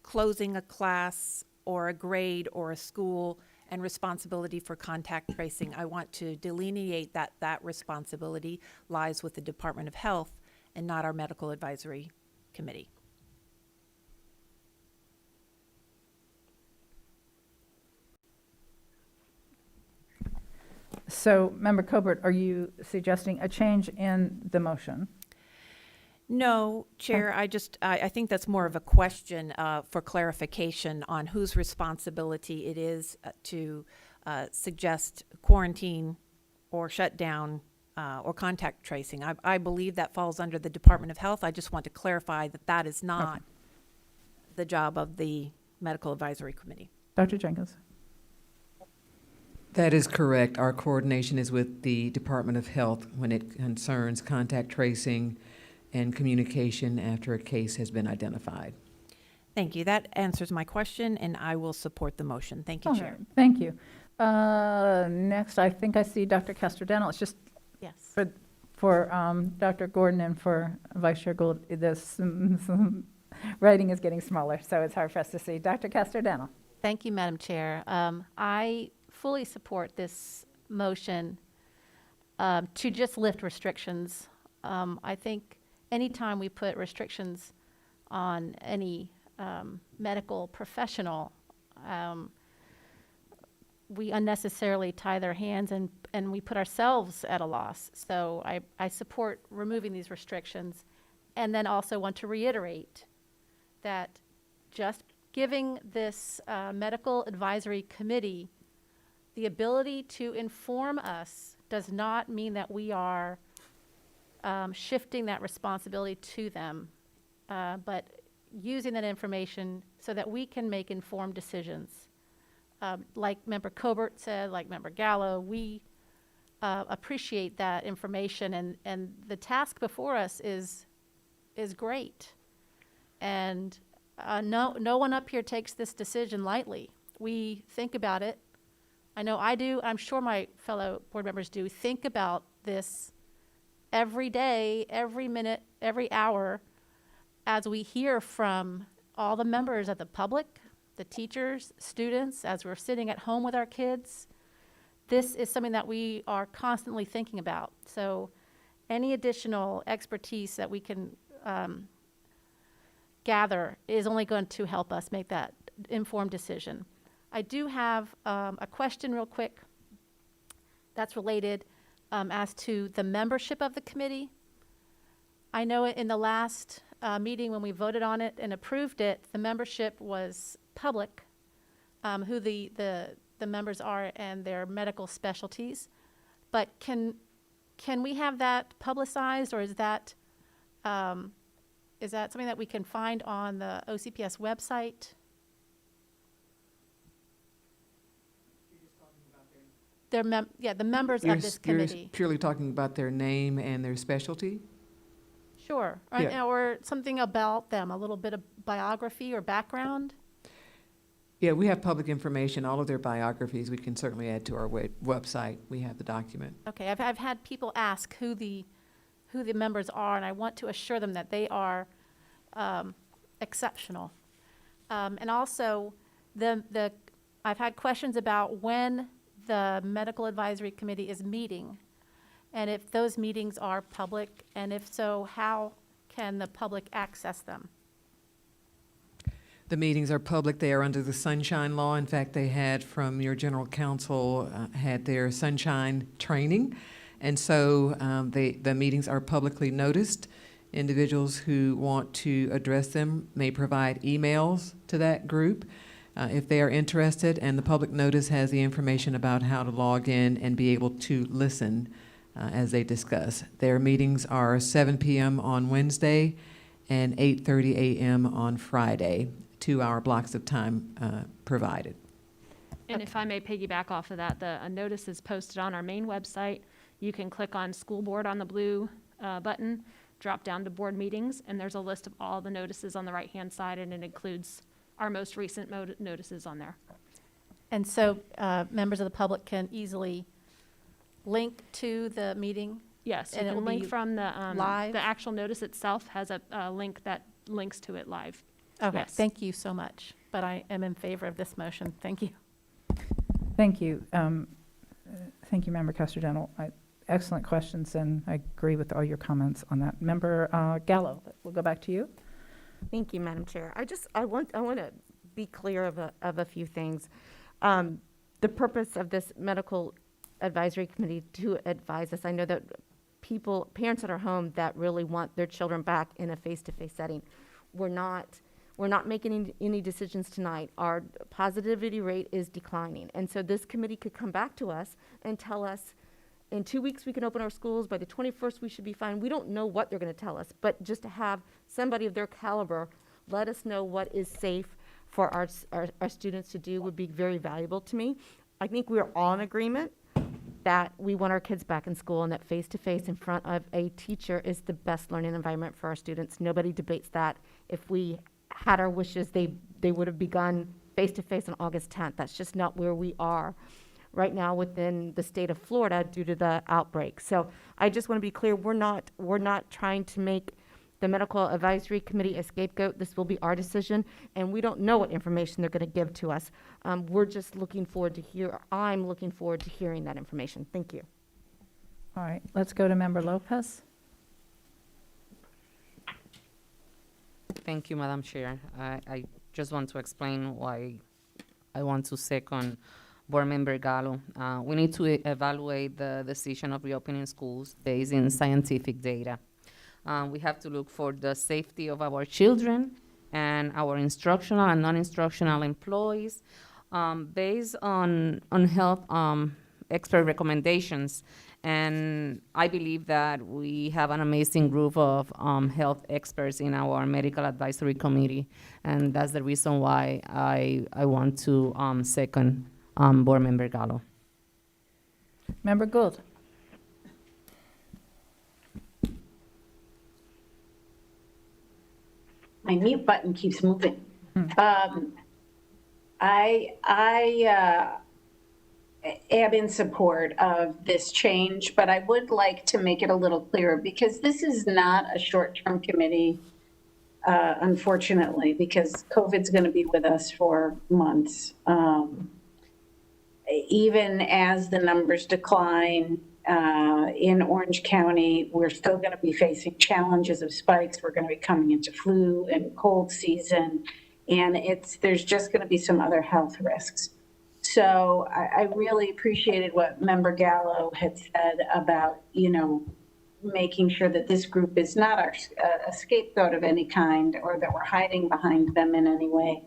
closing a class or a grade or a school, and responsibility for contact tracing. I want to delineate that responsibility lies with the Department of Health and not our Medical Advisory Committee. So, Member Colbert, are you suggesting a change in the motion? No, Chair, I think that's more of a question for clarification on whose responsibility it is to suggest quarantine or shut down or contact tracing. I believe that falls under the Department of Health. I just want to clarify that that is not the job of the Medical Advisory Committee. Dr. Jenkins? That is correct. Our coordination is with the Department of Health when it concerns contact tracing and communication after a case has been identified. Thank you. That answers my question, and I will support the motion. Thank you, All Chair. right, thank you. Next, I think I see Dr. Castrodental. It's just Yes. for Dr. Gordon and for Vice Chair Gould, this writing is getting smaller, so it's hard for us to see. Dr. Castrodental. Thank you, Madam Chair. I fully support this motion to just lift restrictions. I think anytime we put restrictions on any medical professional, we unnecessarily tie their hands and we put ourselves at a loss. So I support removing these restrictions, and then also want to reiterate that just giving this medical advisory committee the ability to inform us does not mean that we are shifting that responsibility to them, but using that information so that we can make informed decisions. Like Member Colbert said, like Member Gallo, we appreciate that information, and the task before us is great. And no one up here takes this decision lightly. We think about it. I know I do. I'm sure my fellow board members do. Think about this every day, every minute, every hour, as we hear from all the members of the public, the teachers, students, as we're sitting at home with our kids. This is something that we are constantly thinking about. So any additional expertise that we can gather is only going to help us make that informed decision. I do have a question real quick that's related as to the membership of the committee. I know in the last meeting when we voted on it and approved it, the membership was public, who the members are and their medical specialties. But can we have that publicized, or is that something that we can find on the OCPS website? The members of this committee. You're purely talking about their name and their specialty? Sure, Yeah. or something about them, a little bit of biography or background. Yeah, we have public information, all of their biographies we can certainly add to our website. We have the document. Okay, I've had people ask who the members are, and I want to assure them that they are exceptional. And also, I've had questions about when the Medical Advisory Committee is meeting, and if those meetings are public, and if so, how can the public access them? The meetings are public. They are under the Sunshine Law. In fact, they had, from your general counsel, had their Sunshine training. And so the meetings are publicly noticed. Individuals who want to address them may provide emails to that group if they are interested, and the public notice has the information about how to log in and be able to listen as they discuss. Their meetings are 7 p.m. on Wednesday and 8:30 a.m. on Friday, 2-hour blocks of time provided. And if I may piggyback off of that, a notice is posted on our main website. You can click on School Board on the blue button, drop down to Board Meetings, and there's a list of all the notices on the right-hand side, and it includes our most recent notices on there. And so members of the public can easily link to the meeting? Yes, you And it can will link be from the live? actual notice itself has a link that links to it live. Okay, Yes. thank you so much. But I am in favor of this motion. Thank you. Thank you. Thank you, Member Castrodental. Excellent questions, and I agree with all your comments on that. Member Gallo, we'll go back to you. Thank you, Madam Chair. I want to be clear of a few things. The purpose of this medical advisory committee to advise us. I know that parents that are home that really want their children back in a face-to-face setting. We're not making any decisions tonight. Our positivity rate is declining. And so this committee could come back to us and tell us, in 2 weeks we can open our schools, by the 21st we should be fine. We don't know what they're going to tell us, but just to have somebody of their caliber let us know what is safe for our students to do would be very valuable to me. I think we're all in agreement that we want our kids back in school and that face-to-face in front of a teacher is the best learning environment for our students. Nobody debates that. If we had our wishes, they would have begun face-to-face on August 10th. That's just not where we are right now within the state of Florida due to the outbreak. So I just want to be clear, we're not trying to make the Medical Advisory Committee a scapegoat. This will be our decision, and we don't know what information they're going to give to us. We're just looking forward to I'm looking forward to hearing that information. Thank you. All right, let's go to Member Lopez. Thank you, Madam Chair. I just want to explain why I want to second Board Member Gallo. We need to evaluate the decision of reopening schools based in scientific data. We have to look for the safety of our children and our instructional and non-instructional employees based on health expert recommendations. And I believe that we have an amazing group of health experts in our Medical Advisory Committee, and that's the reason why I want to second Board Member Gallo. Member Gould. My mute button keeps moving. I am in support of this change, but I would like to make it a little clearer because this is not a short-term committee, unfortunately, because COVID's going to be with us for months. Even as the numbers decline in Orange County, we're still going to be facing challenges of spikes. We're going to be coming into flu and cold season, and there's just going to be some other health risks. So I really appreciated what Member Gallo had said about, making sure that this group is not a scapegoat of any kind or that we're hiding behind them in any way.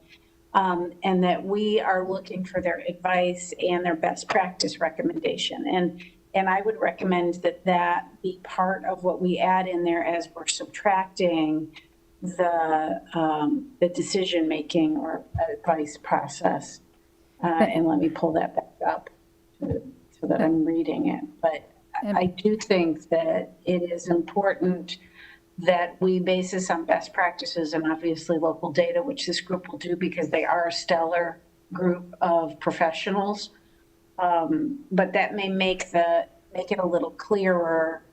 And that we are looking for their advice and their best practice recommendation. And I would recommend that be part of what we add in there as we're subtracting the decision-making or advice process. And let me pull that back up so that I'm reading it. But I do think that it is important that we base this on best practices and obviously local data, which this group will do because they are a stellar group of professionals. But that may make it a little clearer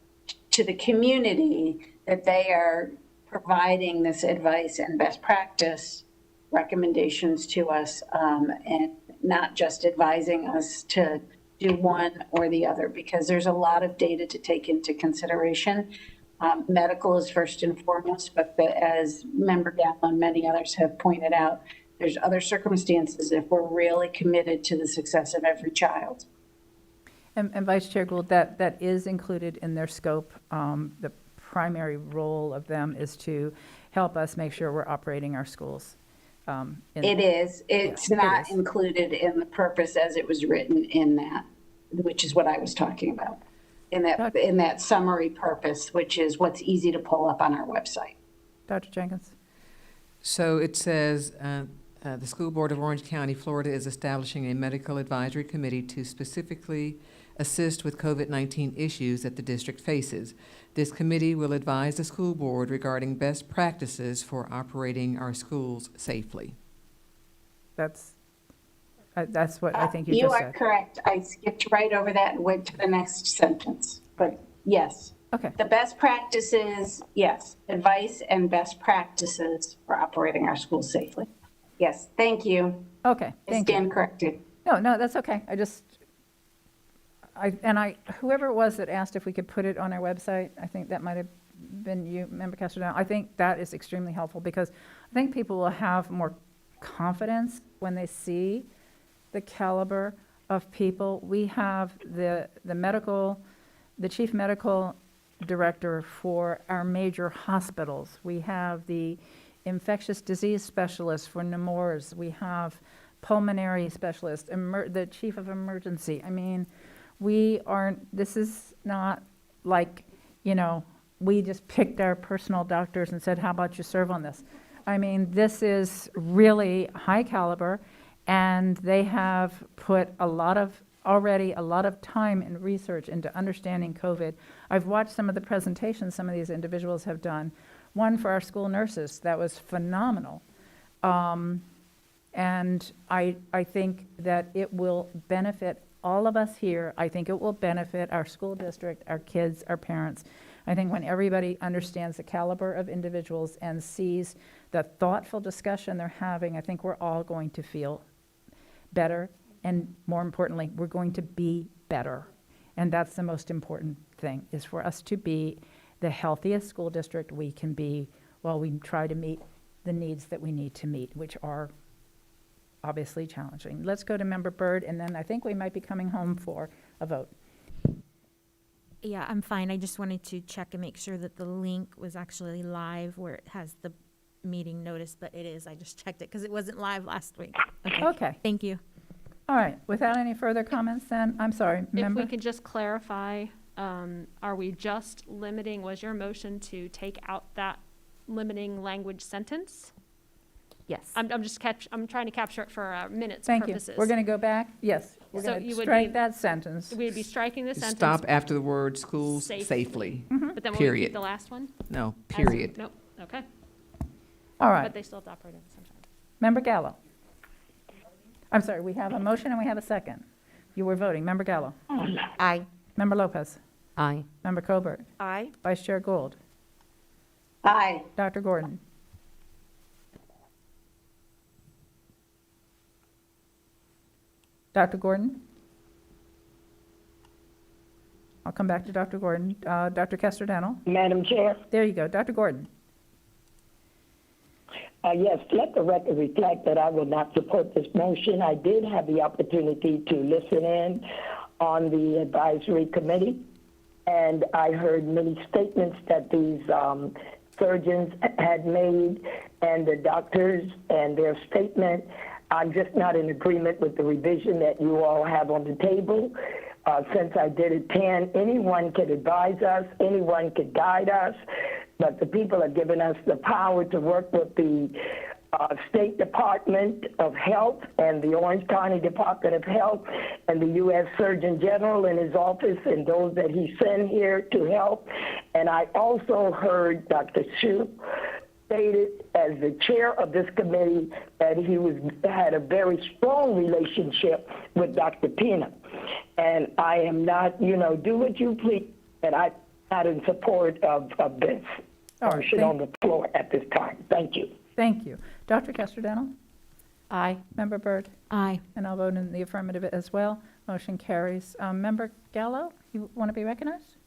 to the community that they are providing this advice and best practice recommendations to us, and not just advising us to do one or the other, because there's a lot of data to take into consideration. Medical is first and foremost, but as Member Gallo and many others have pointed out, there's other circumstances if we're really committed to the success of every child. And Vice Chair Gould, that is included in their scope. The primary role of them is to help us make sure we're operating our schools. It is. It's not included in the purpose as it was written in that, which is what I was talking about. In that summary purpose, which is what's easy to pull up on our website. Dr. Jenkins. So it says, the School Board of Orange County, Florida is establishing a medical advisory committee to specifically assist with COVID-19 issues that the district faces. This committee will advise the school board regarding best practices for operating our schools safely. That's what I think you just said. You are correct. I skipped right over that and went to the next sentence. But yes. Okay. The best practices, yes. Advice and best practices for operating our schools safely. Yes. Thank you. Okay. I stand corrected. No, that's okay. Whoever it was that asked if we could put it on our website, I think that might have been you, Member Castellano. I think that is extremely helpful because I think people will have more confidence when they see the caliber of people. We have the chief medical director for our major hospitals. We have the infectious disease specialist for Nemours. We have pulmonary specialist, the chief of emergency. I mean, this is not like, we just picked our personal doctors and said, how about you serve on this? I mean, this is really high caliber, and they have put already a lot of time and research into understanding COVID. I've watched some of the presentations some of these individuals have done. One for our school nurses, that was phenomenal. And I think that it will benefit all of us here. I think it will benefit our school district, our kids, our parents. I think when everybody understands the caliber of individuals and sees the thoughtful discussion they're having, I think we're all going to feel better. And more importantly, we're going to be better. And that's the most important thing, is for us to be the healthiest school district we can be while we try to meet the needs that we need to meet, which are obviously challenging. Let's go to Member Byrd, and then I think we might be coming home for a vote. Yeah, I'm fine. I just wanted to check and make sure that the link was actually live where it has the meeting notice, but it is. I just checked it because it wasn't live last week. Okay. Thank you. All right, without any further comments then, I'm sorry, If member? we could just clarify, are we just limiting, was your motion to take out that limiting language sentence? Yes. I'm trying to capture it for minutes Thank you. purposes. We're going to go back, yes, we're So going you to would strike be- that sentence. We'd be striking the sentence. Stop after the word schools Safely. safely. But then will we Period. keep the last one? No, As- period. Nope, okay. All right. But they still have to operate at the same time. Member Gallo. I'm sorry, we have a motion and we have a second. You were voting. Member Gallo. Aye. Member Lopez. Aye. Member Colbert. Aye. Vice Chair Gould. Aye. Dr. Gordon. Dr. Gordon? I'll come back to Dr. Gordon. Dr. Kester-Dennell? Madam Chair? There you go. Dr. Gordon? Yes, let the record reflect that I will not support this motion. I did have the opportunity to listen in on the advisory committee, and I heard many statements that these surgeons had made and the doctors and their statement. I'm just not in agreement with the revision that you all have on the table. Since I did attend, anyone could advise us, anyone could guide us, but the people have given us the power to work with the State Department of Health and the Orange County Department of Health and the U.S. Surgeon General in his office and those that he sent here to help. And I also heard Dr. Hsu stated as the chair of this committee that he had a very strong relationship with Dr. Pina. And I am not, do what you please, but I'm not in support of this motion on the floor at this time. Thank you. Thank you. Dr. Kester-Dennell? Aye. Member Byrd? Aye. And I'll vote in the affirmative as well. Motion carries. Member Gallo, you want to be recognized?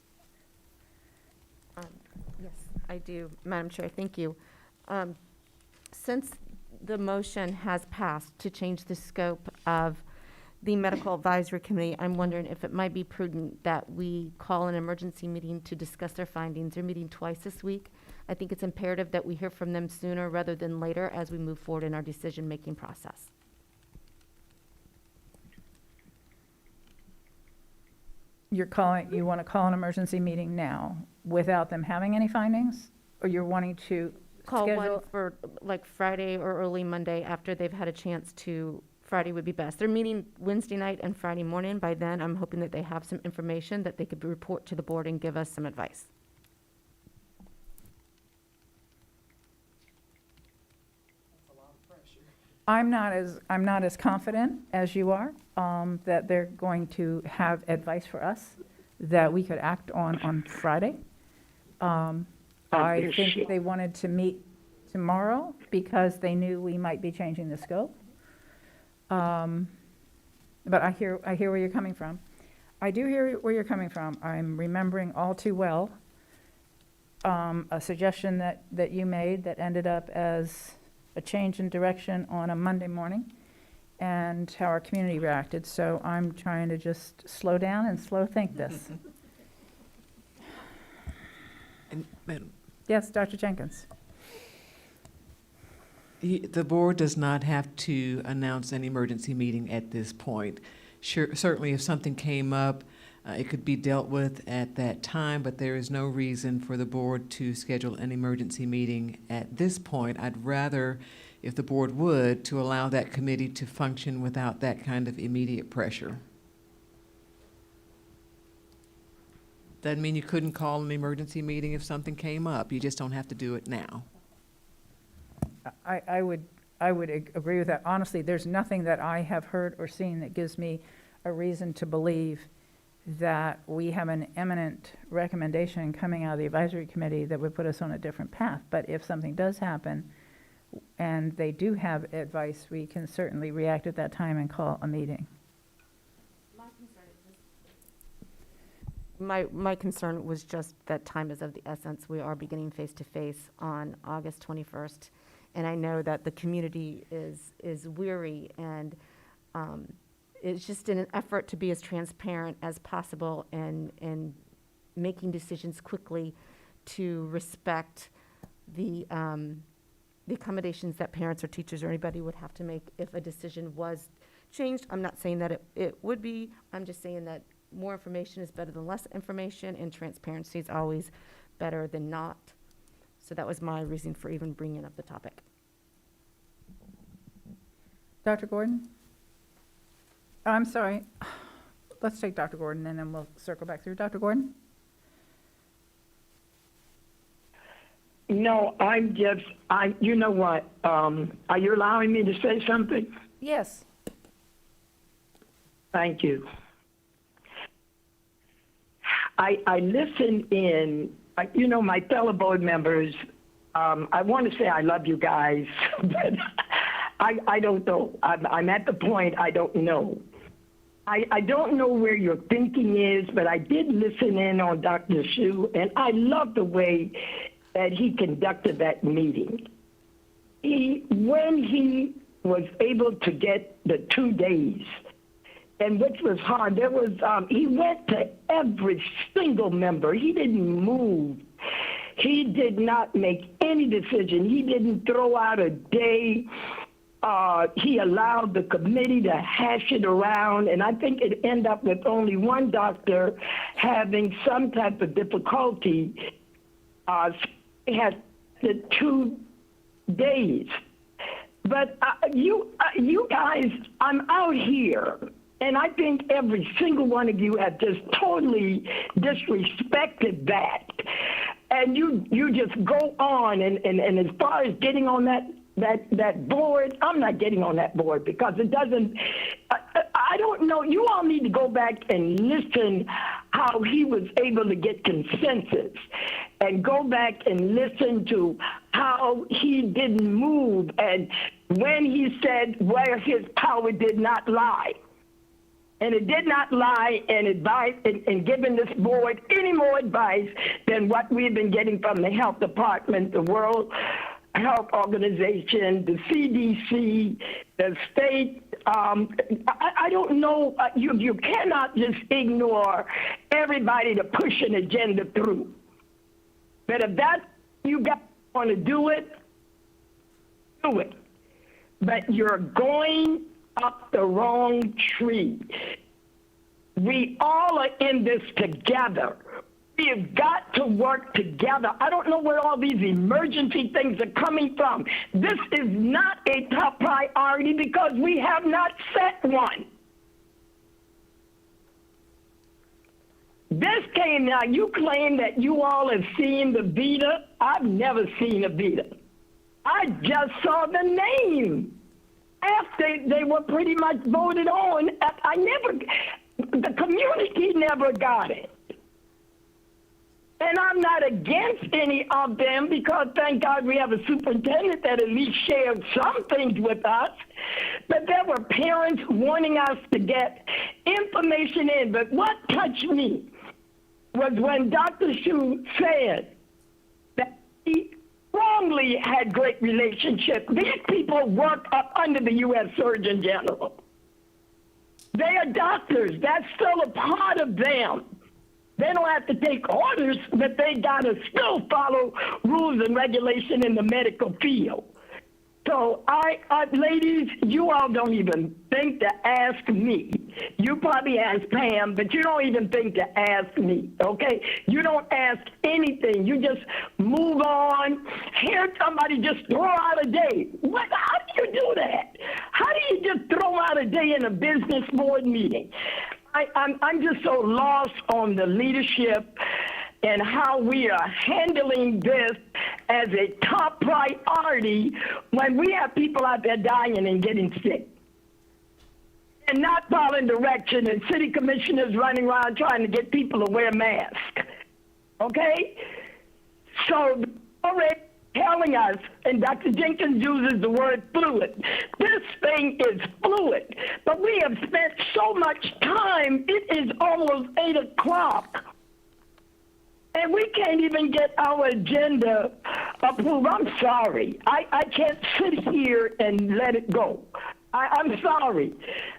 Yes, I do, Madam Chair, thank you. Since the motion has passed to change the scope of the Medical Advisory Committee, I'm wondering if it might be prudent that we call an emergency meeting to discuss their findings. They're meeting twice this week. I think it's imperative that we hear from them sooner rather than later as we move forward in our decision-making process. You want to call an emergency meeting now without them having any findings? Or you're wanting to Call one schedule? for like Friday or early Monday after they've had a chance to, Friday would be best. They're meeting Wednesday night and Friday morning. By then, I'm hoping that they have some information that they could report to the board and give us some advice. I'm not as confident as you are that they're going to have advice for us that we could act on Friday. I think they wanted to meet tomorrow because they knew we might be changing the scope. But I hear where you're coming from. I do hear where you're coming from. I'm remembering all too well a suggestion that you made that ended up as a change in direction on a Monday morning and how our community reacted. So I'm trying to just slow down and slow think this. And, Madam, Yes, Dr. Jenkins. the board does not have to announce an emergency meeting at this point. Sure, certainly if something came up, it could be dealt with at that time, but there is no reason for the board to schedule an emergency meeting at this point. I'd rather, if the board would, to allow that committee to function without that kind of immediate pressure. Doesn't mean you couldn't call an emergency meeting if something came up. You just don't have to do it now. I would agree with that. Honestly, there's nothing that I have heard or seen that gives me a reason to believe that we have an imminent recommendation coming out of the advisory committee that would put us on a different path. But if something does happen and they do have advice, we can certainly react at that time and call a meeting. My concern was just that time is of the essence. We are beginning face-to-face on August 21st, and I know that the community is weary, and it's just in an effort to be as transparent as possible and making decisions quickly to respect the accommodations that parents or teachers or anybody would have to make if a decision was changed. I'm not saying that it would be. I'm just saying that more information is better than less information, and transparency is always better than not. So that was my reason for even bringing up the topic. Dr. Gordon? Oh, I'm sorry. Let's take Dr. Gordon, and then we'll circle back through. Dr. Gordon? No, you know what? Are you allowing me to say something? Yes. Thank you. I listened in, my fellow board members, I want to say I love you guys, but I don't know. I'm at the point I don't know. I don't know where your thinking is, but I did listen in on Dr. Shu, and I love the way that he conducted that meeting. When he was able to get the 2 days, and which was hard, he went to every single member. He didn't move. He did not make any decision. He didn't throw out a day. He allowed the committee to hash it around, and I think it ended up with only one doctor having some type of difficulty. He had the 2 days. But you guys, I'm out here, and I think every single one of you have just totally disrespected that. And you just go on, and as far as getting on that board, I'm not getting on that board because it doesn't, I don't know. You all need to go back and listen how he was able to get consensus, and go back and listen to how he didn't move, and when he said where his power did not lie. And it did not lie and advise and giving this board any more advice than what we've been getting from the health department, the World Health Organization, the CDC, the state. I don't know. You cannot just ignore everybody to push an agenda through. But if that you guys want to do it, do it. But you're going up the wrong tree. We all are in this together. We've got to work together. I don't know where all these emergency things are coming from. This is not a top priority because we have not set one. This came now, you claim that you all have seen the Vita. I've never seen a Vita. I just saw the name after they were pretty much voted on. The community never got it. And I'm not against any of them because thank God we have a superintendent that at least shared some things with us. But there were parents wanting us to get information in. But what touched me was when Dr. Shu said that he strongly had great relationships. These people work up under the U.S. Surgeon General. They are doctors. That's still a part of them. They don't have to take orders, but they got to still follow rules and regulation in the medical field. So, ladies, you all don't even think to ask me You probably ask Pam, but you don't even think to ask me, okay? You don't ask anything. You just move on. Hear somebody just throw out a day. What? How do you do that? How do you just throw out a day in a business board meeting? I'm just so lost on the leadership and how we are handling this as a top priority when we have people out there dying and getting sick and not following direction, and city commissioners running around trying to get people to wear masks. Okay? So already telling us, and Dr. Jenkins uses the word fluid. This thing is fluid, but we have spent so much time, it is almost 8 o'clock. And we can't even get our agenda approved. I'm sorry. I can't sit here and let it go. I'm sorry.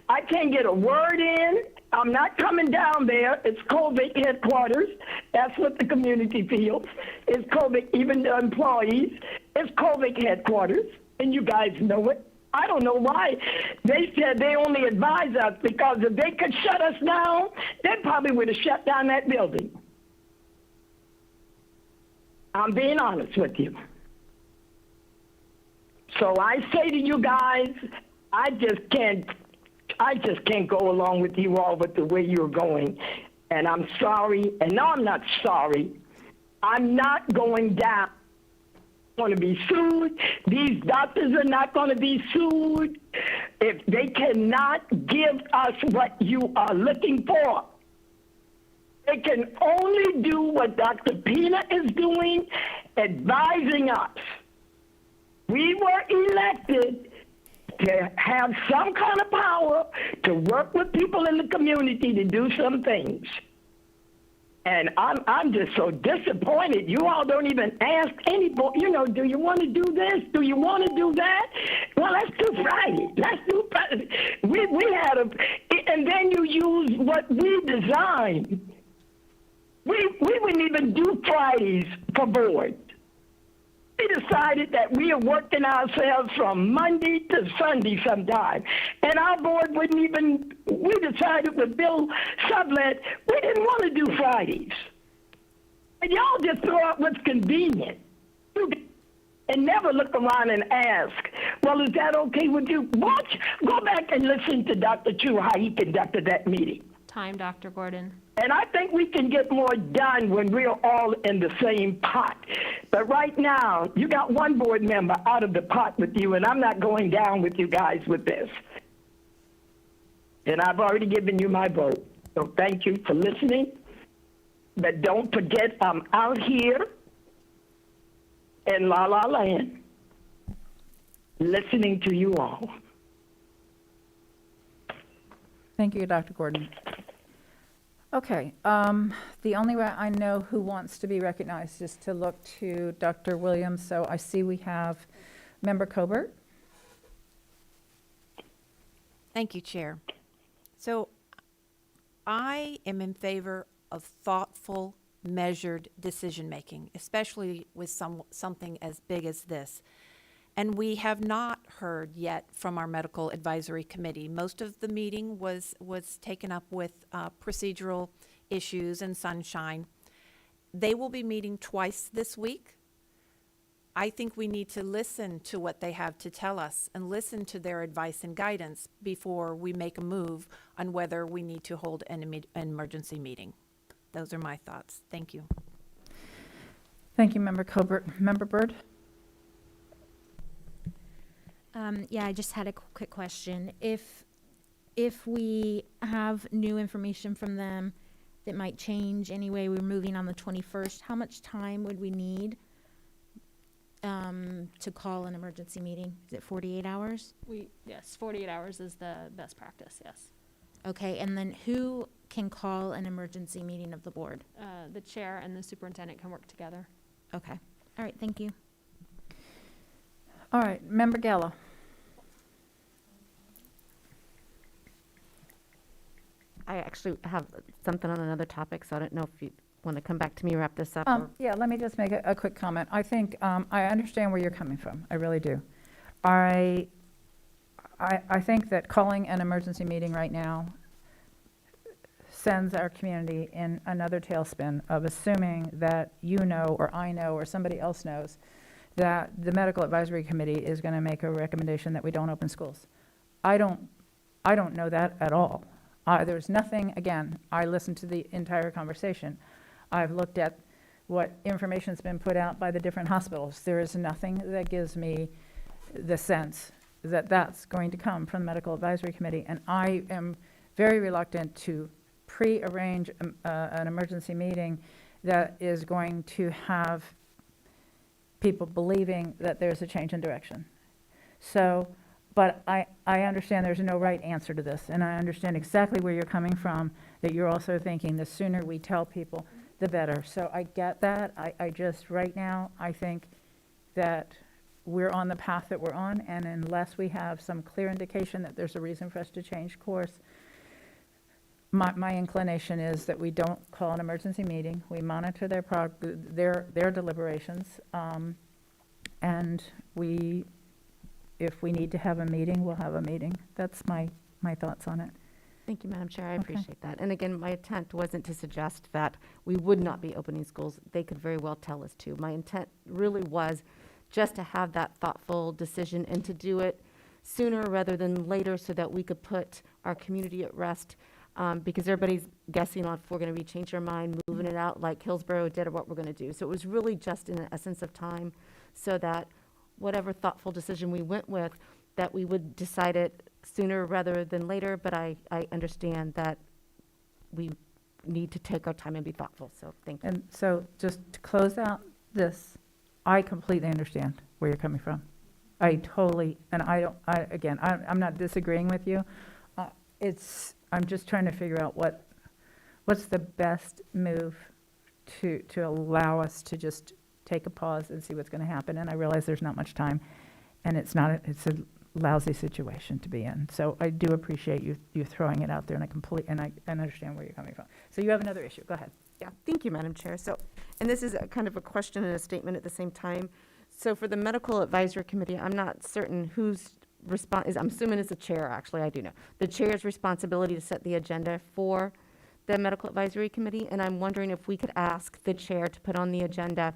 I can't get a word in. I'm not coming down there. It's COVID headquarters. That's what the community feels. It's COVID, even the employees. It's COVID headquarters, and you guys know it. I don't know why. They said they only advise us because if they could shut us down, they probably would have shut down that building. I'm being honest with you. So I say to you guys, I just can't go along with you all with the way you're going. And I'm sorry. And no, I'm not sorry. I'm not going down. I'm going to be sued. These doctors are not going to be sued if they cannot give us what you are looking for. They can only do what Dr. Pina is doing, advising us. We were elected to have some kind of power to work with people in the community to do some things. And I'm just so disappointed. You all don't even ask anybody, do you want to do this? Do you want to do that? Well, let's do Friday. Let's do Friday. We had and then you use what we designed. We wouldn't even do Fridays for board. We decided that we are working ourselves from Monday to Sunday sometime. And our board wouldn't even, we decided with Bill Sublett, we didn't want to do Fridays. And y'all just throw out what's convenient. And never look around and ask, well, is that okay with you? Go back and listen to Dr. Chu, how he conducted that meeting. Time, Dr. Gordon. And I think we can get more done when we're all in the same pot. But right now, you got one board member out of the pot with you, and I'm not going down with you guys with this. And I've already given you my vote. So thank you for listening. But don't forget, I'm out here in La La Land listening to you all. Thank you, Dr. Gordon. Okay, the only way I know who wants to be recognized is to look to Dr. Williams. So I see we have Member Colbert. Thank you, Chair. So I am in favor of thoughtful, measured decision-making, especially with something as big as this. And we have not heard yet from our medical advisory committee. Most of the meeting was taken up with procedural issues and sunshine. They will be meeting twice this week. I think we need to listen to what they have to tell us and listen to their advice and guidance before we make a move on whether we need to hold an emergency meeting. Those are my thoughts. Thank you. Thank you, Member Colbert. Member Byrd? Yeah, I just had a quick question. If we have new information from them that might change anyway, we're moving on the 21st, how much time would we need to call an emergency meeting? Is it 48 hours? Yes, 48 hours is the best practice, yes. Okay, and then who can call an emergency meeting of the board? The chair and the superintendent can work together. Okay, all right, thank you. All right, Member Gallo. I actually have something on another topic, so I don't know if you want to come back to me, wrap this up. Or... Yeah, let me just make a quick comment. I think I understand where you're coming from. I really do. I think that calling an emergency meeting right now sends our community in another tailspin of assuming that you know, or I know, or somebody else knows that the medical advisory committee is going to make a recommendation that we don't open schools. I don't know that at all. There's nothing, again, I listened to the entire conversation. I've looked at what information's been put out by the different hospitals. There is nothing that gives me the sense that that's going to come from the medical advisory committee. And I am very reluctant to pre-arrange an emergency meeting that is going to have people believing that there's a change in direction. So, but I understand there's no right answer to this, and I understand exactly where you're coming from, that you're also thinking the sooner we tell people, the better. So I get that. I just, right now, I think that we're on the path that we're on, and unless we have some clear indication that there's a reason for us to change course, my inclination is that we don't call an emergency meeting. We monitor their deliberations, and if we need to have a meeting, we'll have a meeting. That's my thoughts on it. Thank you, Madam Chair. I Okay. appreciate that. And again, my intent wasn't to suggest that we would not be opening schools. They could very well tell us to. My intent really was just to have that thoughtful decision and to do it sooner rather than later so that we could put our community at rest, because everybody's guessing on if we're going to be changing our mind, moving it out like Hillsborough did, or what we're going to do. So it was really just in the essence of time so that whatever thoughtful decision we went with, that we would decide it sooner rather than later. But I understand that we need to take our time and be thoughtful. So thank you. And so just to close out this, I completely understand where you're coming from. I totally, and I'm not disagreeing with you. I'm just trying to figure out what's the best move to allow us to just take a pause and see what's going to happen. And I realize there's not much time, and it's a lousy situation to be in. So I do appreciate you throwing it out there, and I understand where you're coming from. So you have another issue. Go ahead. Yeah, thank you, Madam Chair. So, and this is a kind of a question and a statement at the same time. So for the Medical Advisory Committee, I'm not certain whose response is, I'm assuming it's the chair, actually, I do know. The chair's responsibility to set the agenda for the Medical Advisory Committee, and I'm wondering if we could ask the chair to put on the agenda.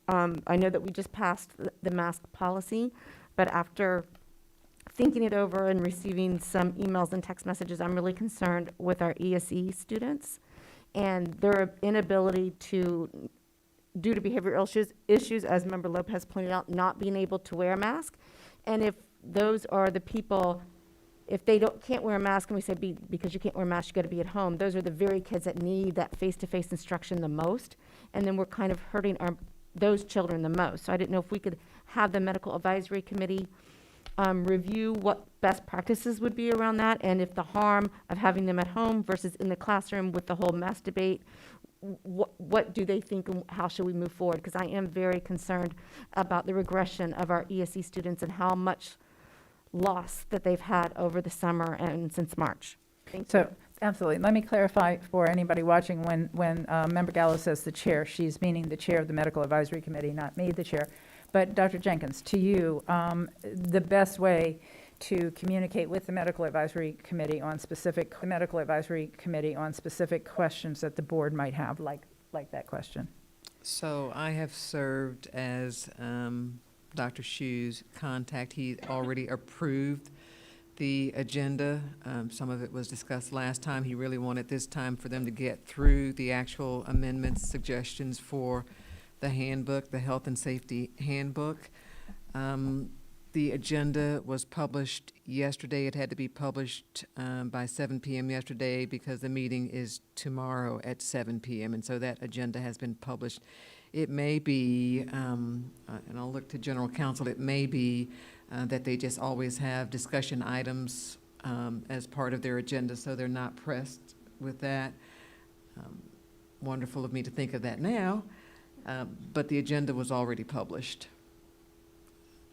I know that we just passed the mask policy, but after thinking it over and receiving some emails and text messages, I'm really concerned with our ESE students and their inability to, due to behavioral issues, as Member Lopez pointed out, not being able to wear a mask. And if those are the people, if they can't wear a mask, and we say because you can't wear a mask, you got to be at home, those are the very kids that need that face-to-face instruction the most. And then we're kind of hurting those children the most. So I didn't know if we could have the Medical Advisory Committee review what best practices would be around that, and if the harm of having them at home versus in the classroom with the whole mask debate, what do they think and how should we move forward? Because I am very concerned about the regression of our ESE students and how much loss that they've had over the summer and since March. Thank you. So, absolutely. Let me clarify for anybody watching, when Member Gallo says the chair, she's meaning the chair of the Medical Advisory Committee, not me, the chair. But Dr. Jenkins, to you, the best way to communicate with the Medical Advisory Committee on specific questions that the board might have, like that question. So I have served as Dr. Shu's contact. He already approved the agenda. Some of it was discussed last time. He really wanted this time for them to get through the actual amendments, suggestions for the handbook, the health and safety handbook. The agenda was published yesterday. It had to be published by 7 p.m. yesterday because the meeting is tomorrow at 7 p.m. And so that agenda has been published. It may be, and I'll look to General Counsel, it may be that they just always have discussion items as part of their agenda, so they're not pressed with that. Wonderful of me to think of that now. But the agenda was already published.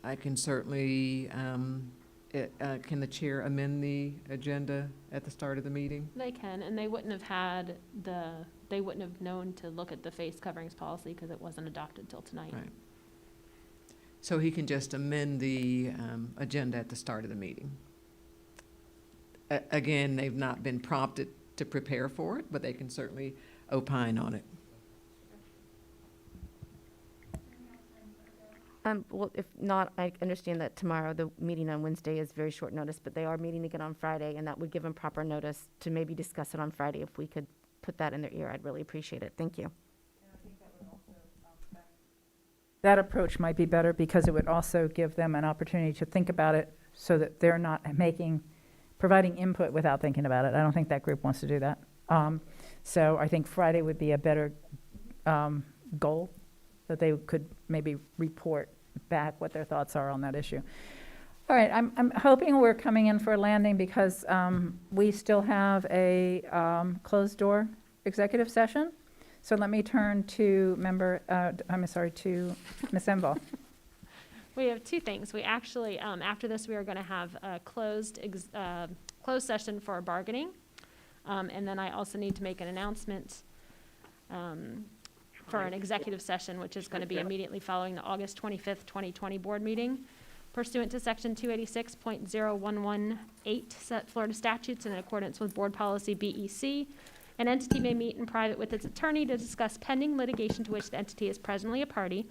I can certainly, can the chair amend the agenda at the start of the meeting? They can, and they wouldn't have known to look at the face coverings policy because it wasn't adopted till tonight. Right. So he can just amend the agenda at the start of the meeting. Again, they've not been prompted to prepare for it, but they can certainly opine on it. Well, if not, I understand that tomorrow, the meeting on Wednesday is very short notice, but they are meeting again on Friday, and that would give them proper notice to maybe discuss it on Friday. If we could put that in their ear, I'd really appreciate it. Thank you. That approach might be better because it would also give them an opportunity to think about it so that they're not providing input without thinking about it. I don't think that group wants to do that. So I think Friday would be a better goal, that they could maybe report back what their thoughts are on that issue. All right, I'm hoping we're coming in for a landing because we still have a closed door executive session. So let me turn to to Ms. Enval. We have two things. We actually, after this, we are going to have a closed session for bargaining. And then I also need to make an announcement for an executive session, which is going to be immediately following the August 25th, 2020 board meeting. Pursuant to Section 286.0118 Florida statutes and in accordance with Board Policy BEC, an entity may meet in private with its attorney to discuss pending litigation to which the entity is presently a party,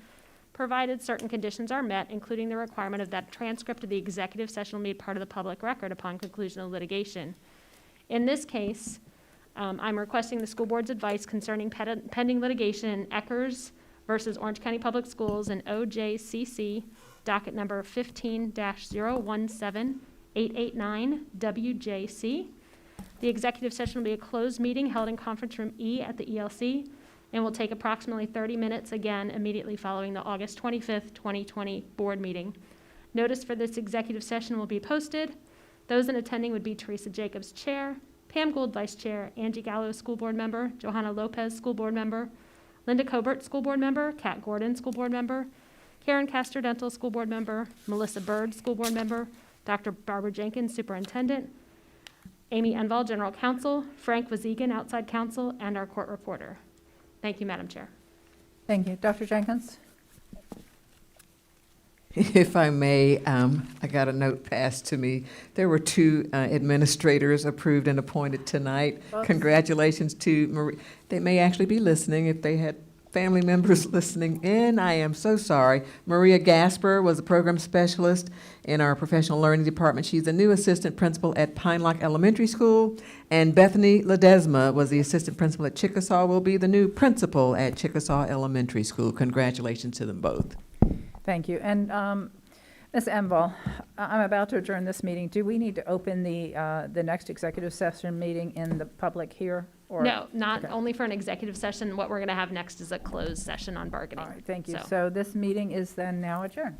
provided certain conditions are met, including the requirement of that transcript of the executive session will be part of the public record upon conclusion of litigation. In this case, I'm requesting the school board's advice concerning pending litigation in Eckers versus Orange County Public Schools and OJCC, docket number 15-017889 WJC. The executive session will be a closed meeting held in conference room E at the ELC and will take approximately 30 minutes, again, immediately following the August 25th, 2020 board meeting. Notice for this executive session will be posted. Those in attending would be Teresa Jacobs, Chair, Pam Gould, Vice Chair, Angie Gallo, School Board Member, Johanna Lopez, School Board Member, Linda Cobert, School Board Member, Kat Gordon, School Board Member, Karen Castor-Dental, School Board Member, Melissa Bird, School Board Member, Dr. Barbara Jenkins, Superintendent, Amy Enval, General Counsel, Frank Wazigan, Outside Counsel, and our court reporter. Thank you, Madam Chair. Thank you. Dr. Jenkins? If I may, I got a note passed to me. There were 2 administrators approved and appointed tonight. Oops. Congratulations to Marie. They may actually be listening if they had family members listening in. I am so sorry. Maria Gasper was a program specialist in our professional learning department. She's the new assistant principal at Pine Lock Elementary School. And Bethany Ledesma was the assistant principal at Chickasaw, will be the new principal at Chickasaw Elementary School. Congratulations to them both. Thank you. And Ms. Enval, I'm about to adjourn this meeting. Do we need to open the next executive session meeting in the public here? Or? No, not Okay. only for an executive session. What we're going to have next is a closed session on bargaining. All right, thank you. So- So this meeting is then now adjourned.